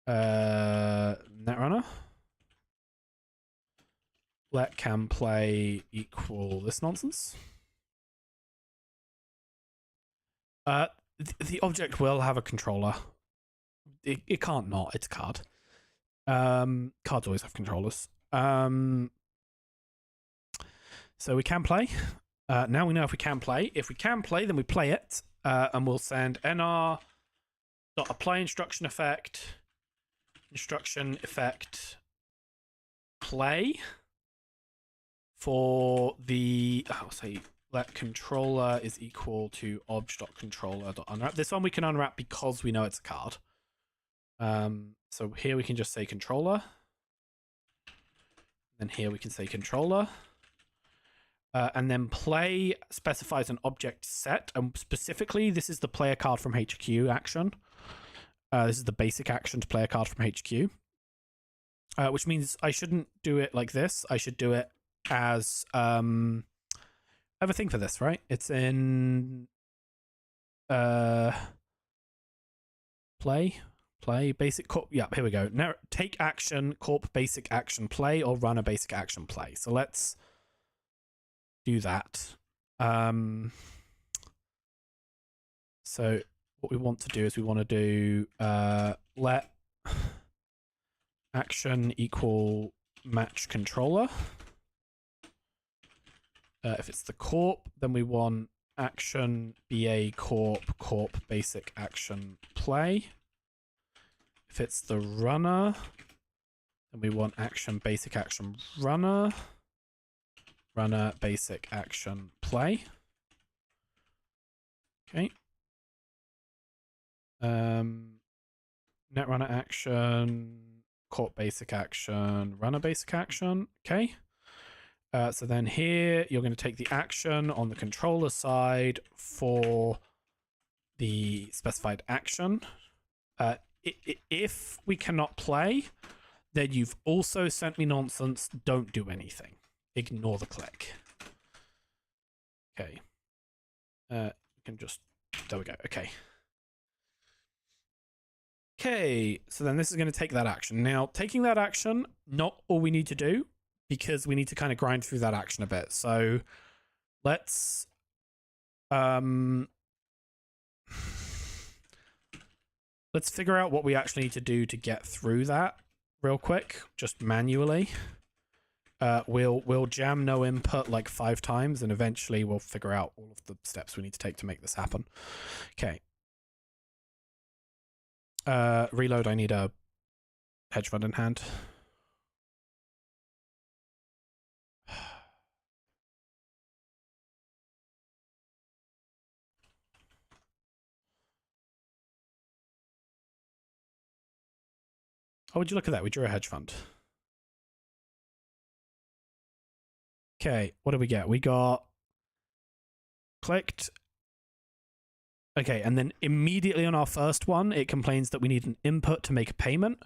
Netrunner. Let can play equal this nonsense. The object will have a controller. It can't not. It's a card. Cards always have controllers. So we can play. Now we know if we can play. If we can play, then we play it, and we'll send nr.apply instruction effect play for the I'll say let controller is equal to obj.controller.unwrap. This one we can unwrap because we know it's a card. So here we can just say controller. Then here we can say controller. And then play specifies an object set. And specifically, this is the player card from HQ action. This is the basic action to play a card from HQ. Which means I shouldn't do it like this. I should do it as... I have a thing for this, right? It's in... play, basic corp. Yeah, here we go. Now, take action, corp, basic action, play, or run a basic action, play. So let's do that. So what we want to do is we want to do let action equal match controller. If it's the corp, then we want action BA corp basic action play. If it's the runner, then we want action basic action runner basic action play. Okay. Netrunner action corp basic action runner basic action. Okay. So then here you're going to take the action on the controller side for the specified action. If we cannot play, then you've also sent me nonsense. Don't do anything. Ignore the click. Okay. You can just... There we go. Okay. Okay, so then this is going to take that action. Now, taking that action, not all we need to do, because we need to kind of grind through that action a bit. So let's figure out what we actually need to do to get through that real quick, just manually. We'll jam no input like 5 times, and eventually we'll figure out all of the steps we need to take to make this happen. Okay. Reload, I need a hedge fund in hand. Oh, would you look at that? We drew a hedge fund. Okay, what did we get? We got clicked. Okay, and then immediately on our first one, it complains that we need an input to make a payment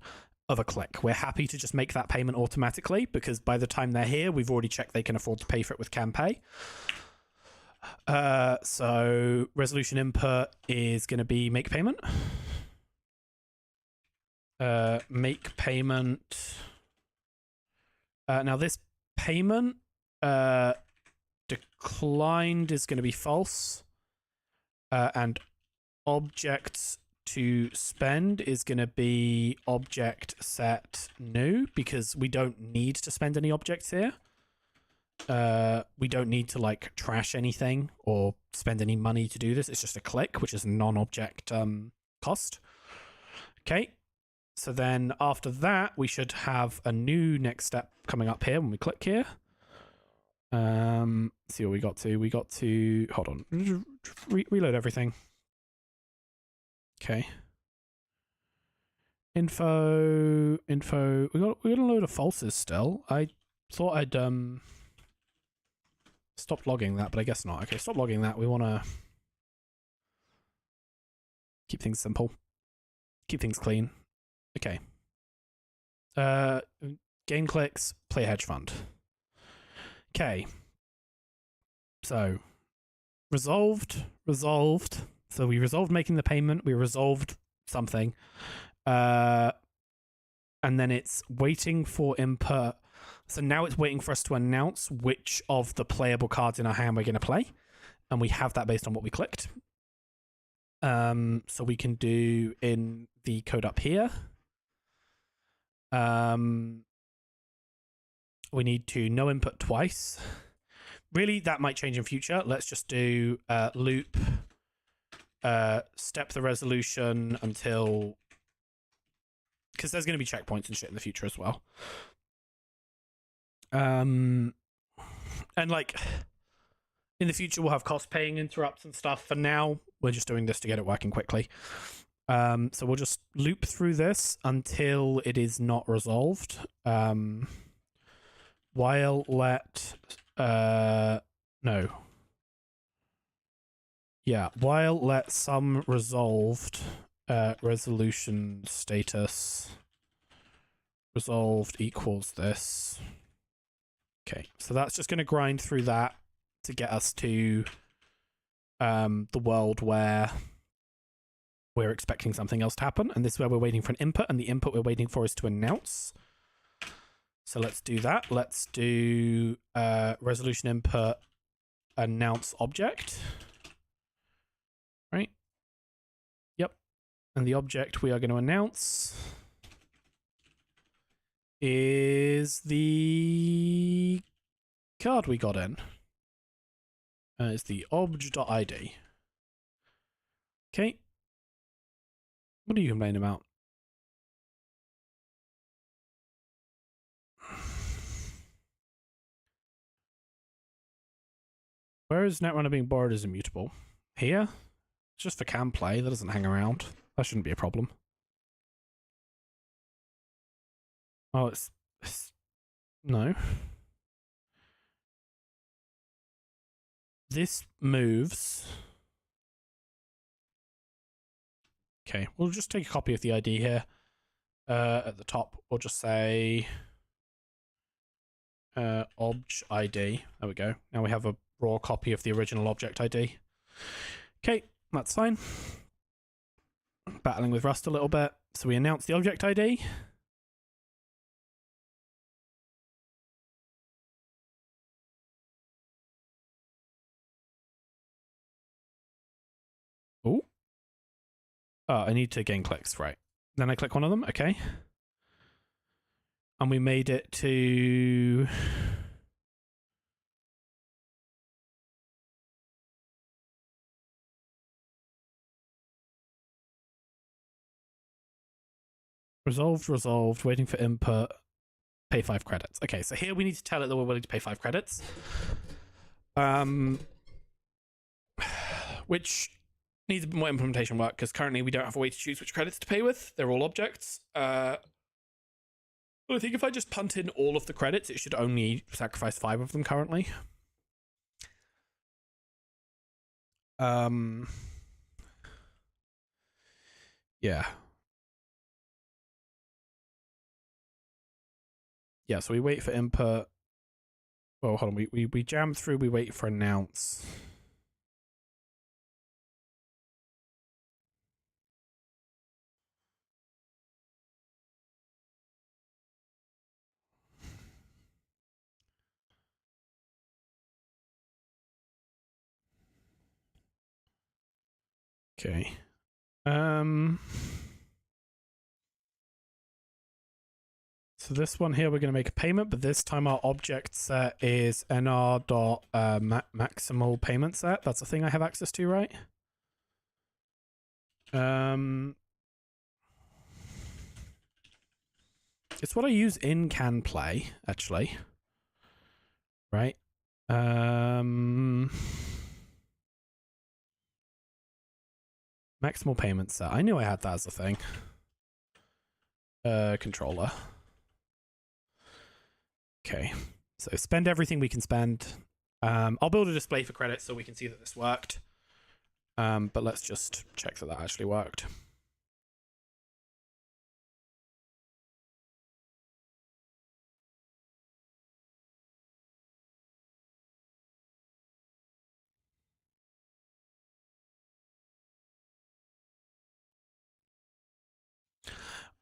of a click. We're happy to just make that payment automatically because by the time they're here, we've already checked they can afford to pay for it with CanPay. So resolution input is going to be make payment. Make payment. Now this payment declined is going to be false. And object to spend is going to be object set new because we don't need to spend any objects here. We don't need to like trash anything or spend any money to do this. It's just a click, which is a non-object cost. Okay. So then after that, we should have a new next step coming up here when we click here. See what we got to. We got to hold on. Reload everything. Okay. Info. We got a load of falses still. I thought I'd stop logging that, but I guess not. Okay, stop logging that. We want to keep things simple. Keep things clean. Okay. Gain clicks, play hedge fund. Okay. So, resolved. So we resolved making the payment. We resolved something. And then it's waiting for input. So now it's waiting for us to announce which of the playable cards in our hand we're going to play. And we have that based on what we clicked. So we can do in the code up here. We need to no input twice. Really, that might change in future. Let's just do loop step the resolution until, because there's going to be checkpoints and shit in the future as well. And like in the future we'll have cost paying interrupts and stuff. For now, we're just doing this to get it working quickly. So we'll just loop through this until it is not resolved. While let no. Yeah, while let some resolved resolution status resolved equals this. Okay, so that's just going to grind through that to get us to the world where we're expecting something else to happen. And this is where we're waiting for an input, and the input we're waiting for is to announce. So let's do that. Let's do resolution input announce object. Right? Yep. And the object we are going to announce is the card we got in. It's the obj.id. Okay. What are you complaining about? Where is Netrunner being borrowed as immutable? Here? It's just for cam play. That doesn't hang around. That shouldn't be a problem. Oh, it's no. This moves. Okay, we'll just take a copy of the ID here. At the top, we'll just say obj ID. There we go. Now we have a raw copy of the original object ID. Okay, that's fine. Battling with Rust a little bit. So we announce the object ID. Oh, I need to gain clicks, right. Then I click one of them, okay. And we made it to resolved, waiting for input, pay 5 credits. Okay, so here we need to tell it that we're willing to pay 5 credits. Which needs a bit more implementation work, because currently we don't have a way to choose which credits to pay with. They're all objects. But I think if I just punt in all of the credits, it should only sacrifice 5 of them currently. Yeah. Yeah, so we wait for input. Well, hold on. We jam through, we wait for announce. Okay. So this one here, we're going to make a payment, but this time our object set is nr.maximal payment set. That's a thing I have access to, right? It's what I use in can play, actually. Right? Maximal payment set. I knew I had that as a thing. Controller. Okay. So spend everything we can spend. I'll build a display for credits so we can see that this worked. But let's just check that that actually worked.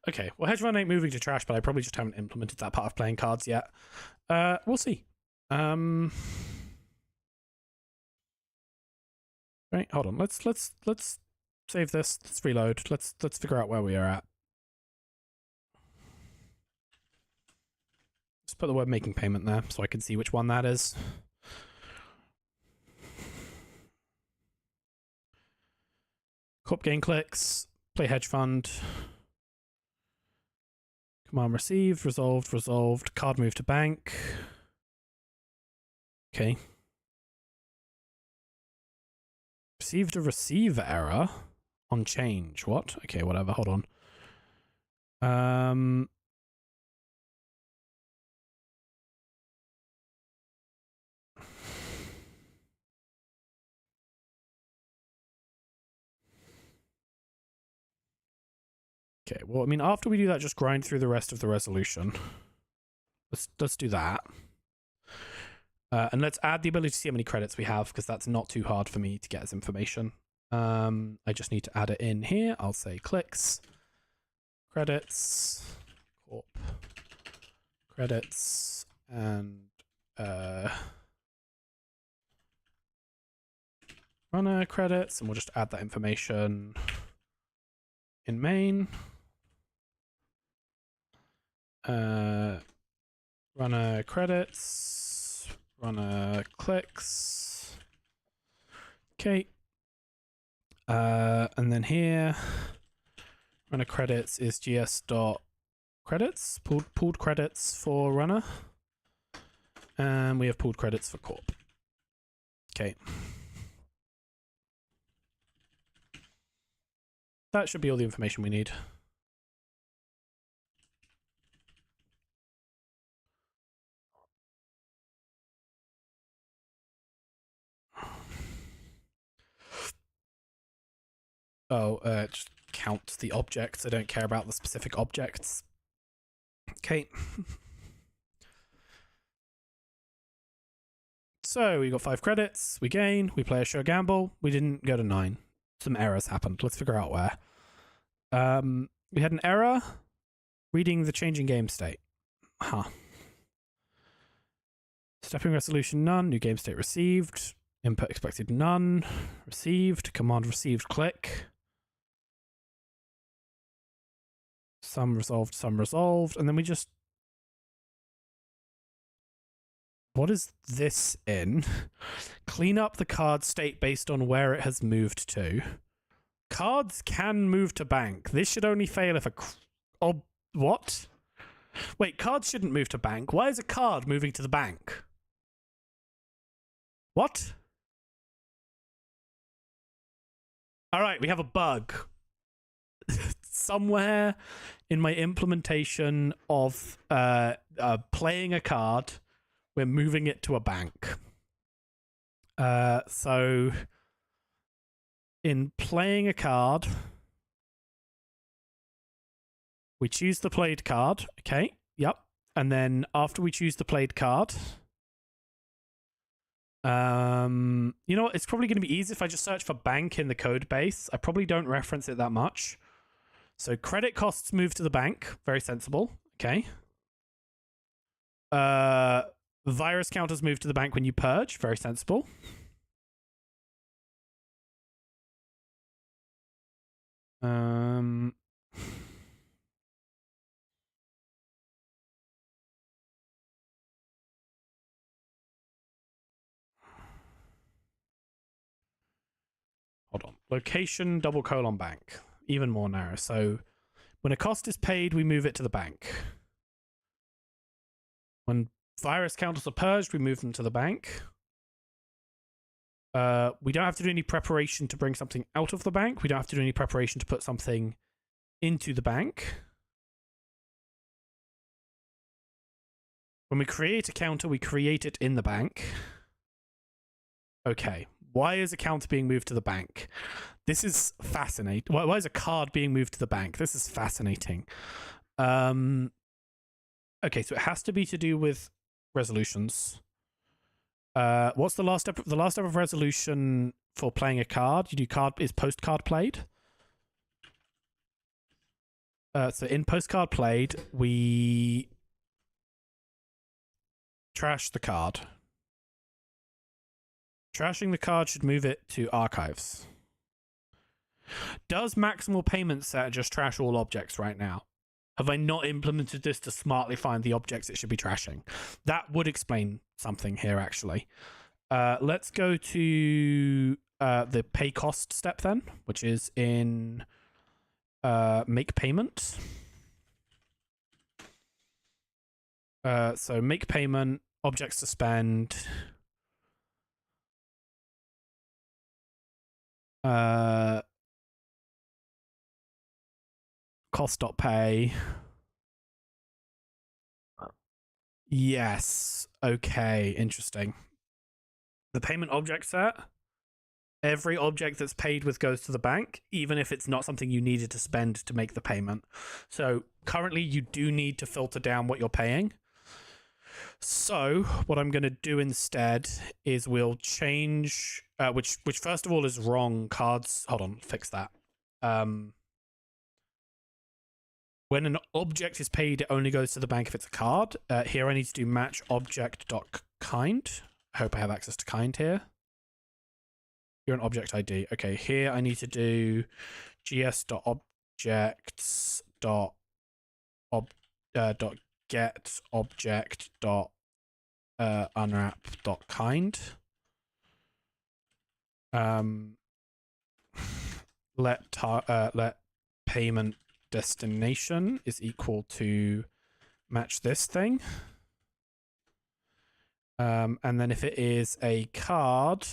Okay, well, hedge fund ain't moving to trash, but I probably just haven't implemented that part of playing cards yet. We'll see. Right, hold on. Let's Save this. Let's reload. Let's figure out where we are at. Just put the word making payment there so I can see which one that is. Corp gain clicks. Play hedge fund. Command received. Resolved. Resolved. Card move to bank. Okay. Received a receive error on change. What? Okay, whatever. Hold on. Okay, well, I mean, after we do that, just grind through the rest of the resolution. Let's do that. And let's add the ability to see how many credits we have, because that's not too hard for me to get as information. I just need to add it in here. I'll say clicks, credits, corp, credits, and runner credits, and we'll just add that information in main. Runner credits, runner clicks. Okay. And then here, runner credits is gs.credits, pooled credits for runner. And we have pooled credits for corp. Okay. That should be all the information we need. Oh, just count the objects. I don't care about the specific objects. Okay. So we got 5 credits. We gain. We play a show gamble. We didn't go to 9. Some errors happened. Let's figure out where. We had an error reading the changing game state. Huh. Stepping resolution none. New game state received. Input expected none. Received. Command received click. Some resolved, some resolved. And then we just... What is this in? Clean up the card state based on where it has moved to. Cards can move to bank. This should only fail if a... Oh, what? Wait, cards shouldn't move to bank. Why is a card moving to the bank? What? Alright, we have a bug. Somewhere in my implementation of playing a card, we're moving it to a bank. So in playing a card, we choose the played card. Okay, yep. And then after we choose the played card, you know what? It's probably going to be easy if I just search for bank in the code base. I probably don't reference it that much. So credit costs move to the bank. Very sensible. Okay. Virus counters move to the bank when you purge. Very sensible. Hold on. Location double colon bank. Even more narrow. So when a cost is paid, we move it to the bank. When virus counters are purged, we move them to the bank. We don't have to do any preparation to bring something out of the bank. We don't have to do any preparation to put something into the bank. When we create a counter, we create it in the bank. Okay. Why is a counter being moved to the bank? This is fascinating. Why is a card being moved to the bank? This is fascinating. Okay, so it has to be to do with resolutions. What's the last step? The last step of resolution for playing a card? You do card is postcard played. So in postcard played, we trash the card. Trashing the card should move it to archives. Does maximal payment set just trash all objects right now? Have I not implemented this to smartly find the objects it should be trashing? That would explain something here, actually. Let's go to the pay cost step then, which is in make payment. So make payment, objects to spend. Cost.pay. Yes. Okay, interesting. The payment object set, every object that's paid with goes to the bank, even if it's not something you needed to spend to make the payment. So currently you do need to filter down what you're paying. So what I'm going to do instead is we'll change, which first of all is wrong, cards. Hold on, fix that. When an object is paid, it only goes to the bank if it's a card. Here I need to do match object.kind. I hope I have access to kind here. You're an object ID. Okay, here I need to do gs.objects.get object.unwrap.kind. Let payment destination is equal to match this thing. And then if it is a card,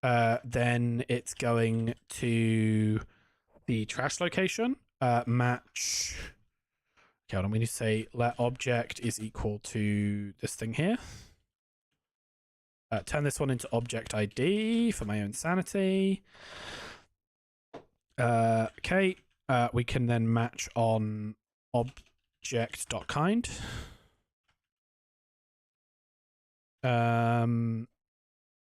then it's going to the trash location. Match. Okay, hold on. We need to say let object is equal to this thing here. Turn this one into object ID for my own sanity. Okay. We can then match on object.kind.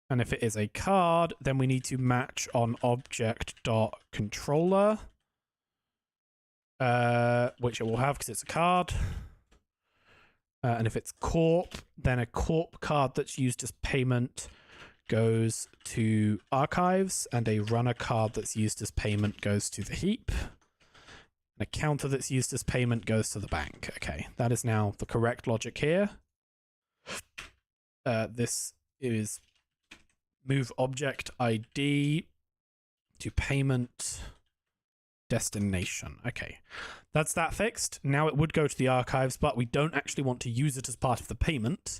And if it is a card, then we need to match on object.controller, which it will have because it's a card. And if it's corp, then a corp card that's used as payment goes to archives, and a runner card that's used as payment goes to the heap. And a counter that's used as payment goes to the bank. Okay, that is now the correct logic here. This is move object ID to payment destination. Okay, that's that fixed. Now it would go to the archives, but we don't actually want to use it as part of the payment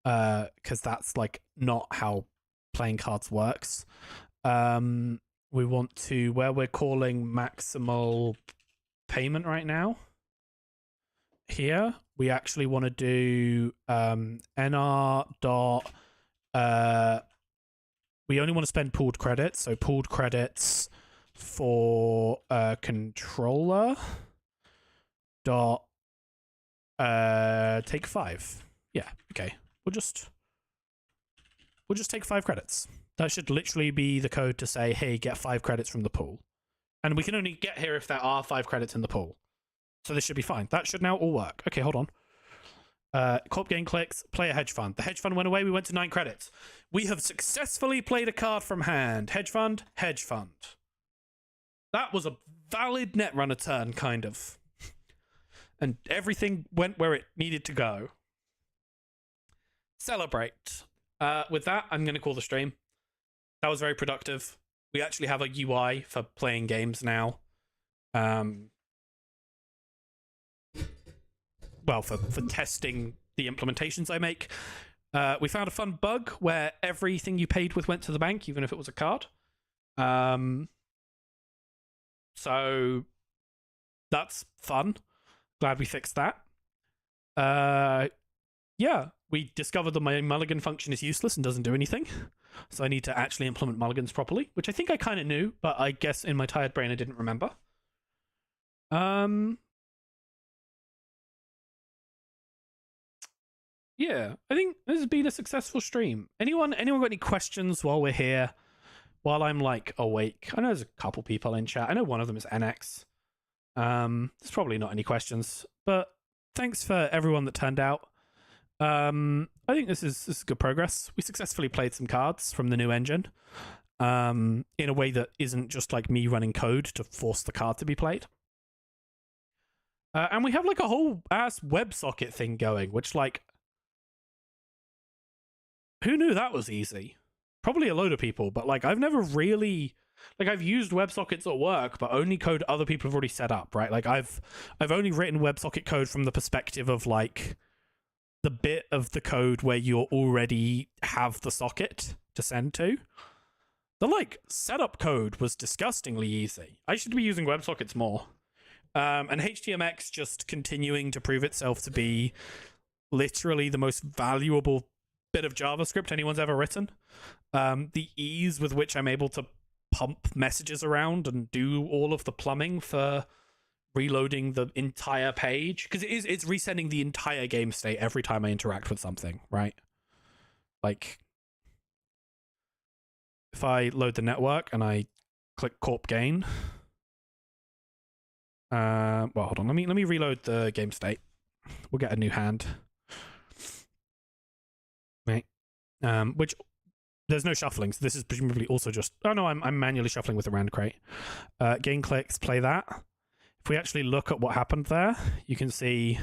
because that's like not how playing cards works. We want to, where we're calling maximal payment right now, here we actually want to do nr dot we only want to spend pooled credits, so pooled credits for controller dot take 5. Yeah, okay. We'll just take 5 credits. That should literally be the code to say, hey, get 5 credits from the pool. And we can only get here if there are 5 credits in the pool. So this should be fine. That should now all work. Okay, hold on. Corp gain clicks, play a hedge fund. The hedge fund went away, we went to 9 credits. We have successfully played a card from hand. Hedge fund, hedge fund. That was a valid Netrunner turn, kind of. And everything went where it needed to go. Celebrate. With that, I'm going to call the stream. That was very productive. We actually have a UI for playing games now. Well, for testing the implementations I make. We found a fun bug where everything you paid with went to the bank, even if it was a card. So that's fun. Glad we fixed that. Yeah, we discovered that my mulligan function is useless and doesn't do anything. So I need to actually implement mulligans properly, which I think I kind of knew, but I guess in my tired brain I didn't remember. Yeah, I think this has been a successful stream. Anyone got any questions while we're here? While I'm like awake? I know there's a couple people in chat. I know one of them is NX. There's probably not any questions, but thanks for everyone that turned out. I think this is good progress. We successfully played some cards from the new engine. in a way that isn't just like me running code to force the card to be played. And we have like a whole ass WebSocket thing going, which like, who knew that was easy? Probably a load of people, but like I've never really like I've used WebSockets at work, but only code other people have already set up, right? Like I've only written WebSocket code from the perspective of like the bit of the code where you already have the socket to send to. The like setup code was disgustingly easy. I should be using WebSockets more. And HTMX just continuing to prove itself to be literally the most valuable bit of JavaScript anyone's ever written. The ease with which I'm able to pump messages around and do all of the plumbing for reloading the entire page, because it's resending the entire game state every time I interact with something, right? Like if I load the network and I click corp gain, well, hold on, let me reload the game state. We'll get a new hand, right? Which there's no shuffling, so this is presumably also just, oh no, I'm manually shuffling with the rand crate. Gain clicks, play that. If we actually look at what happened there, you can see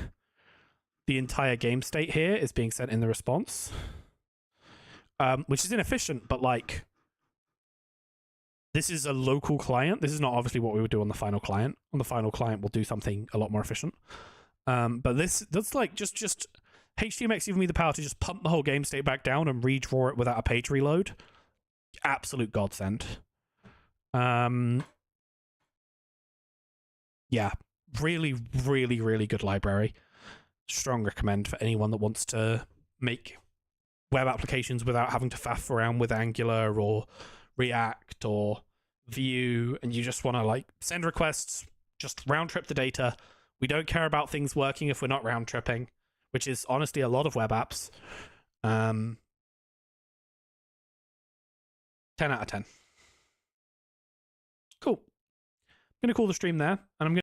the entire game state here is being sent in the response, which is inefficient, but like this is a local client. This is not obviously what we would do on the final client. On the final client, we'll do something a lot more efficient. But that's like just HTMX giving me the power to just pump the whole game state back down and redraw it without a page reload. Absolute godsend. Yeah, really, really, really good library. Strong recommend for anyone that wants to make web applications without having to faff around with Angular or React or Vue, and you just want to like send requests, just round trip the data. We don't care about things working if we're not round tripping, which is honestly a lot of web apps. 10 out of 10. Cool. I'm going to call the stream there, and I'm going